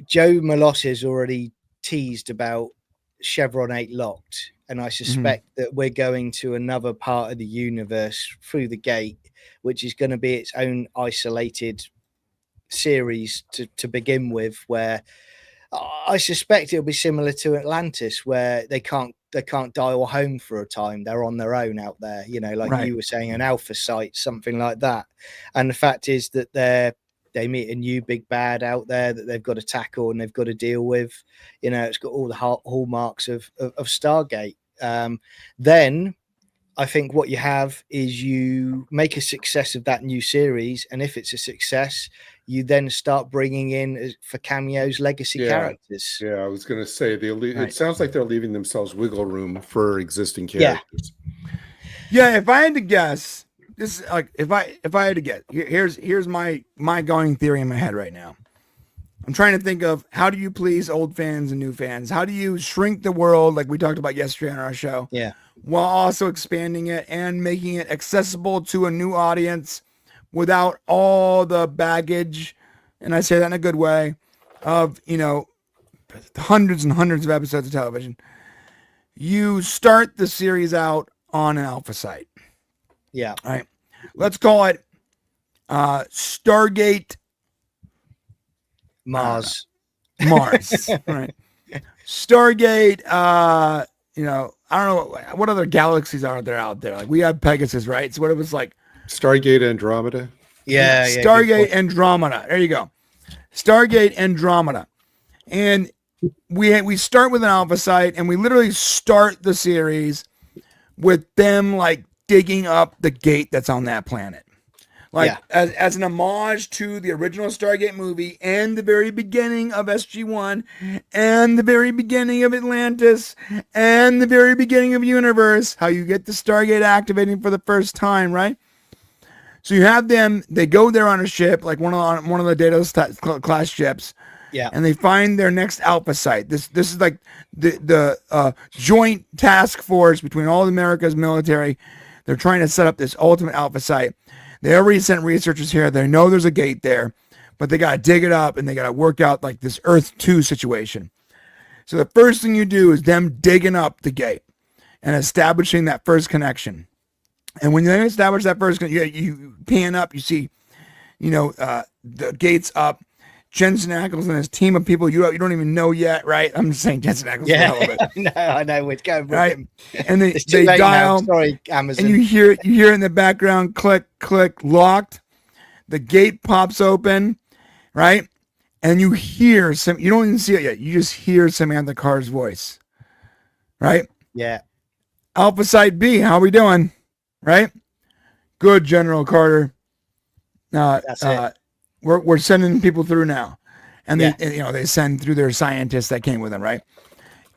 Speaker 2: Joe Melotti has already teased about Chevron 8 locked, and I suspect that we're going to another part of the universe through the gate, which is going to be its own isolated series to begin with, where I suspect it'll be similar to Atlantis, where they can't dial home for a time. They're on their own out there, like
Speaker 3: Right.
Speaker 2: you were saying, an alpha site, something like that. And the fact is that they meet a new big bad out there that they've got to tackle and they've got to deal with. It's got all the hallmarks of Stargate. Then I think what you have is you make a success of that new series, and if it's a success, you then start bringing in for cameos legacy characters.
Speaker 4: Yeah, I was going to say
Speaker 2: Right.
Speaker 4: it sounds like they're leaving themselves wiggle room for existing
Speaker 2: Yeah.
Speaker 4: characters.
Speaker 3: Yeah, if I had to guess, this like if I had to guess, here's my going theory in my head right now. I'm trying to think of how do you please old fans and new fans? How do you shrink the world like we talked about yesterday on our show?
Speaker 2: Yeah.
Speaker 3: While also expanding it and making it accessible to a new audience without all the baggage, and I say that in a good way, of, hundreds and hundreds of episodes of television. You start the series out on an alpha site.
Speaker 2: Yeah.
Speaker 3: All right. Let's call it Stargate
Speaker 2: Mars.
Speaker 3: Mars. Right. Stargate, I don't know what other galaxies are there out there. Like we have Pegasus, right? So what it was like
Speaker 4: Stargate Andromeda.
Speaker 2: Yeah.
Speaker 3: Stargate Andromeda. There you go. Stargate Andromeda. And we start with an alpha site, and we literally start the series with them like digging up the gate that's on that planet. Like as an homage to the original Stargate movie and the very beginning of SG-1 and the very beginning of Atlantis and the very beginning of Universe, how you get the Stargate activating for the first time, right? So you have them, they go there on a ship, like one of the Daedalus class ships.
Speaker 2: Yeah.
Speaker 3: And they find their next alpha site. This is like the joint task force between all of America's military. They're trying to set up this ultimate alpha site. They already sent researchers here. They know there's a gate there, but they got to dig it up and they got to work out like this Earth 2 situation. So the first thing you do is them digging up the gate and establishing that first connection. And when you establish that first, you pan up, you see, the gate's up. Jensen Ackles and his team of people you don't even know yet, right? I'm just saying Jensen Ackles.
Speaker 2: Yeah, I know. We're going with
Speaker 3: right,
Speaker 2: him.
Speaker 3: and they dial.
Speaker 2: Sorry, Amazon.
Speaker 3: And you hear in the background, click, click, locked. The gate pops open, right? And you hear you don't even see it yet. You just hear Samantha Carr's voice, right?
Speaker 2: Yeah.
Speaker 3: Alpha Site B, how we doing? Right? Good, General Carter.
Speaker 2: That's it.
Speaker 3: We're sending people through now, and they send through their scientists that came with them, right?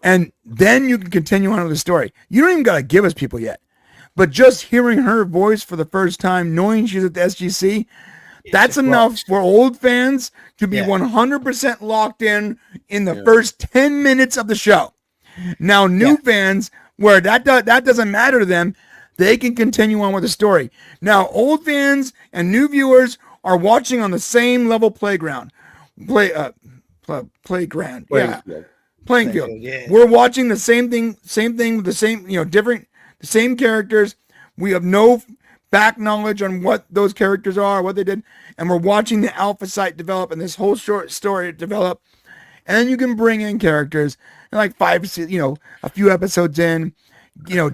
Speaker 3: And then you can continue on with the story. You don't even got to give us people yet, but just hearing her voice for the first time, knowing she's at the SGC, that's enough for old fans to be 100% locked in the first 10 minutes of the show. Now, new fans, where that doesn't matter to them, they can continue on with the story. Now, old fans and new viewers are watching on the same level playground. Playground. Yeah. Playing field.
Speaker 2: Yeah.
Speaker 3: We're watching the same thing with the same, the same characters. We have no back knowledge on what those characters are, what they did. And we're watching the alpha site develop and this whole short story develop. And then you can bring in characters and like a few episodes in,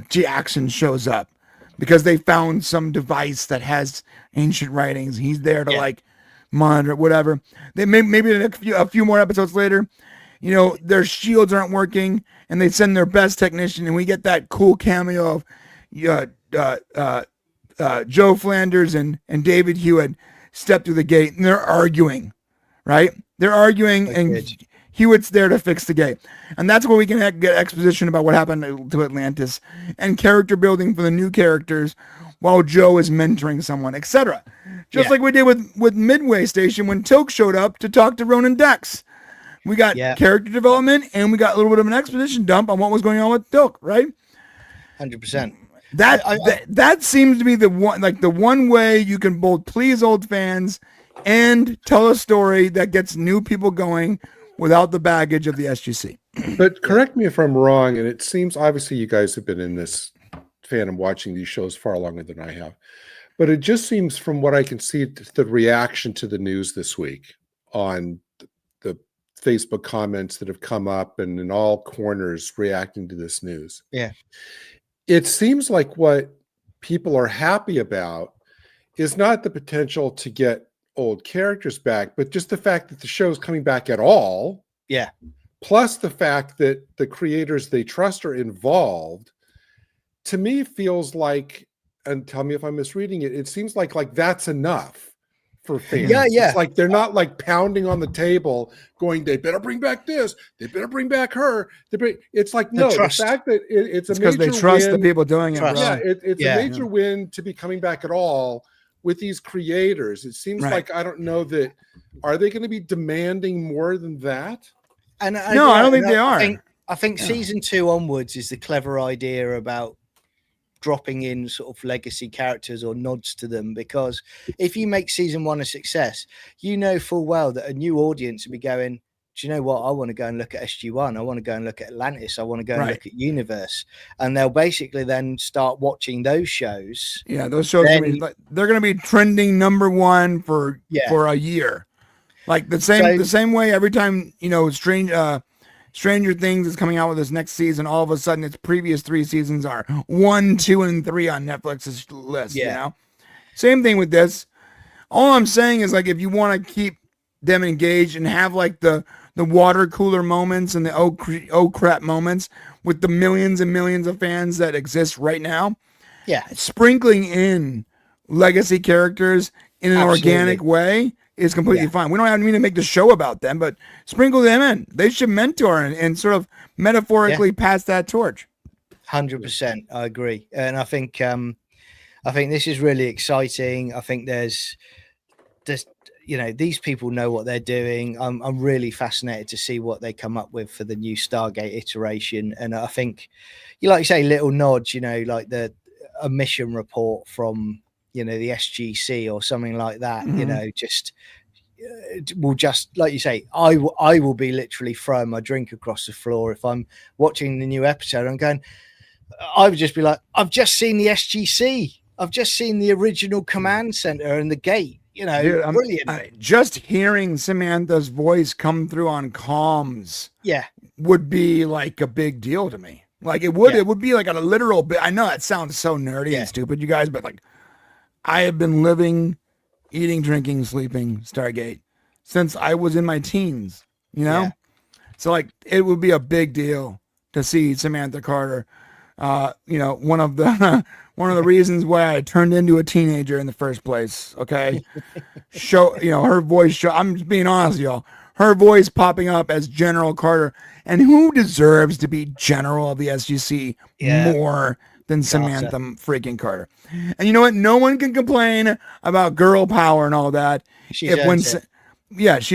Speaker 3: Jackson shows up because they found some device that has ancient writings. He's there to monitor whatever. They maybe a few more episodes later, their shields aren't working and they send their best technician, and we get that cool cameo of Joe Flanders and David Hewitt step through the gate, and they're arguing, right? They're arguing, and Hewitt's there to fix the gate. And that's where we can get exposition about what happened to Atlantis and character building for the new characters while Joe is mentoring someone, etc. Just like we did with Midway Station when Tilk showed up to talk to Ronan Dex. We got character development, and we got a little bit of an exposition dump on what was going on with Tilk, right?
Speaker 2: 100%.
Speaker 3: That seems to be the one way you can both please old fans and tell a story that gets new people going without the baggage of the SGC.
Speaker 4: But correct me if I'm wrong, and it seems obviously you guys have been in this fandom watching these shows far longer than I have, but it just seems from what I can see, the reaction to the news this week on the Facebook comments that have come up and in all corners reacting to this news.
Speaker 2: Yeah.
Speaker 4: It seems like what people are happy about is not the potential to get old characters back, but just the fact that the show is coming back at all.
Speaker 2: Yeah.
Speaker 4: Plus the fact that the creators they trust are involved, to me feels like, and tell me if I'm misreading it, it seems like that's enough for fans.
Speaker 2: Yeah.
Speaker 4: It's like they're not like pounding on the table going, they better bring back this, they better bring back her. It's like, no, the fact that it's a
Speaker 3: because
Speaker 4: major
Speaker 3: they trust
Speaker 4: win.
Speaker 3: the people doing it. Bro.
Speaker 4: Yeah, it's a major win to be coming back at all with these creators. It seems like, I don't know that, are they going to be demanding more than that?
Speaker 2: And
Speaker 3: I don't think they are.
Speaker 2: I think season 2 onwards is the clever idea about dropping in sort of legacy characters or nods to them, because if you make season 1 a success, you know full well that a new audience will be going, do you know what? I want to go and look at SG-1. I want to go and look at Atlantis. I want to go and look at Universe. And they'll basically then start watching those shows.
Speaker 3: Yeah, those shows they're going to be trending number 1 for a year. Like the same way every time, Stranger Things is coming out with this next season, all of a sudden its previous 3 seasons are 1, 2, and 3 on Netflix's list. Same thing with this. All I'm saying is, like, if you want to keep them engaged and have like the water cooler moments and the oh crap moments with the millions and millions of fans that exist right now, sprinkling in legacy characters in an organic way is completely fine. We don't have to make the show about them, but sprinkle them in. They should mentor and sort of metaphorically pass that torch.
Speaker 2: 100%. I agree. And I think this is really exciting. I think there's these people know what they're doing. I'm really fascinated to see what they come up with for the new Stargate iteration. And I think, like you say, little nods, like a mission report from, the SGC or something like that, will just, like you say, I will be literally throwing my drink across the floor if I'm watching the new episode. I'm going, I would just be like, I've just seen the SGC. I've just seen the original command center and the gate. Dude, brilliant.
Speaker 3: Just hearing Samantha's voice come through on comms, would be like a big deal to me. Like it would be like a literal bit. I know that sounds so nerdy and stupid, you guys, but like I have been living, eating, drinking, sleeping Stargate since I was in my teens. So like it would be a big deal to see Samantha Carter. One of the reasons why I turned into a teenager in the first place. Okay. Her voice I'm just being honest with y'all. Her voice popping up as General Carter. And who deserves to be General of the SGC more than Samantha freaking Carter? And you know what? No one can complain about girl power and all that. She's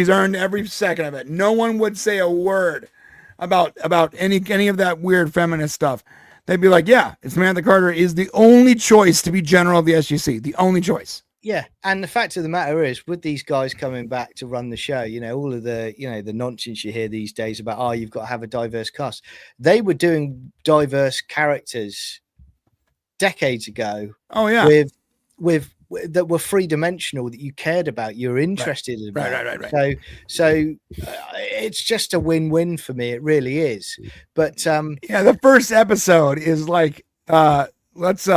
Speaker 3: earned every second of it. No one would say a word about any of that weird feminist stuff. They'd be like, Samantha Carter is the only choice to be General of the SGC. The only choice.
Speaker 2: Yeah. And the fact of the matter is, with these guys coming back to run the show, all of the, the nonsense you hear these days about, you've got to have a diverse cast. They were doing diverse characters decades ago.
Speaker 3: Oh, yeah.
Speaker 2: With that were 3-dimensional, that you cared about, you're interested in.
Speaker 3: Right.
Speaker 2: So it's just a win-win for me. It really is. But
Speaker 3: the first episode is like, let's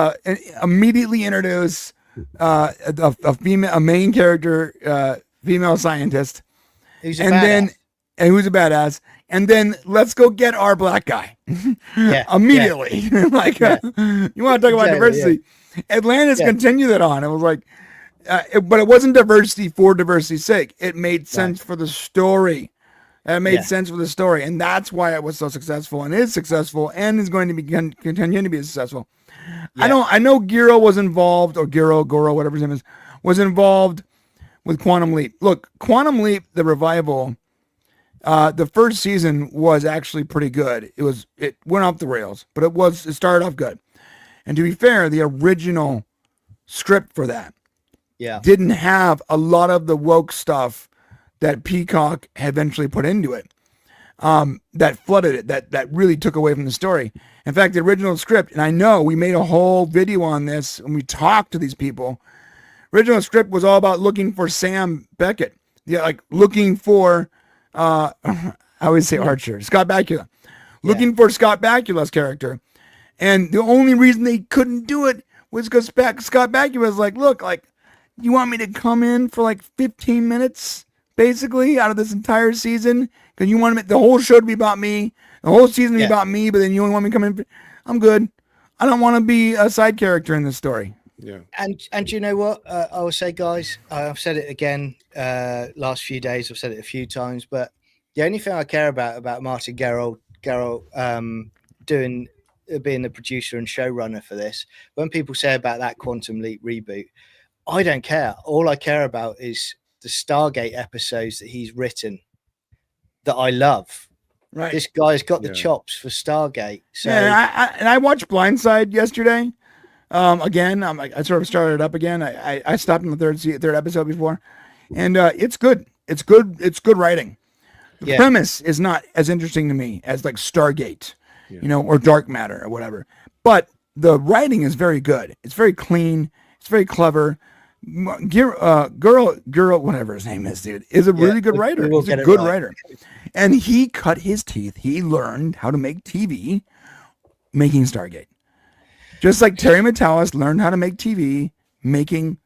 Speaker 3: immediately introduce a main character, female scientist, who's a badass, and then let's go get our black guy immediately. You want to talk about diversity? Atlantis continued that on. It was like, but it wasn't diversity for diversity's sake. It made sense for the story. It made sense for the story, and that's why it was so successful, and is successful, and is going to be continue to be successful. I know Giro was involved, or Goro, whatever his name is, was involved with Quantum Leap. Look, Quantum Leap, the revival, the first season was actually pretty good. It went off the rails, but it started off good. And to be fair, the original script for that didn't have a lot of the woke stuff that Peacock had eventually put into it, that flooded it, that really took away from the story. In fact, the original script, and I know we made a whole video on this when we talked to these people, original script was all about looking for Sam Beckett, looking for I always say Archer, Scott Bakula, looking for Scott Bakula's character. And the only reason they couldn't do it was because Scott Bakula was like, look, like, you want me to come in for like 15 minutes, basically, out of this entire season? Because you want the whole show to be about me, the whole season to be about me, but then you only want me to come in. I'm good. I don't want to be a side character in this story.
Speaker 4: Yeah.
Speaker 2: And you know what? I will say, guys, I've said it again last few days. I've said it a few times, but the only thing I care about Martin Gerrold being the producer and showrunner for this, when people say about that Quantum Leap reboot, I don't care. All I care about is the Stargate episodes that he's written that I love.
Speaker 3: Right.
Speaker 2: This guy's got the chops for Stargate. So
Speaker 3: I watched Blindside yesterday. Again, I sort of started it up again. I stopped in the third episode before, and it's good. It's good. It's good writing. The premise is not as interesting to me as like Stargate, or Dark Matter or whatever. But the writing is very good. It's very clean. It's very clever. Girl, whatever his name is, dude, is a really good writer. He's a good writer, and he cut his teeth. He learned how to make TV, making Stargate. Just like Terry Matalas learned how to make TV, making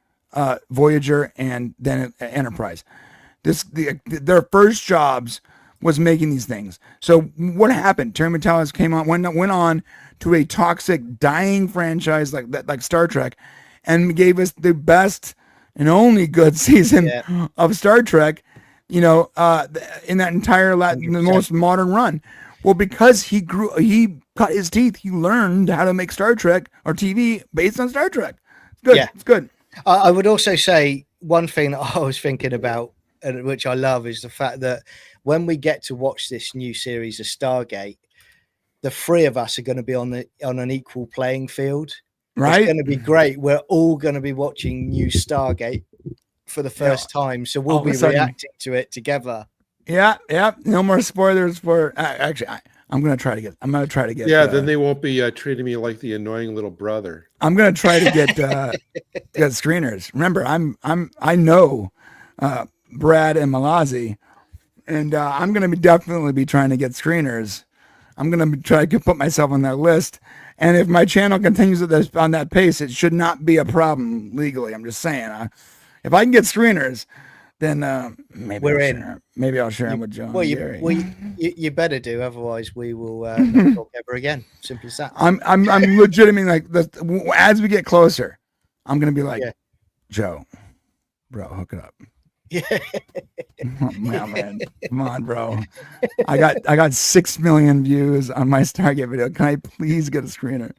Speaker 3: Voyager and then Enterprise. Their first jobs was making these things. So what happened? Terry Matalas went on to a toxic, dying franchise like Star Trek, and gave us the best and only good season of Star Trek. In that entire the most modern run. Well, because he cut his teeth, he learned how to make Star Trek or TV based on Star Trek. It's good. Yeah. It's good.
Speaker 2: I would also say one thing that I was thinking about, and which I love, is the fact that when we get to watch this new series of Stargate, the three of us are going to be on an equal playing field. Right. It's going to be great. We're all going to be watching new Stargate for the first time. So we'll be reacting to it together.
Speaker 3: Yeah. No more spoilers for actually. I'm gonna try to get.
Speaker 4: Yeah, then they won't be treating me like the annoying little brother.
Speaker 3: I'm gonna try to get get screeners. Remember, I know Brad and Malazi, and I'm gonna definitely be trying to get screeners. I'm gonna try to put myself on that list. And if my channel continues on that pace, it should not be a problem legally. I'm just saying. If I can get screeners, then maybe I'll share them with John.
Speaker 2: Well, you better do, otherwise we will not talk ever again. Simple as that.
Speaker 3: I'm legitimately as we get closer, I'm gonna be like, Joe, bro, hook it up.
Speaker 2: Yeah.
Speaker 3: Oh, man, come on, bro. I got 6 million views on my Stargate video. Can I please get a screener?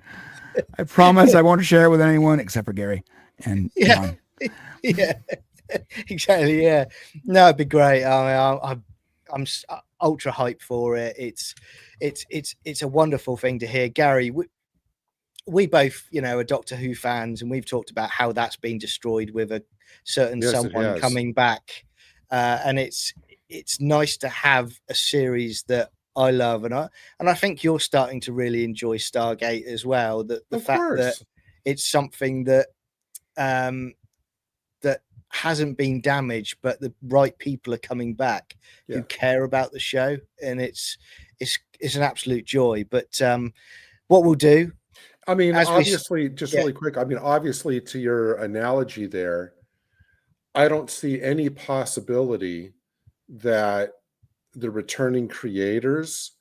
Speaker 3: I promise I won't share it with anyone except for Gary and John.
Speaker 2: Yeah. Exactly. Yeah. No, it'd be great. I'm ultra hyped for it. It's a wonderful thing to hear, Gary. We both, are Doctor Who fans, and we've talked about how that's been destroyed with a certain someone coming back, and it's nice to have a series that I love, and I think you're starting to really enjoy Stargate as well. That the fact that it's something that that hasn't been damaged, but the right people are coming back who care about the show, and it's an absolute joy. But what we'll do,
Speaker 4: I mean, obviously, really quick, I mean, obviously, to your analogy there, I don't see any possibility that the returning creators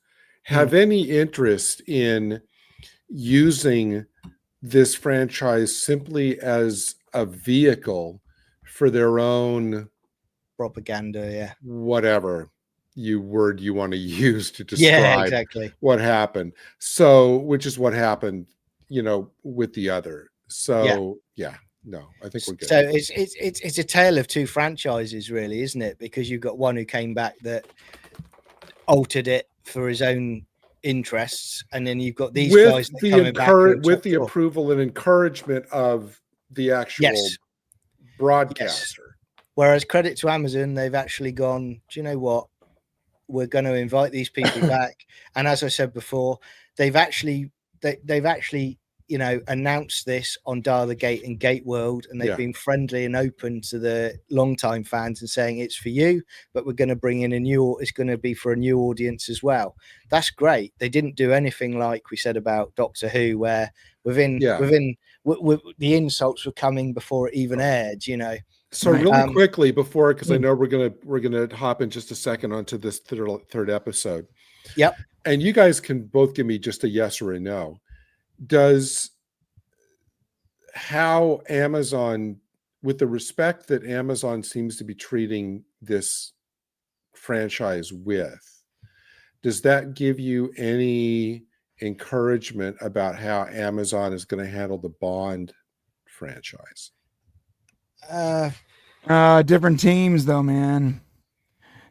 Speaker 4: have any interest in using this franchise simply as a vehicle for their own
Speaker 2: propaganda,
Speaker 4: whatever word you want to use to describe
Speaker 2: exactly
Speaker 4: what happened. So, which is what happened, with the other. So, no, I think we're good.
Speaker 2: So it's a tale of two franchises, really, isn't it? Because you've got one who came back that altered it for his own interests, and then you've got these guys that coming back
Speaker 4: with the approval and encouragement of the actual broadcaster.
Speaker 2: Whereas credit to Amazon, they've actually gone, do you know what? We're going to invite these people back. And as I said before, they've actually announced this on Dial the Gate and Gate World, and they've
Speaker 4: Yeah.
Speaker 2: been friendly and open to the longtime fans and saying it's for you, but we're going to bring in it's going to be for a new audience as well. That's great. They didn't do anything like we said about Doctor Who, where within the insults were coming before it even aired.
Speaker 4: So
Speaker 3: Right.
Speaker 4: really quickly before, because I
Speaker 2: Mm.
Speaker 4: know we're gonna hop in just a second onto this third episode.
Speaker 2: Yep.
Speaker 4: And you guys can both give me just a yes or a no. Does how Amazon, with the respect that Amazon seems to be treating this franchise with, does that give you any encouragement about how Amazon is going to handle the Bond franchise?
Speaker 3: Different teams though, man.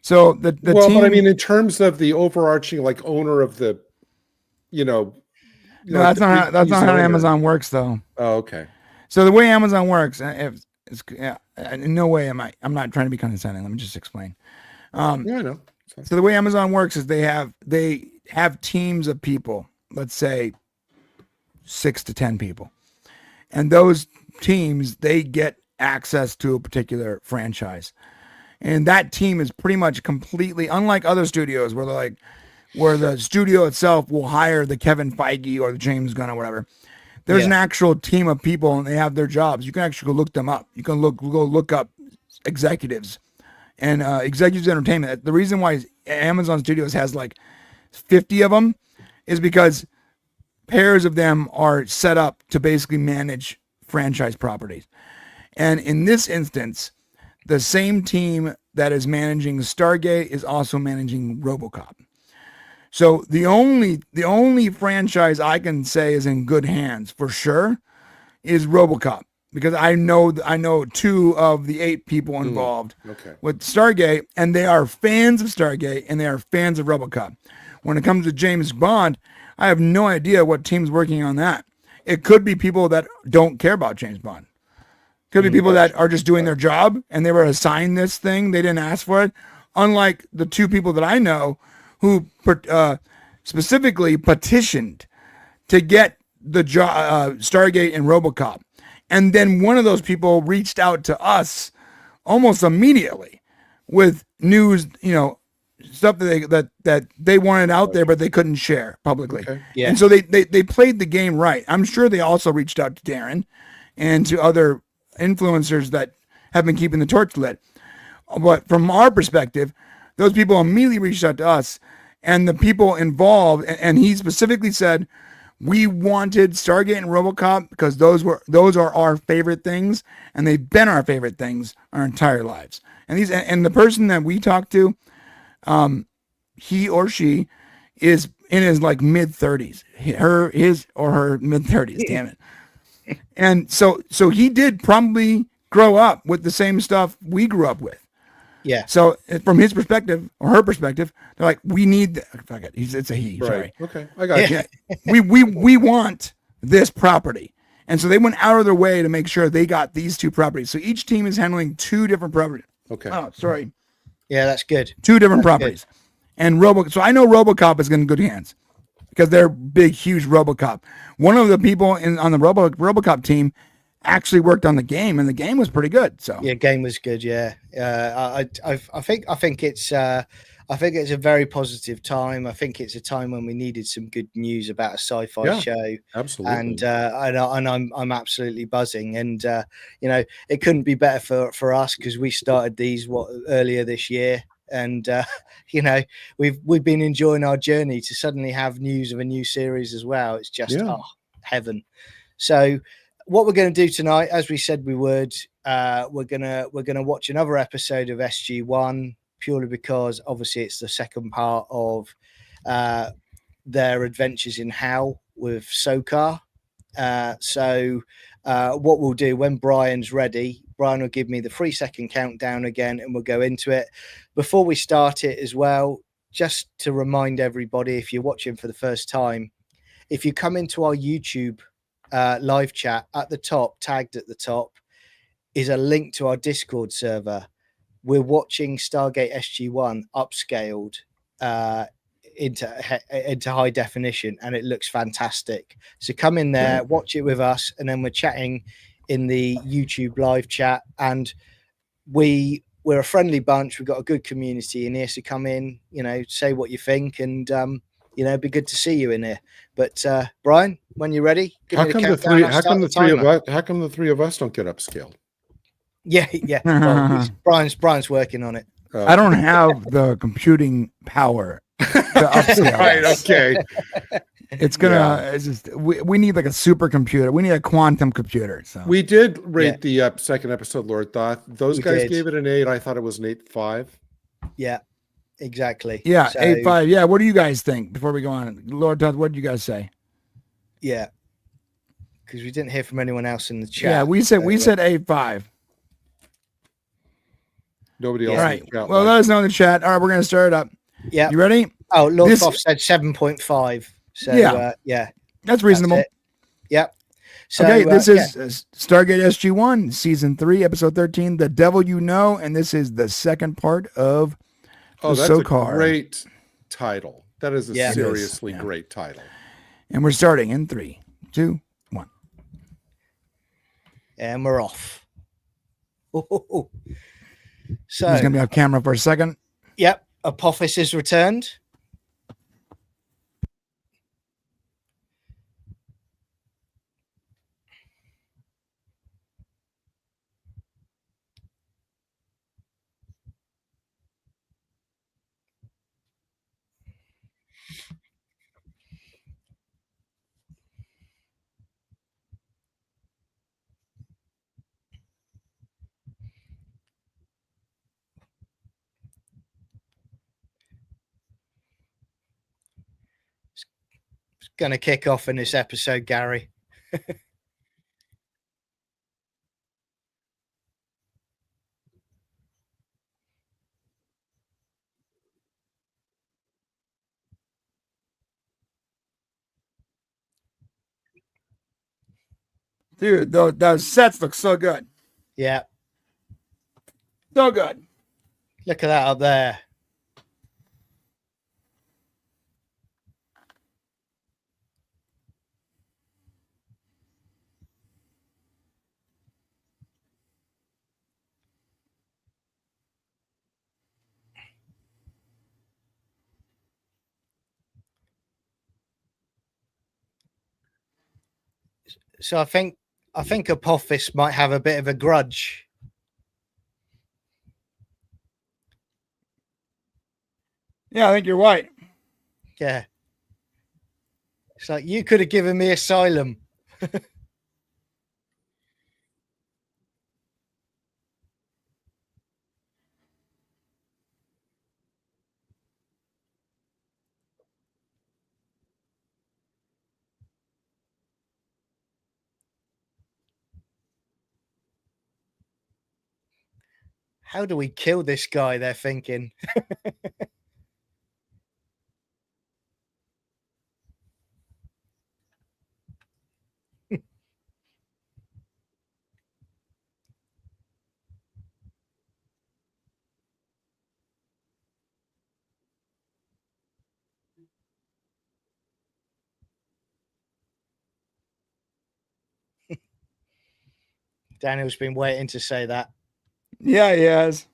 Speaker 3: So the
Speaker 4: Well,
Speaker 3: team,
Speaker 4: but I mean, in terms of the overarching, like, owner of the,
Speaker 3: no,
Speaker 4: like
Speaker 3: that's not how Amazon works though.
Speaker 4: Oh, okay.
Speaker 3: So the way Amazon works, in no way I'm not trying to be condescending. Let me just explain.
Speaker 4: Yeah, I know.
Speaker 3: So the way Amazon works is they have teams of people, let's say 6 to 10 people. And those teams, they get access to a particular franchise. And that team is pretty much completely unlike other studios where the studio itself will hire the Kevin Feige or the James Gunn or whatever. There's an actual team of people and they have their jobs. You can actually go look them up. You can go look up executives and Executives Entertainment. The reason why Amazon Studios has like 50 of them is because pairs of them are set up to basically manage franchise properties. And in this instance, the same team that is managing Stargate is also managing RoboCop. So the only franchise I can say is in good hands for sure is RoboCop, because I know 2 of the 8 people involved with Stargate, and they are fans of Stargate and they are fans of RoboCop. When it comes to James Bond, I have no idea what team's working on that. It could be people that don't care about James Bond. Could be people that are just doing their job and they were assigned this thing. They didn't ask for it. Unlike the 2 people that I know who specifically petitioned to get the Stargate and RoboCop. And then one of those people reached out to us almost immediately with news, stuff that they wanted out there, but they couldn't share publicly.
Speaker 4: Okay.
Speaker 2: Yeah.
Speaker 3: And so they played the game right. I'm sure they also reached out to Darren and to other influencers that have been keeping the torch lit. But from our perspective, those people immediately reached out to us, and the people involved, and he specifically said, we wanted Stargate and RoboCop because those are our favorite things, and they've been our favorite things our entire lives. And the person that we talked to, he or she is in his like mid 30s, his or her mid 30s. Damn it. And so he did probably grow up with the same stuff we grew up with.
Speaker 2: Yeah.
Speaker 3: So from his perspective or her perspective, they're like, we need. Fuck it. It's a he.
Speaker 4: Right.
Speaker 3: Sorry.
Speaker 4: Okay. I got you.
Speaker 3: Yeah. We want this property, and so they went out of their way to make sure they got these 2 properties. So each team is handling 2 different properties.
Speaker 4: Okay.
Speaker 3: Oh, sorry.
Speaker 2: Yeah, that's good.
Speaker 3: 2 different properties, and So I know RoboCop is in good hands because they're big, huge RoboCop. One of the people on the RoboCop team actually worked on the game, and the game was pretty good. So
Speaker 2: yeah, game was good. Yeah, I think it's a very positive time. I think it's a time when we needed some good news about a sci-fi show.
Speaker 4: Absolutely.
Speaker 2: And I'm absolutely buzzing. And it couldn't be better for us because we started these earlier this year. And we've been enjoying our journey to suddenly have news of a new series as well. It's just heaven. So what we're going to do tonight, as we said we would, we're gonna watch another episode of SG-1 purely because obviously it's the second part of their adventures in Hell with Sokar. So what we'll do when Brian's ready, Brian will give me the 3-second countdown again and we'll go into it. Before we start it as well, just to remind everybody, if you're watching for the first time, if you come into our YouTube live chat, at the top, tagged at the top, is a link to our Discord server. We're watching Stargate SG-1 upscaled into high definition, and it looks fantastic. So come in there, watch it with us, and then we're chatting in the YouTube live chat. And we're a friendly bunch. We've got a good community in here. So come in, say what you think, and it'd be good to see you in here. But Brian, when you're ready,
Speaker 4: How come the three of us don't get upscaled?
Speaker 2: Yeah. Well, Brian's working on it.
Speaker 3: I don't have the computing power to upscale.
Speaker 4: Right. Okay.
Speaker 3: It's gonna. It's just we need like a supercomputer. We need a quantum computer. So
Speaker 4: we did rate the second episode, Lord Thoth. Those guys gave it an 8. I thought it was an 8.5.
Speaker 2: Yeah, exactly.
Speaker 3: Yeah, 8.5. Yeah. What do you guys think before we go on, Lord Thoth? What did you guys say?
Speaker 2: Yeah, because we didn't hear from anyone else in the chat.
Speaker 3: Yeah, we said 8.5.
Speaker 4: Nobody else.
Speaker 3: All right. Well, let us know in the chat. All right, we're gonna start it up.
Speaker 2: Yeah.
Speaker 3: You ready?
Speaker 2: Oh, Lord Thoth said 7.5. So
Speaker 3: that's reasonable.
Speaker 2: That's yep. So
Speaker 3: okay, this is Stargate SG-1, season 3, episode 13, The Devil You Know, and this is the second part of
Speaker 4: that's
Speaker 3: Sokar.
Speaker 4: A great title. That is a seriously great title.
Speaker 3: And we're starting in 3, 2, 1.
Speaker 2: And we're off. So
Speaker 3: he's gonna be off camera for a second.
Speaker 2: Yep, Apophis is returned. Going to kick off in this episode, Gary.
Speaker 3: Dude, those sets look so good.
Speaker 2: Yeah.
Speaker 3: So good.
Speaker 2: Look at that up there. So I think Apophis might have a bit of a grudge.
Speaker 3: Yeah, I think you're right.
Speaker 2: Yeah. It's like, you could have given me asylum. How do we kill this guy? They're thinking. Daniel's been waiting to say that.
Speaker 3: Yeah, he has.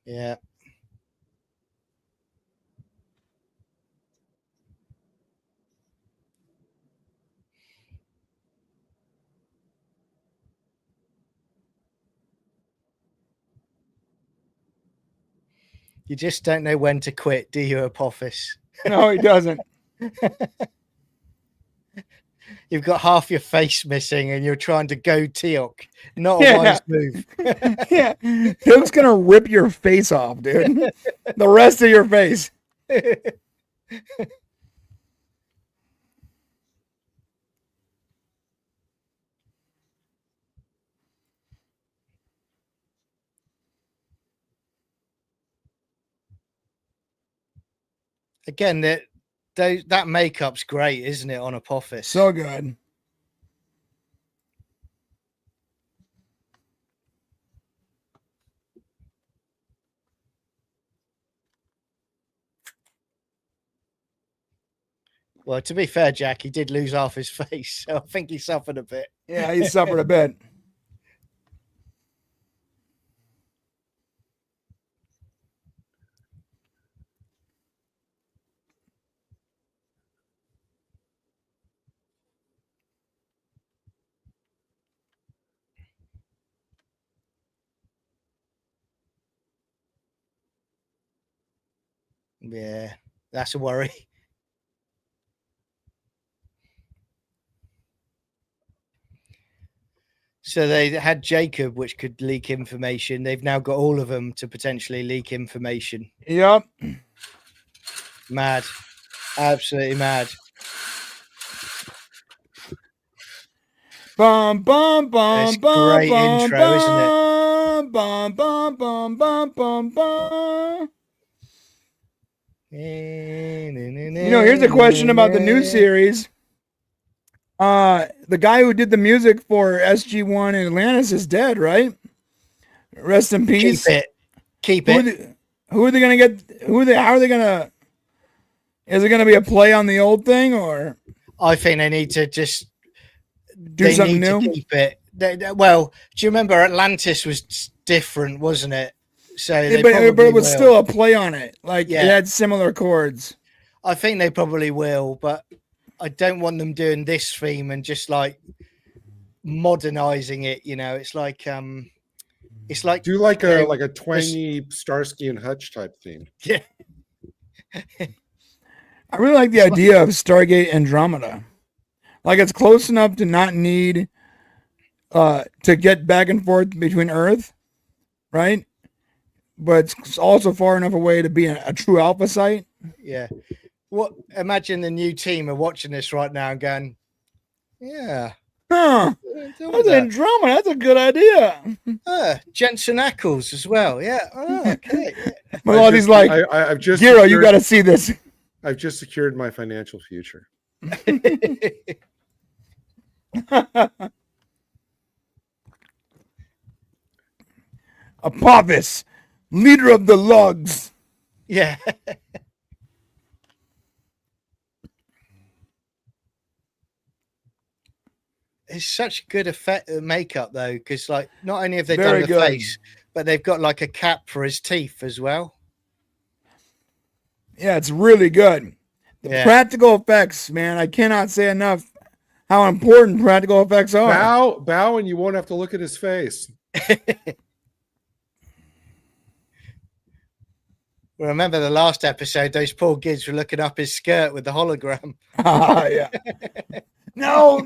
Speaker 2: Yeah. You just don't know when to quit, do you, Apophis?
Speaker 3: No, he doesn't.
Speaker 2: You've got half your face missing, and you're trying to go Teok. Not a
Speaker 3: Yeah.
Speaker 2: wise move.
Speaker 3: Yeah, Teal'c's gonna rip your face off, dude. The rest of your face.
Speaker 2: Again, that makeup's great, isn't it, on Apophis?
Speaker 3: So good.
Speaker 2: Well, to be fair, Jack, he did lose half his face, so I think he suffered a bit.
Speaker 3: Yeah, he suffered a bit.
Speaker 2: Yeah, that's a worry. So they had Jacob, which could leak information. They've now got all of them to potentially leak information.
Speaker 3: Yep.
Speaker 2: Mad. Absolutely mad.
Speaker 3: Bum bum bum
Speaker 2: It's
Speaker 3: bum
Speaker 2: great
Speaker 3: bum
Speaker 2: intro,
Speaker 3: bum,
Speaker 2: isn't it?
Speaker 3: bum bum bum bum bum bum. Here's a question about the new series. The guy who did the music for SG-1 in Atlantis is dead, right? Rest in peace.
Speaker 2: Keep it.
Speaker 3: Who are they gonna get? How are they gonna? Is it gonna be a play on the old thing, or
Speaker 2: I think they need to just
Speaker 3: do something new?
Speaker 2: To keep it. Well, do you remember Atlantis was different, wasn't it? So,
Speaker 3: but it was still a play on it. Like it had similar chords.
Speaker 2: I think they probably will, but I don't want them doing this theme and just like modernizing it. It's like
Speaker 4: do like a twangy Starsky and Hutch type theme.
Speaker 2: Yeah.
Speaker 3: I really like the idea of Stargate Andromeda. Like it's close enough to not need to get back and forth between Earth, right? But it's also far enough away to be a true alpha site.
Speaker 2: Yeah. Imagine the new team are watching this right now and going, yeah.
Speaker 3: Huh. That's Andromeda. That's a good idea.
Speaker 2: Jensen Ackles as well. Yeah. Oh, okay.
Speaker 3: But all these like,
Speaker 4: I've just
Speaker 3: Giro, you got to see this.
Speaker 4: I've just secured my financial future.
Speaker 3: Apophis, leader of the lugs.
Speaker 2: Yeah. It's such good effect makeup though, because like not only have they done the face, but they've got like a cap for his teeth as well.
Speaker 3: Yeah, it's really good. The practical effects, man, I cannot say enough how important practical effects are.
Speaker 4: Bow, and you won't have to look at his face.
Speaker 2: Remember the last episode, those poor kids were looking up his skirt with the hologram.
Speaker 3: Yeah. No.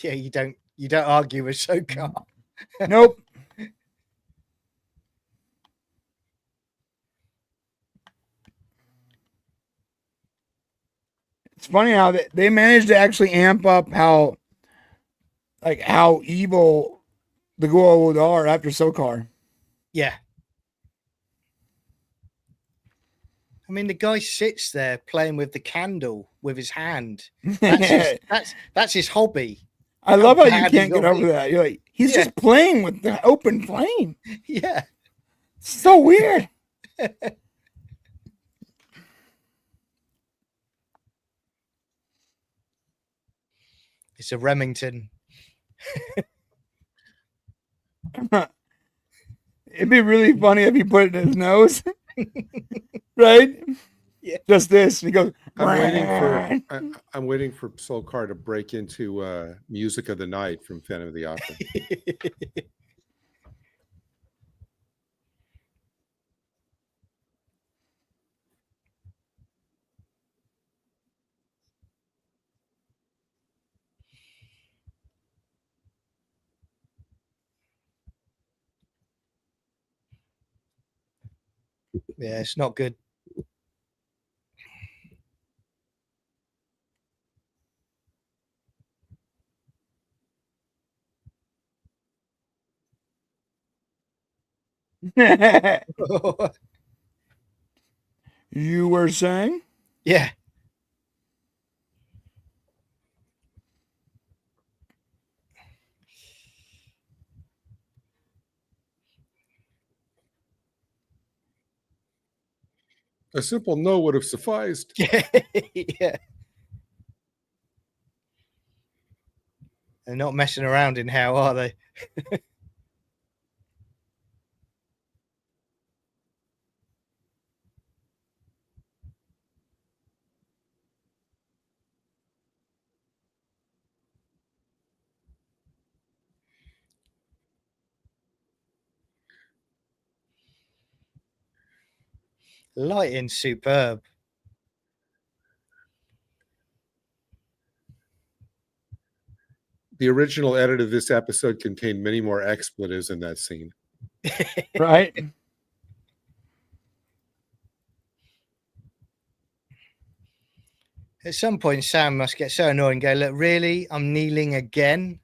Speaker 2: Yeah, you don't argue with Sokar.
Speaker 3: Nope. It's funny how they managed to actually amp up how evil the Goa'uld are after Sokar.
Speaker 2: Yeah. I mean, the guy sits there playing with the candle with his hand. That's his hobby.
Speaker 3: I love how you can't get over that. You're like, he's just playing with the open flame.
Speaker 2: Yeah.
Speaker 3: So weird.
Speaker 2: It's a Remington.
Speaker 3: It'd be really funny if he put it in his nose, right?
Speaker 2: Yeah.
Speaker 3: Just this. He goes.
Speaker 4: I'm waiting for Solkar to break into Music of the Night from Phantom of the Opera.
Speaker 2: Yeah, it's not good.
Speaker 3: You were saying?
Speaker 2: Yeah.
Speaker 4: A simple no would have sufficed.
Speaker 2: Yeah. They're not messing around in how, are they? Lighting superb.
Speaker 4: The original edit of this episode contained many more expletives in that scene.
Speaker 3: Right?
Speaker 2: At some point, Sam must get so annoyed and go, look, really? I'm kneeling again?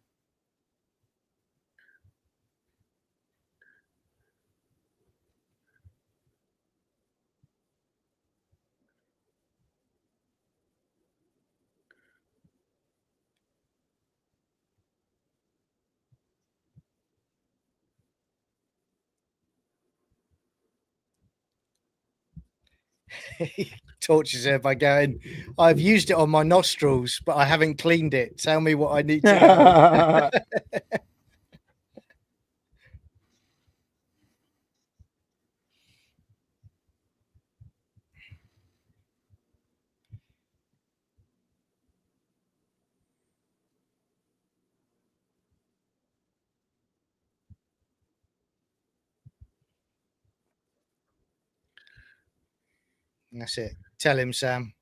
Speaker 2: He tortures her by going, I've used it on my nostrils, but I haven't cleaned it. Tell me what I need to know. That's it. Tell him, Sam.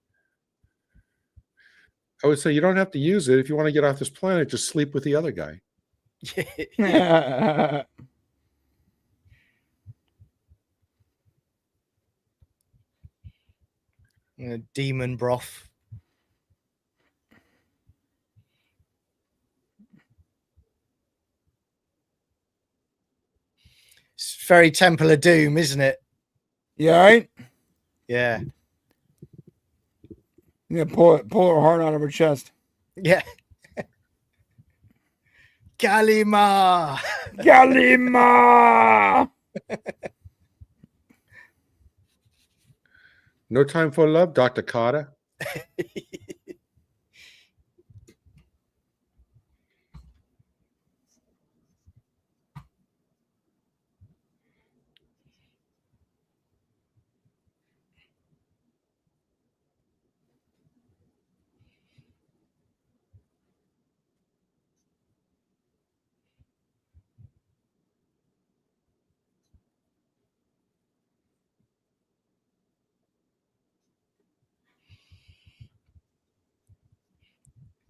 Speaker 4: I would say you don't have to use it. If you want to get off this planet, just sleep with the other guy.
Speaker 2: Demon broth. It's very Temple of Doom, isn't it?
Speaker 3: Yeah, right?
Speaker 2: Yeah.
Speaker 3: Yeah, pull her heart out of her chest.
Speaker 2: Yeah. Kalima.
Speaker 3: Galima!
Speaker 4: No time for love, Dr. Carter.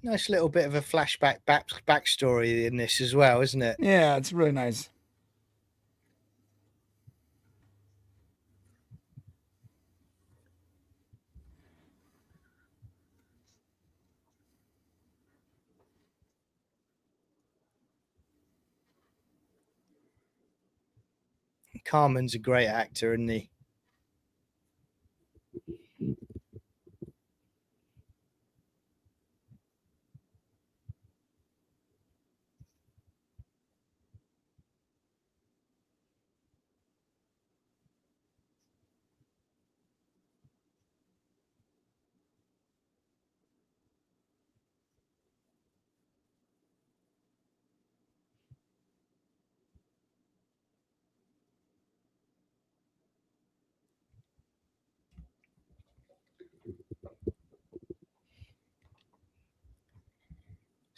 Speaker 2: Nice little bit of a flashback backstory in this as well, isn't it?
Speaker 3: Yeah, it's really nice.
Speaker 2: Carmen's a great actor, isn't he?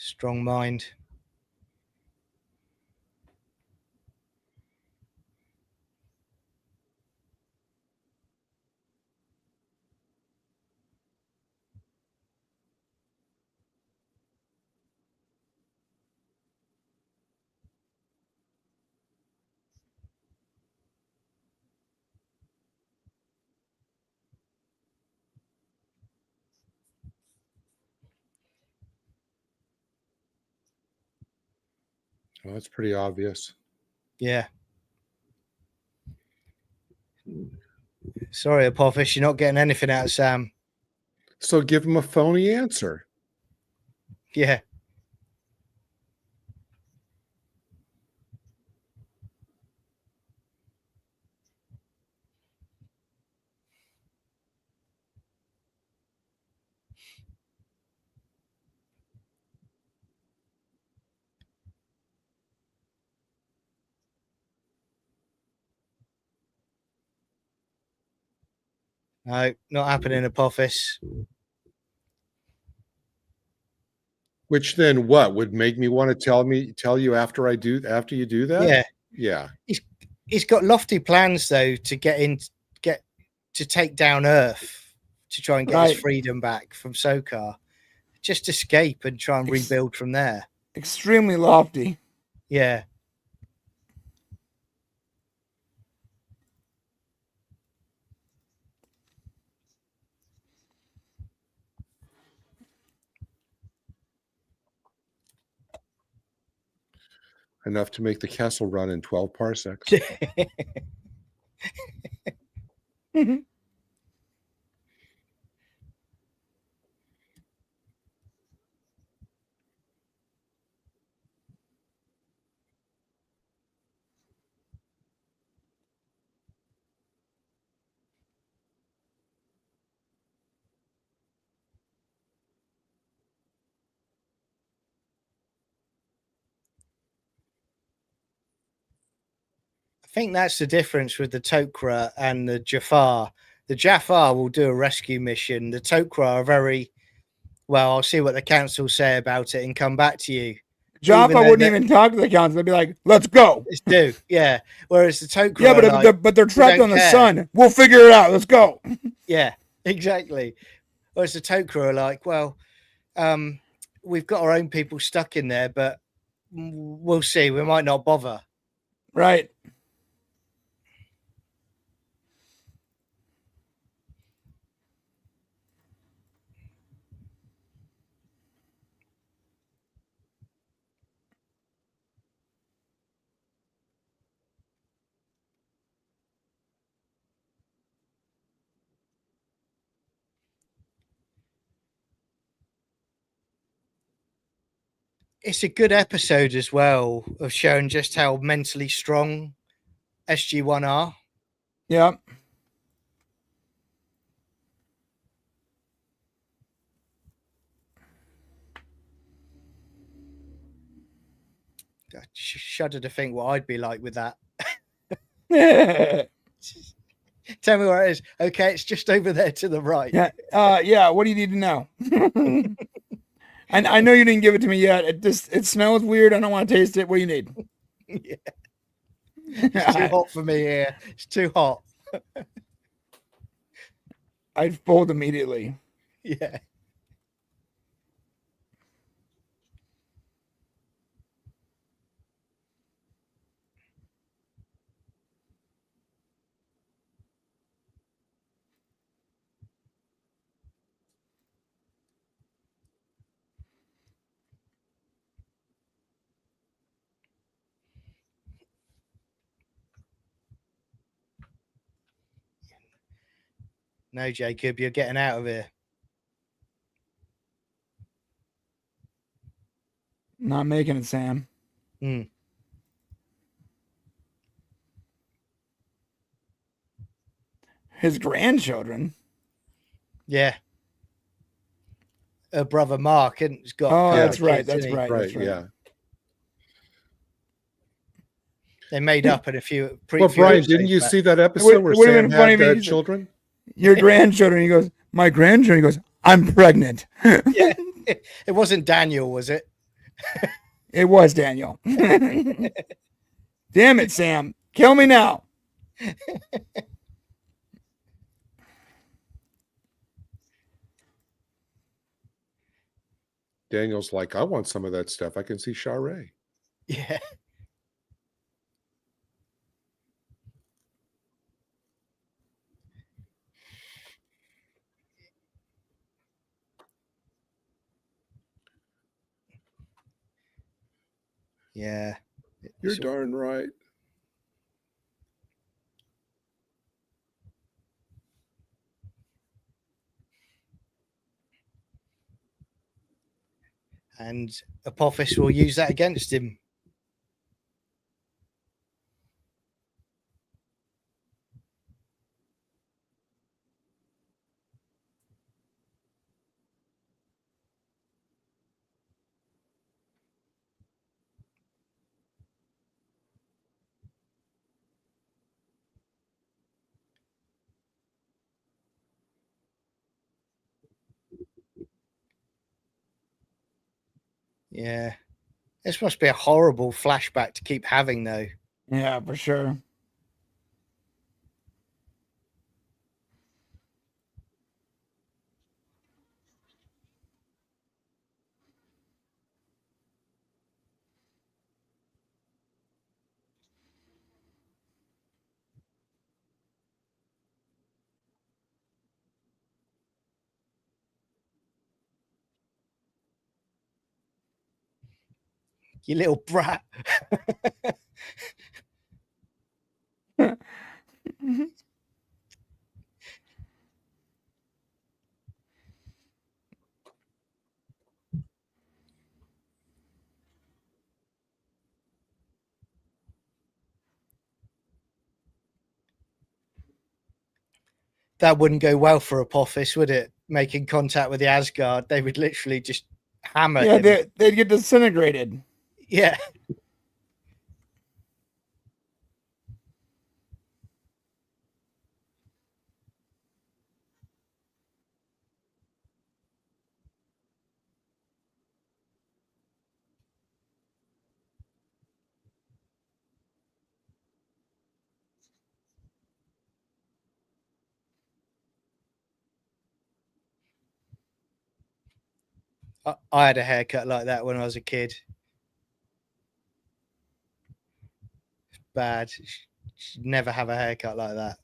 Speaker 2: Strong mind.
Speaker 4: Well, that's pretty obvious.
Speaker 2: Yeah. Sorry, Apophis, you're not getting anything out of Sam.
Speaker 4: So give him a phony answer.
Speaker 2: Yeah. No, not happening, Apophis.
Speaker 4: Which then what would make me want to tell you after you do that?
Speaker 2: Yeah.
Speaker 4: Yeah.
Speaker 2: He's got lofty plans though to get to take down Earth to try and get his freedom back from Sokar. Just escape and try and rebuild from there.
Speaker 3: Extremely lofty.
Speaker 2: Yeah.
Speaker 4: Enough to make the Kessel run in 12 parsecs.
Speaker 2: I think that's the difference with the Tok'ra and the Jafar. The Jafar will do a rescue mission. The Tok'ra are very, well, I'll see what the council say about it and come back to you.
Speaker 3: Jaffa wouldn't even talk to the council. They'd be like, let's go.
Speaker 2: Let's do. Yeah. Whereas the Tok'ra,
Speaker 3: yeah, but they're trapped on the sun. We'll figure it out. Let's go.
Speaker 2: Yeah, exactly. Whereas the Tok'ra are like, well, we've got our own people stuck in there, but we'll see. We might not bother.
Speaker 3: Right.
Speaker 2: It's a good episode as well of showing just how mentally strong SG-1 are.
Speaker 3: Yeah.
Speaker 2: I shudder to think what I'd be like with that. Tell me where it is. Okay, it's just over there to the right.
Speaker 3: Yeah. Yeah. What do you need to know? And I know you didn't give it to me yet. It smells weird. I don't want to taste it. What do you need?
Speaker 2: Yeah. It's too hot for me here. It's too hot.
Speaker 3: I'd fold immediately.
Speaker 2: Yeah. No, Jacob, you're getting out of here.
Speaker 3: Not making it, Sam. His grandchildren.
Speaker 2: Yeah. Her brother Mark has got.
Speaker 3: Oh, that's right.
Speaker 2: Kids,
Speaker 3: That's right.
Speaker 4: Right.
Speaker 3: That's right.
Speaker 4: Yeah.
Speaker 2: They made up in a few.
Speaker 4: Well, Brian, didn't you see that episode where Sam had children?
Speaker 3: Your grandchildren. He goes, my grandchildren. He goes, I'm pregnant.
Speaker 2: Yeah. It wasn't Daniel, was it?
Speaker 3: It was Daniel. Damn it, Sam. Kill me now.
Speaker 4: Daniel's like, I want some of that stuff. I can see Charest.
Speaker 2: Yeah. Yeah.
Speaker 4: You're darn right.
Speaker 2: And Apophis will use that against him. Yeah. This must be a horrible flashback to keep having, though.
Speaker 3: Yeah, for sure.
Speaker 2: You little brat. That wouldn't go well for Apophis, would it? Making contact with the Asgard, they would literally just hammer
Speaker 3: Yeah,
Speaker 2: him.
Speaker 3: they'd get disintegrated.
Speaker 2: Yeah. I had a haircut like that when I was a kid. Bad. Should never have a haircut like that.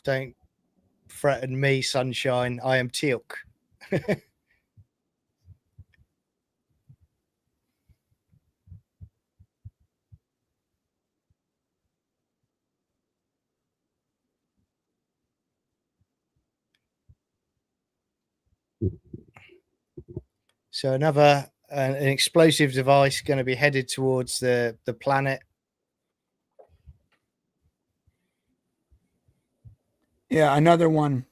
Speaker 2: Don't threaten me, sunshine. I am Teal'c. So another an explosive device going to be headed towards the planet.
Speaker 3: Yeah, another one.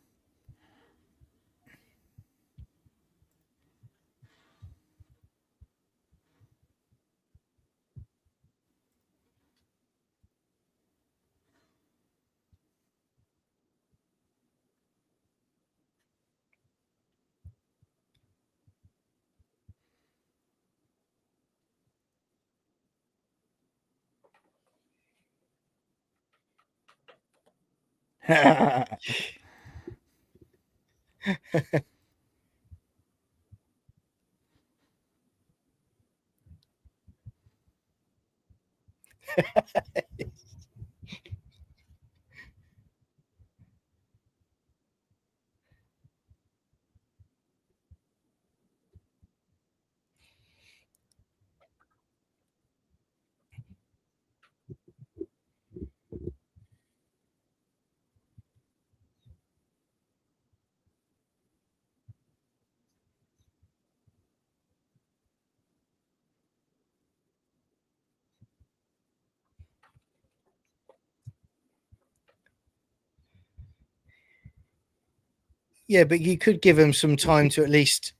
Speaker 2: Yeah, but you could give them some time to at least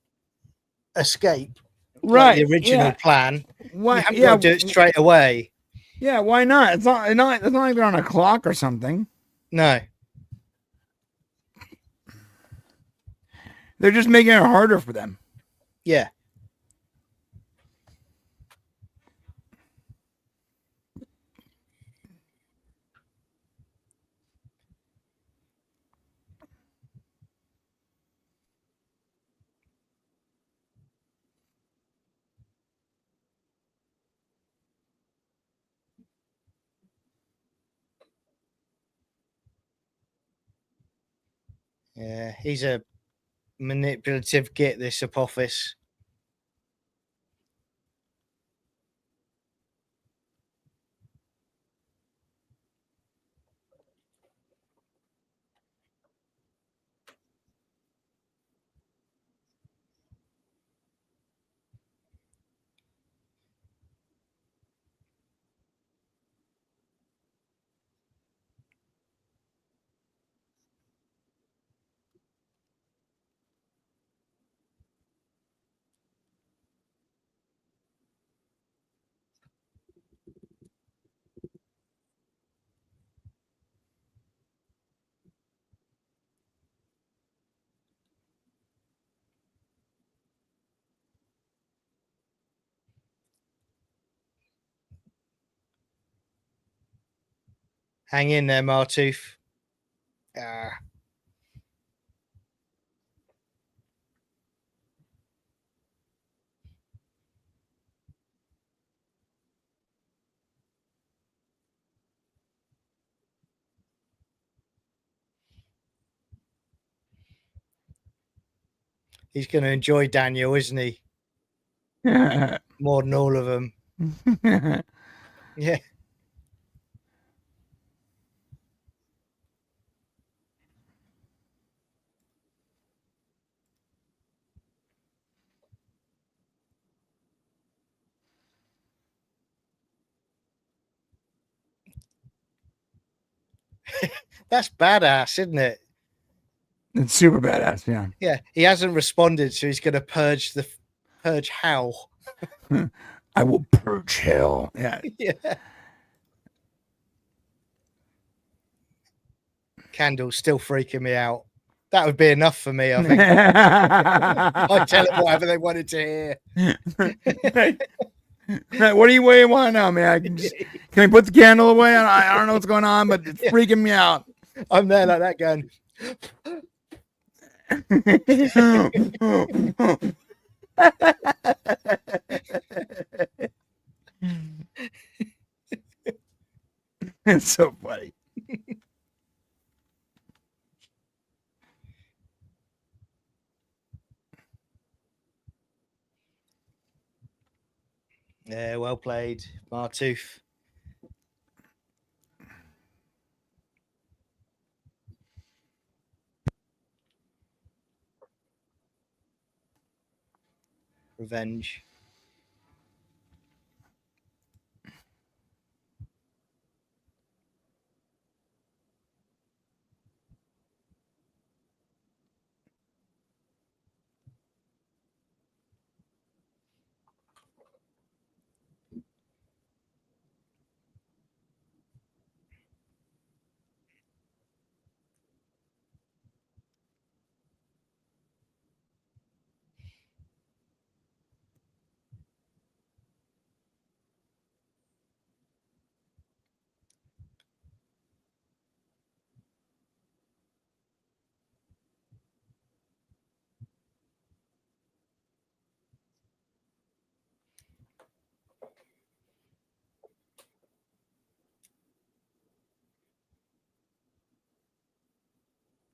Speaker 2: escape, like
Speaker 3: Right.
Speaker 2: the original
Speaker 3: Yeah.
Speaker 2: plan.
Speaker 3: Why?
Speaker 2: You haven't
Speaker 3: Yeah.
Speaker 2: got to do it straight away.
Speaker 3: Yeah. Why not? It's not like they're on a clock or something.
Speaker 2: No.
Speaker 3: They're just making it harder for them.
Speaker 2: Yeah. Yeah. He's a manipulative git, this Apophis. Hang in there, Martooth. He's going to enjoy Daniel, isn't he? More than all of them. Yeah. That's badass, isn't it?
Speaker 3: It's super badass. Yeah.
Speaker 2: Yeah. He hasn't responded, so he's going to purge hell.
Speaker 3: I will purge hell. Yeah.
Speaker 2: Yeah. Candle's still freaking me out. That would be enough for me, I think. I'd tell them whatever they wanted to hear.
Speaker 3: What do you want now, man? Can I put the candle away? I don't know what's going on, but it's freaking me out.
Speaker 2: I'm there like that going,
Speaker 3: it's so funny.
Speaker 2: yeah, well played, Martooth. Revenge.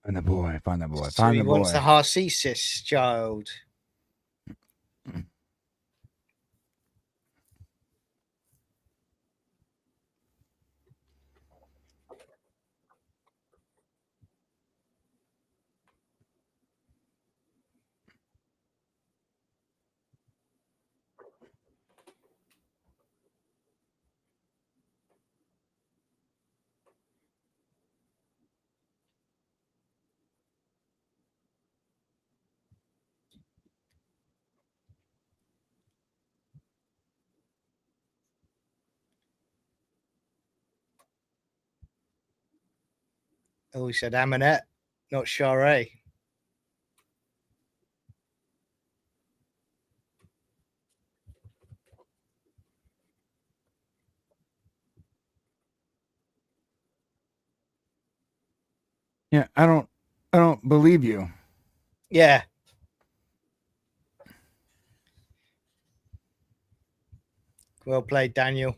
Speaker 3: Find the boy. Find the boy.
Speaker 2: So
Speaker 3: Find
Speaker 2: he
Speaker 3: the
Speaker 2: wants
Speaker 3: boy.
Speaker 2: the Harcesis child. Oh, he said Amonette, not Charest.
Speaker 3: Yeah, I don't believe you.
Speaker 2: Yeah. Well played, Daniel.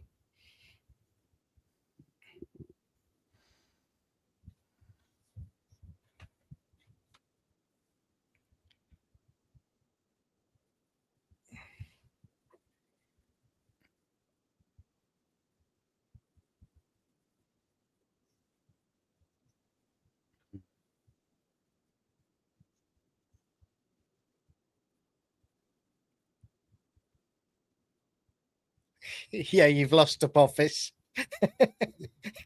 Speaker 2: Yeah, you've lost Apophis.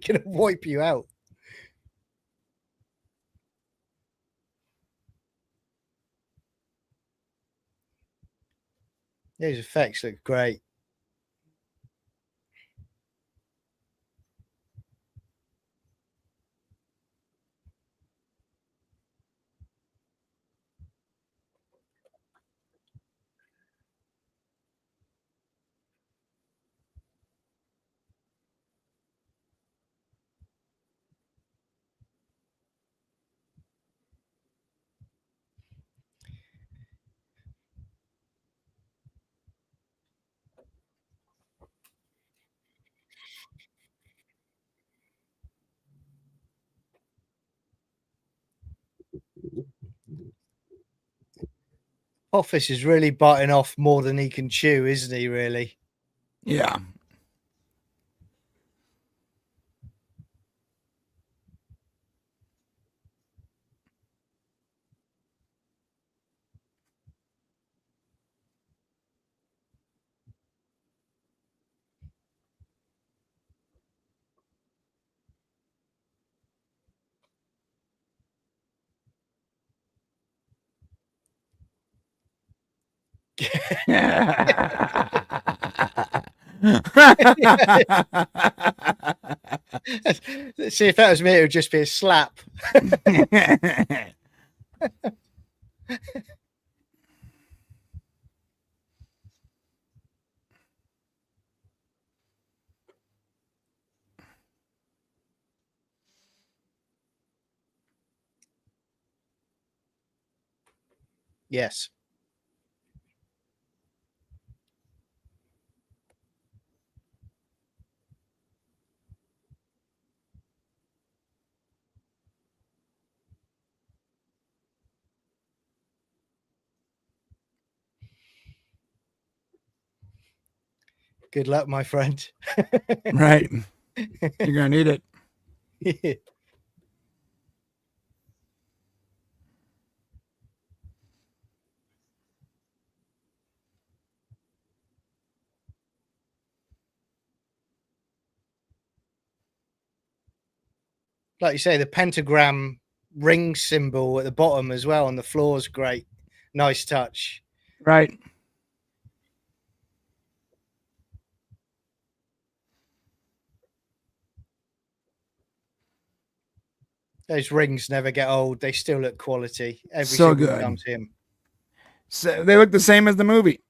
Speaker 2: Gonna wipe you out. Those effects look great. Apophis is really biting off more than he can chew, isn't he? Really?
Speaker 3: Yeah.
Speaker 2: See, if that was me, it would just be a slap. Yes. Good luck, my friend.
Speaker 3: Right. You're gonna need it.
Speaker 2: Like you say, the pentagram ring symbol at the bottom as well on the floor is great. Nice touch.
Speaker 3: Right.
Speaker 2: Those rings never get old. They still look quality. Every
Speaker 3: So
Speaker 2: single
Speaker 3: good.
Speaker 2: time to him.
Speaker 3: So they look the same as the movie.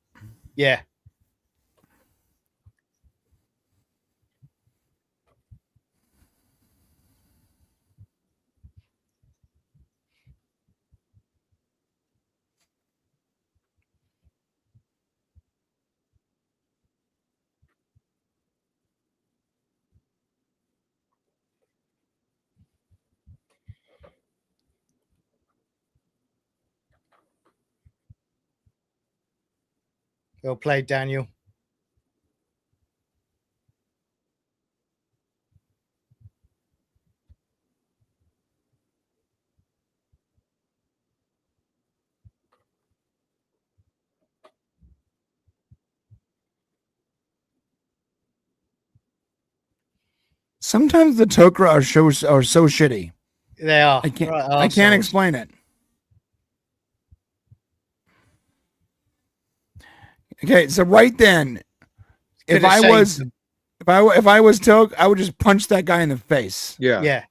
Speaker 2: Yeah. Well played, Daniel.
Speaker 3: Sometimes the Tok'ra are so shitty.
Speaker 2: They are.
Speaker 3: I can't
Speaker 2: Right,
Speaker 3: I can't
Speaker 2: arseholes.
Speaker 3: explain it. Okay, so right then,
Speaker 2: Could
Speaker 3: if
Speaker 2: have
Speaker 3: I
Speaker 2: saved
Speaker 3: was
Speaker 2: them.
Speaker 3: if I was Toke, I would just punch that guy in the face.
Speaker 4: Yeah.
Speaker 2: Yeah.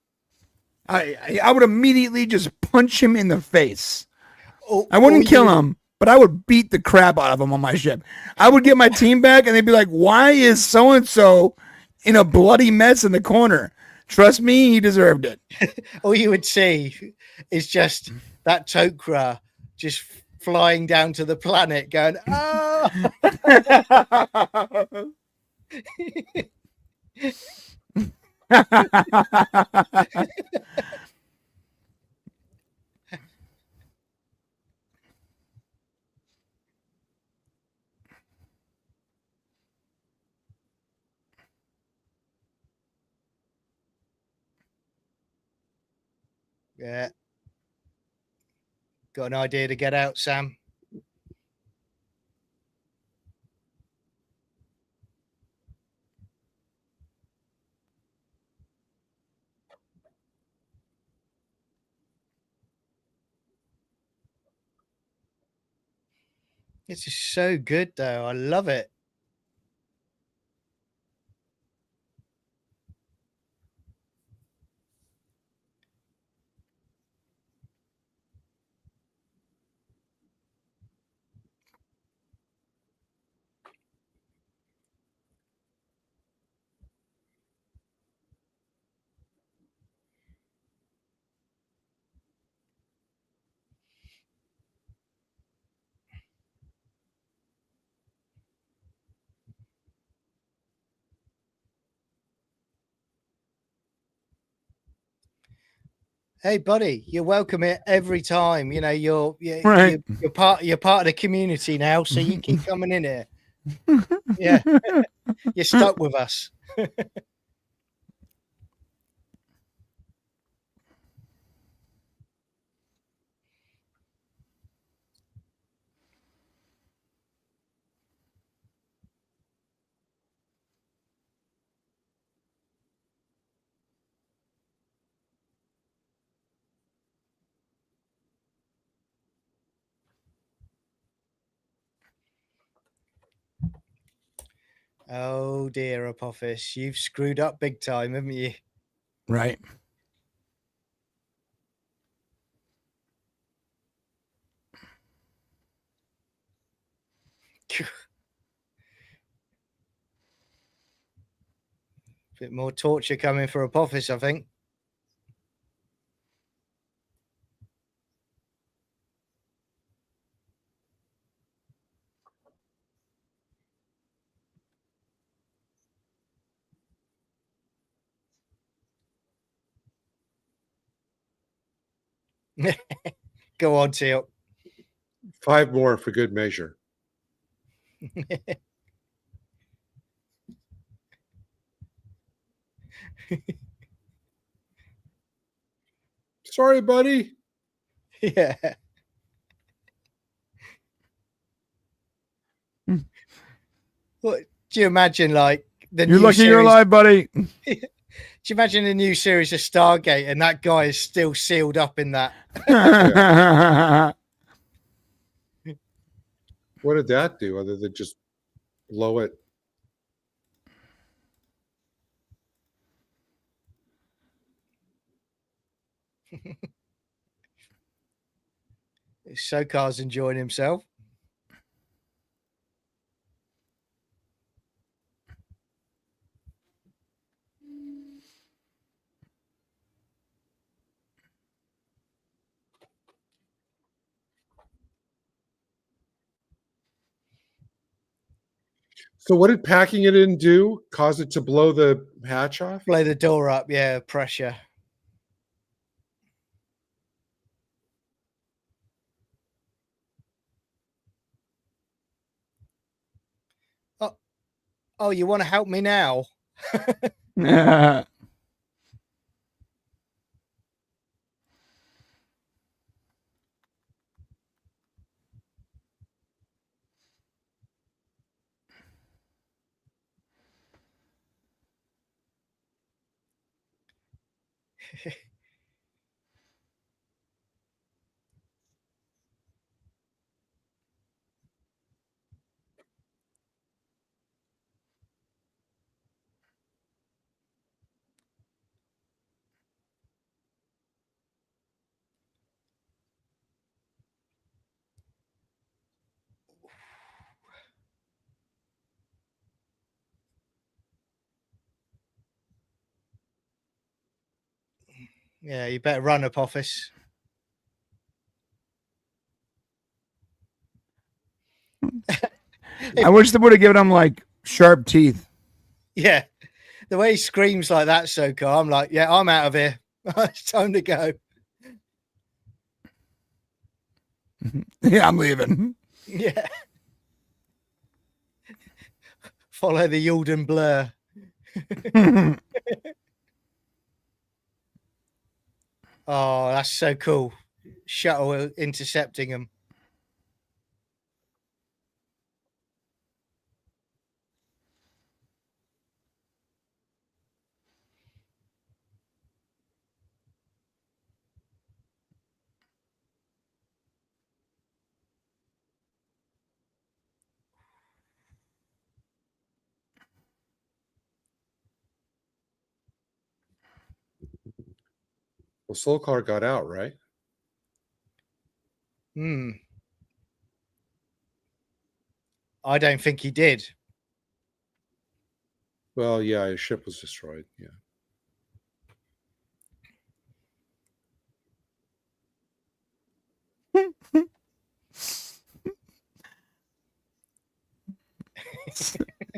Speaker 3: I would immediately just punch him in the face.
Speaker 2: Or,
Speaker 3: I wouldn't
Speaker 2: or
Speaker 3: kill
Speaker 2: you-
Speaker 3: him, but I would beat the crap out of him on my ship. I would get my team back, and they'd be like, "Why is so and so in a bloody mess in the corner?" Trust me, he deserved it.
Speaker 2: All you would see is just that Tok'ra just flying down to the planet, going, "Oh!" Yeah. Got an idea to get out, Sam? This is so good, though. I love it. Hey, buddy, you're welcome here every time. You know,
Speaker 3: Right.
Speaker 2: you're part of the community now, so you keep coming in here. Yeah, you're stuck with us. Oh dear, Apophis, you've screwed up big time, haven't you?
Speaker 3: Right.
Speaker 2: Bit more torture coming for Apophis, I think. Go on, Teal.
Speaker 4: 5 more for good measure. Sorry, buddy.
Speaker 2: Yeah. What do you imagine? Like the
Speaker 3: You're
Speaker 2: new
Speaker 3: lucky
Speaker 2: series,
Speaker 3: you're alive, buddy.
Speaker 2: Do you imagine the new series of Stargate and that guy is still sealed up in that?
Speaker 4: What did that do other than just blow it?
Speaker 2: Sokar's enjoying himself.
Speaker 4: So what did packing it in do? Cause it to blow the hatch off?
Speaker 2: Blow the door up. Yeah, pressure. Oh, you want to help me now? Yeah, you better run up office.
Speaker 3: I wish they would have given him like sharp teeth.
Speaker 2: Yeah, the way he screams like that, Sokar, I'm like, yeah, I'm out of here. It's time to go.
Speaker 3: Yeah, I'm leaving.
Speaker 2: Yeah. Follow the Yulden blur. Oh, that's so cool. Shuttle intercepting him.
Speaker 4: Well, Solkar got out, right?
Speaker 2: I don't think he did.
Speaker 4: Well, yeah, his ship was destroyed. Yeah.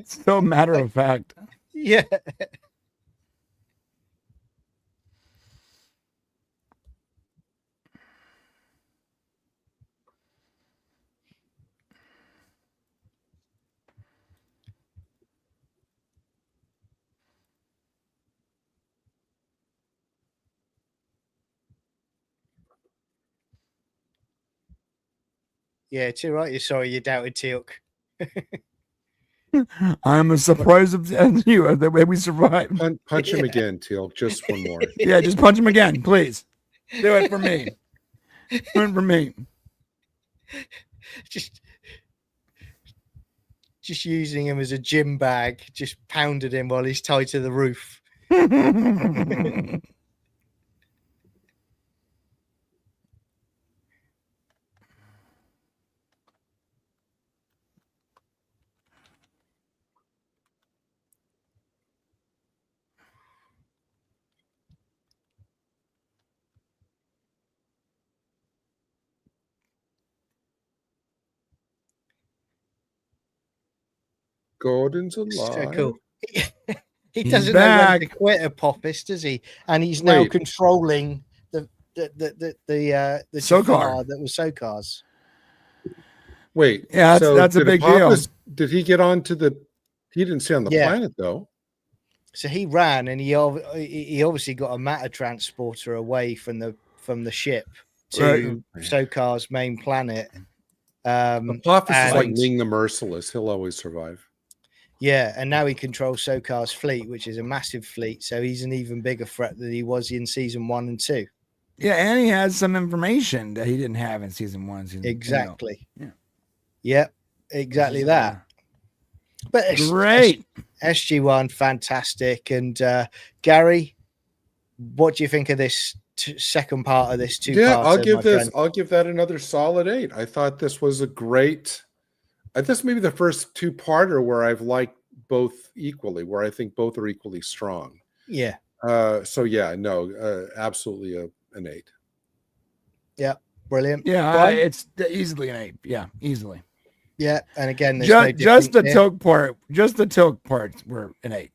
Speaker 3: So matter of fact.
Speaker 2: Yeah. Yeah, too right. You're sorry you doubted Teal'c.
Speaker 3: I'm as surprised as you at the way we survived.
Speaker 4: Punch him again, Teal. Just one more.
Speaker 3: Yeah, just punch him again, please. Do it for me. Do it for me.
Speaker 2: Just using him as a gym bag, just pounded him while he's tied to the roof.
Speaker 4: Gordon's
Speaker 2: So
Speaker 4: alive.
Speaker 2: cool. He
Speaker 3: He's
Speaker 2: doesn't know when to
Speaker 3: back.
Speaker 2: quit Apophis, does he? And he's now
Speaker 4: Wait.
Speaker 2: controlling the
Speaker 3: Sokar.
Speaker 2: Jafar that was Sokar's.
Speaker 4: Wait.
Speaker 3: Yeah,
Speaker 4: so
Speaker 3: that's a
Speaker 4: did
Speaker 3: big
Speaker 4: Apophis-
Speaker 3: deal.
Speaker 4: Did he get onto the? He didn't stay on the
Speaker 2: Yeah.
Speaker 4: planet though.
Speaker 2: So he ran, and he obviously got a matter transporter away from the ship to Sokar's main planet.
Speaker 4: Apophis is like
Speaker 2: and-
Speaker 4: Ming the Merciless. He'll always survive.
Speaker 2: Yeah, and now he controls Sokar's fleet, which is a massive fleet. So he's an even bigger threat than he was in season 1 and 2.
Speaker 3: Yeah, and he has some information that he didn't have in season 1.
Speaker 2: Exactly.
Speaker 3: Yeah.
Speaker 2: Yep, exactly that. But it's
Speaker 3: Great.
Speaker 2: SG-1, fantastic. And Gary, what do you think of this second part of this two-part?
Speaker 4: Yeah, I'll give that another solid 8. I thought this was a great. This may be the first two-parter where I've liked both equally, where I think both are equally strong.
Speaker 2: Yeah.
Speaker 4: So yeah, no, absolutely an 8.
Speaker 2: Yeah, brilliant.
Speaker 3: Yeah, it's easily an 8. Yeah, easily.
Speaker 2: Yeah, and again,
Speaker 3: just the Teal'c parts were an 8.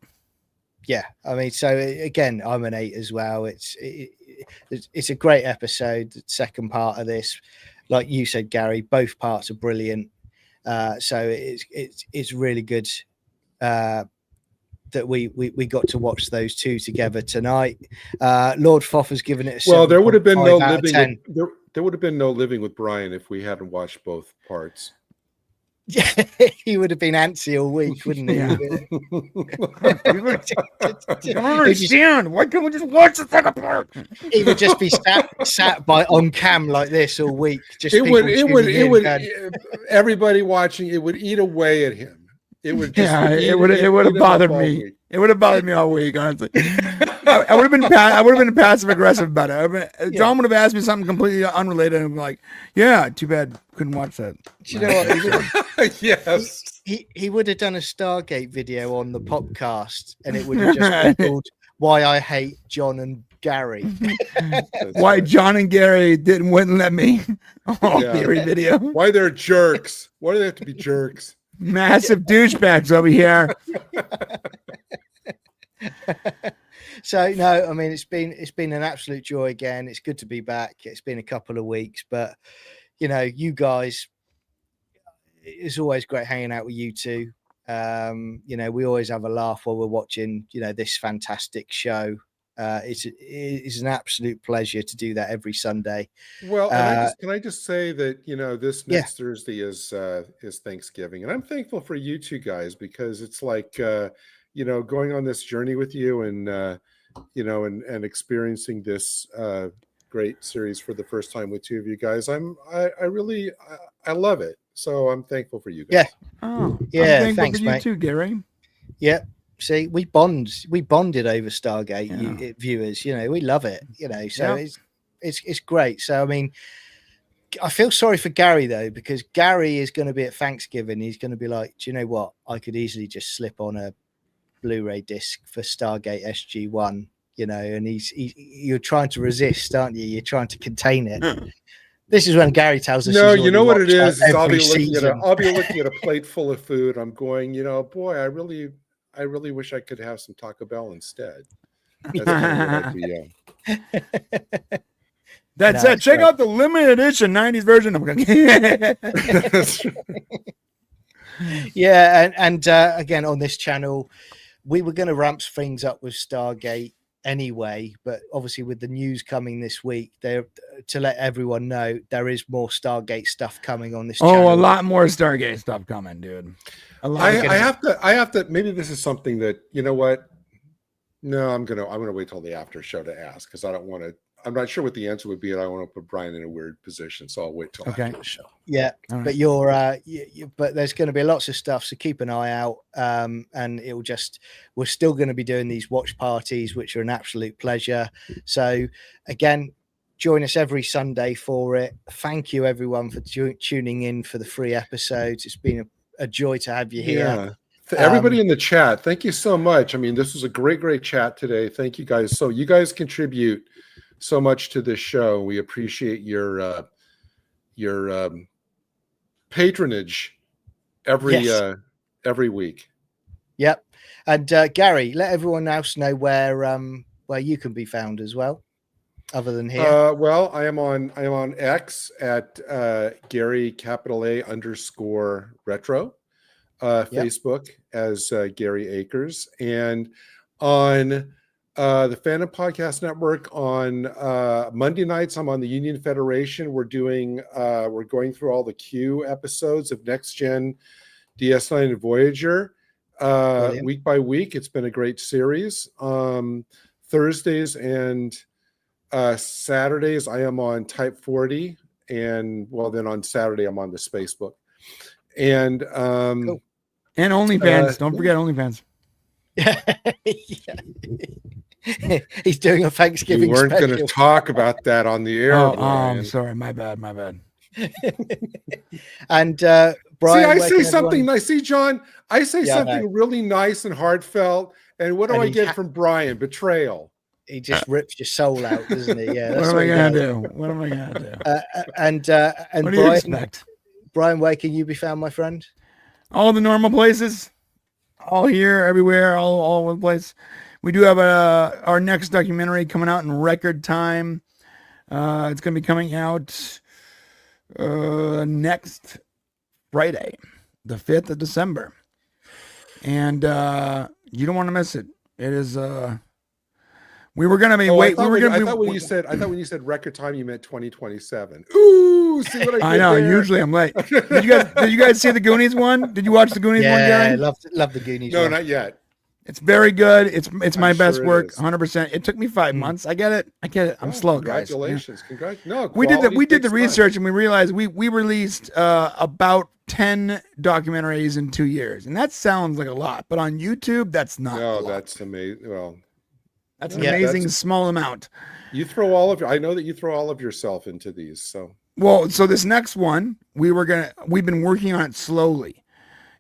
Speaker 2: Yeah, I mean, so again, I'm an 8 as well. It's a great episode. The second part of this, like you said, Gary, both parts are brilliant. So it's really good. that we got to watch those two together tonight. Lord Foff has given it a
Speaker 4: Well, there would have been
Speaker 2: 7.5
Speaker 4: no
Speaker 2: out of
Speaker 4: living
Speaker 2: 10.
Speaker 4: with, there would have been no living with Brian if we hadn't watched both parts.
Speaker 2: Yeah, he would have been antsy all week, wouldn't he?
Speaker 3: Yeah.
Speaker 2: He
Speaker 3: I don't understand. Why can't we just watch the second part?
Speaker 2: He would just be sat by on cam like this all week. Just
Speaker 4: It would
Speaker 2: people tuning in going,
Speaker 4: everybody watching it would eat away at him. It would just
Speaker 3: Yeah,
Speaker 4: eat-
Speaker 3: it would
Speaker 4: eat-
Speaker 3: have
Speaker 4: eat him up
Speaker 3: bothered
Speaker 4: all
Speaker 3: me.
Speaker 4: week.
Speaker 3: It would have bothered me all week, honestly. I would have been passive aggressive about it. John would have asked me something completely unrelated, and I'm like, "Yeah, too bad, couldn't watch that."
Speaker 2: do you know what?
Speaker 4: Yes.
Speaker 2: He would have done a Stargate video on the podcast, and it would have just been called "Why I Hate John and Gary."
Speaker 3: Why John and Gary wouldn't let me? Oh,
Speaker 4: Yeah.
Speaker 3: theory video.
Speaker 4: Why they're jerks? Why do they have to be jerks?
Speaker 3: Massive douchebags over here.
Speaker 2: So no, I mean it's been an absolute joy again. It's good to be back. It's been a couple of weeks, but you guys, it's always great hanging out with you two. We always have a laugh while we're watching this fantastic show. It's an absolute pleasure to do that every Sunday.
Speaker 4: Well, and can I just say that this
Speaker 2: Yeah.
Speaker 4: next Thursday is Thanksgiving, and I'm thankful for you two guys because it's like going on this journey with you and and experiencing this great series for the first time with two of you guys. I really love it, so I'm thankful for you guys.
Speaker 2: Yeah.
Speaker 3: Oh,
Speaker 2: Yeah,
Speaker 3: I'm thankful
Speaker 2: thanks,
Speaker 3: for you
Speaker 2: mate.
Speaker 3: too, Gary.
Speaker 2: Yeah. See, we bonded over Stargate, viewers. We love it. So
Speaker 3: Yeah.
Speaker 2: it's great. So I mean, I feel sorry for Gary though, because Gary is going to be at Thanksgiving. He's going to be like, do you know what? I could easily just slip on a Blu-ray disc for Stargate SG-1. And you're trying to resist, aren't you? You're trying to contain it. This is when Gary tells us.
Speaker 4: No,
Speaker 2: he's
Speaker 4: you know what it
Speaker 2: already
Speaker 4: is?
Speaker 2: watched,
Speaker 4: Is
Speaker 2: like,
Speaker 4: I'll be
Speaker 2: every
Speaker 4: looking
Speaker 2: season.
Speaker 4: at a plate full of food. I'm going, boy, I really wish I could have some Taco Bell instead. That's kind of what I'd be,
Speaker 3: That's
Speaker 2: No,
Speaker 3: it.
Speaker 2: it's
Speaker 3: Check
Speaker 2: great.
Speaker 3: out the limited edition 90s version of
Speaker 2: Yeah, and again on this channel, we were going to ramp things up with Stargate anyway, but obviously with the news coming this week, to let everyone know there is more Stargate stuff coming on this channel.
Speaker 3: a lot more Stargate stuff coming, dude. A lot.
Speaker 4: I have to. Maybe this is something that what. No, I'm gonna wait till the after show to ask because I don't want to. I'm not sure what the answer would be, and I don't want to put Brian in a weird position, so I'll wait till
Speaker 3: Okay.
Speaker 4: after the show.
Speaker 2: Yeah,
Speaker 3: All right.
Speaker 2: but but there's going to be lots of stuff, so keep an eye out. And we're still going to be doing these watch parties, which are an absolute pleasure. So again, join us every Sunday for it. Thank you everyone for tuning in for the free episodes. It's been a joy to have you here.
Speaker 4: Yeah. Everybody in the chat, thank you so much. I mean, this was a great chat today. Thank you guys. So you guys contribute so much to this show. We appreciate your patronage every week.
Speaker 2: Yep. And Gary, let everyone else know where you can be found as well, other than here.
Speaker 4: Well, I am on X at Gary _retro. Facebook as Gary Akers, and on the Phantom Podcast Network on Monday nights I'm on the Union Federation. We're going through all the Q episodes of Next Gen, DS9 and Voyager week by week. It's been a great series. Thursdays and Saturdays I am on Type 40, and then on Saturday I'm on the Spacebook. And
Speaker 2: Cool.
Speaker 3: And OnlyFans. Don't forget OnlyFans.
Speaker 2: Yeah. He's doing a Thanksgiving
Speaker 4: we weren't going to
Speaker 2: special.
Speaker 4: talk about that on the air.
Speaker 3: I'm sorry. My bad.
Speaker 2: And Brian,
Speaker 4: I say something. I see John. I say
Speaker 2: Yeah,
Speaker 4: something really nice and heartfelt. And what do
Speaker 2: And
Speaker 4: I
Speaker 2: he
Speaker 4: get from Brian? Betrayal.
Speaker 2: He just rips your soul out, doesn't he? Yeah.
Speaker 3: What
Speaker 2: That's
Speaker 3: am I
Speaker 2: he
Speaker 3: gonna
Speaker 2: does.
Speaker 3: do? What am I gonna do?
Speaker 2: And
Speaker 3: What do you expect?
Speaker 2: Brian, where can you be found, my friend?
Speaker 3: All the normal places, all here, everywhere, all over the place. We do have our next documentary coming out in record time. It's going to be coming out next Friday, the 5th of December. and you don't want to miss it. It is. We were gonna be
Speaker 4: Oh,
Speaker 3: wait.
Speaker 4: I
Speaker 3: We were gonna.
Speaker 4: thought when
Speaker 3: we-
Speaker 4: you said record time, you meant 2027. Ooh, see what I did
Speaker 3: I know.
Speaker 4: there?
Speaker 3: Usually I'm late. Did you guys see the Goonies one? Did you watch the Goonies one,
Speaker 2: Yeah,
Speaker 3: Gary?
Speaker 2: love the Goonies.
Speaker 4: No,
Speaker 2: one.
Speaker 4: not yet.
Speaker 3: It's very good. It's my best
Speaker 4: sure it
Speaker 3: work,
Speaker 4: is.
Speaker 3: 100%. It took me 5 months. I get it. I'm
Speaker 4: Oh,
Speaker 3: slow, guys.
Speaker 4: Congratulations. No,
Speaker 3: We did the
Speaker 4: quality takes
Speaker 3: research
Speaker 4: time.
Speaker 3: and we realized we released about 10 documentaries in 2 years, and that sounds like a lot, but on YouTube that's not. a
Speaker 4: No,
Speaker 3: lot.
Speaker 4: that's amazing. Well,
Speaker 3: That's an
Speaker 2: Yeah,
Speaker 3: amazing
Speaker 4: that's-
Speaker 3: small amount.
Speaker 4: you throw all of. I know that you throw all of yourself into these. So
Speaker 3: Well, so this next one we've been working on it slowly.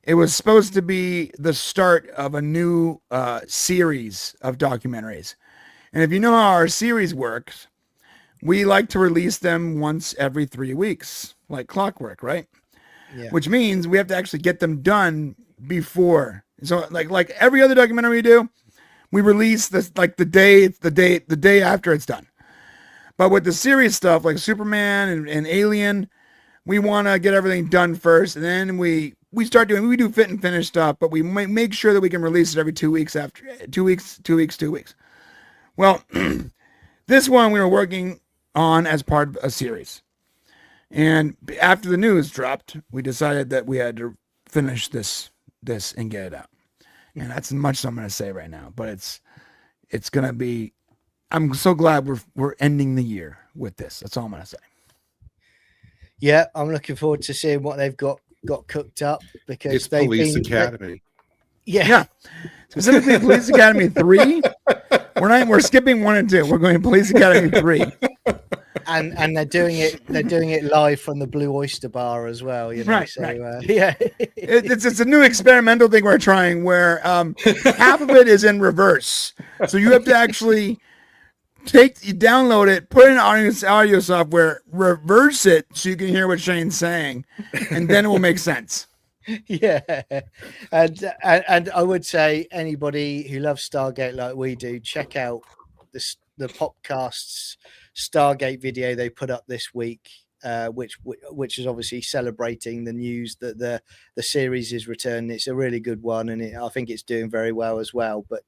Speaker 3: It was supposed to be the start of a new series of documentaries. And if you know how our series works, we like to release them once every 3 weeks, like clockwork, right?
Speaker 2: Yeah.
Speaker 3: Which means we have to actually get them done before. So like every other documentary we do, we release this like the day after it's done. But with the series stuff like Superman and Alien, we want to get everything done first, and then we do fit and finish stuff, but we make sure that we can release it every 2 weeks after 2 weeks. Well, this one we were working on as part of a series. And after the news dropped, we decided that we had to finish this and get it out. And that's as much as I'm going to say right now, but it's going to be, I'm so glad we're ending the year with this. That's all I'm going to say.
Speaker 2: Yeah, I'm looking forward to seeing what they've got cooked up because
Speaker 4: it's
Speaker 2: they've
Speaker 4: Police
Speaker 2: been,
Speaker 4: Academy.
Speaker 3: Yeah. Specifically Police Academy 3. We're skipping 1 and 2. We're going Police Academy 3.
Speaker 2: And they're doing it live from the Blue Oyster Bar as well, you know.
Speaker 3: Right,
Speaker 2: so
Speaker 3: right.
Speaker 2: yeah.
Speaker 3: It's a new experimental thing we're trying where half of it is in reverse. So you have to actually download it, put in audio software, reverse it so you can hear what Shane's saying, and then it will make sense.
Speaker 2: Yeah, and I would say anybody who loves Stargate like we do, check out the Popcast's Stargate video they put up this week, which is obviously celebrating the news that the series is returning. It's a really good one, and I think it's doing very well as well. But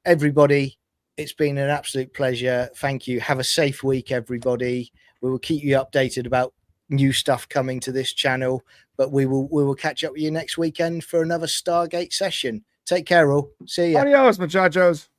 Speaker 2: everybody, it's been an absolute pleasure. Thank you. Have a safe week, everybody. We will keep you updated about new stuff coming to this channel, but we will catch up with you next weekend for another Stargate session. Take care, all. See ya.
Speaker 3: Adios, muchachos.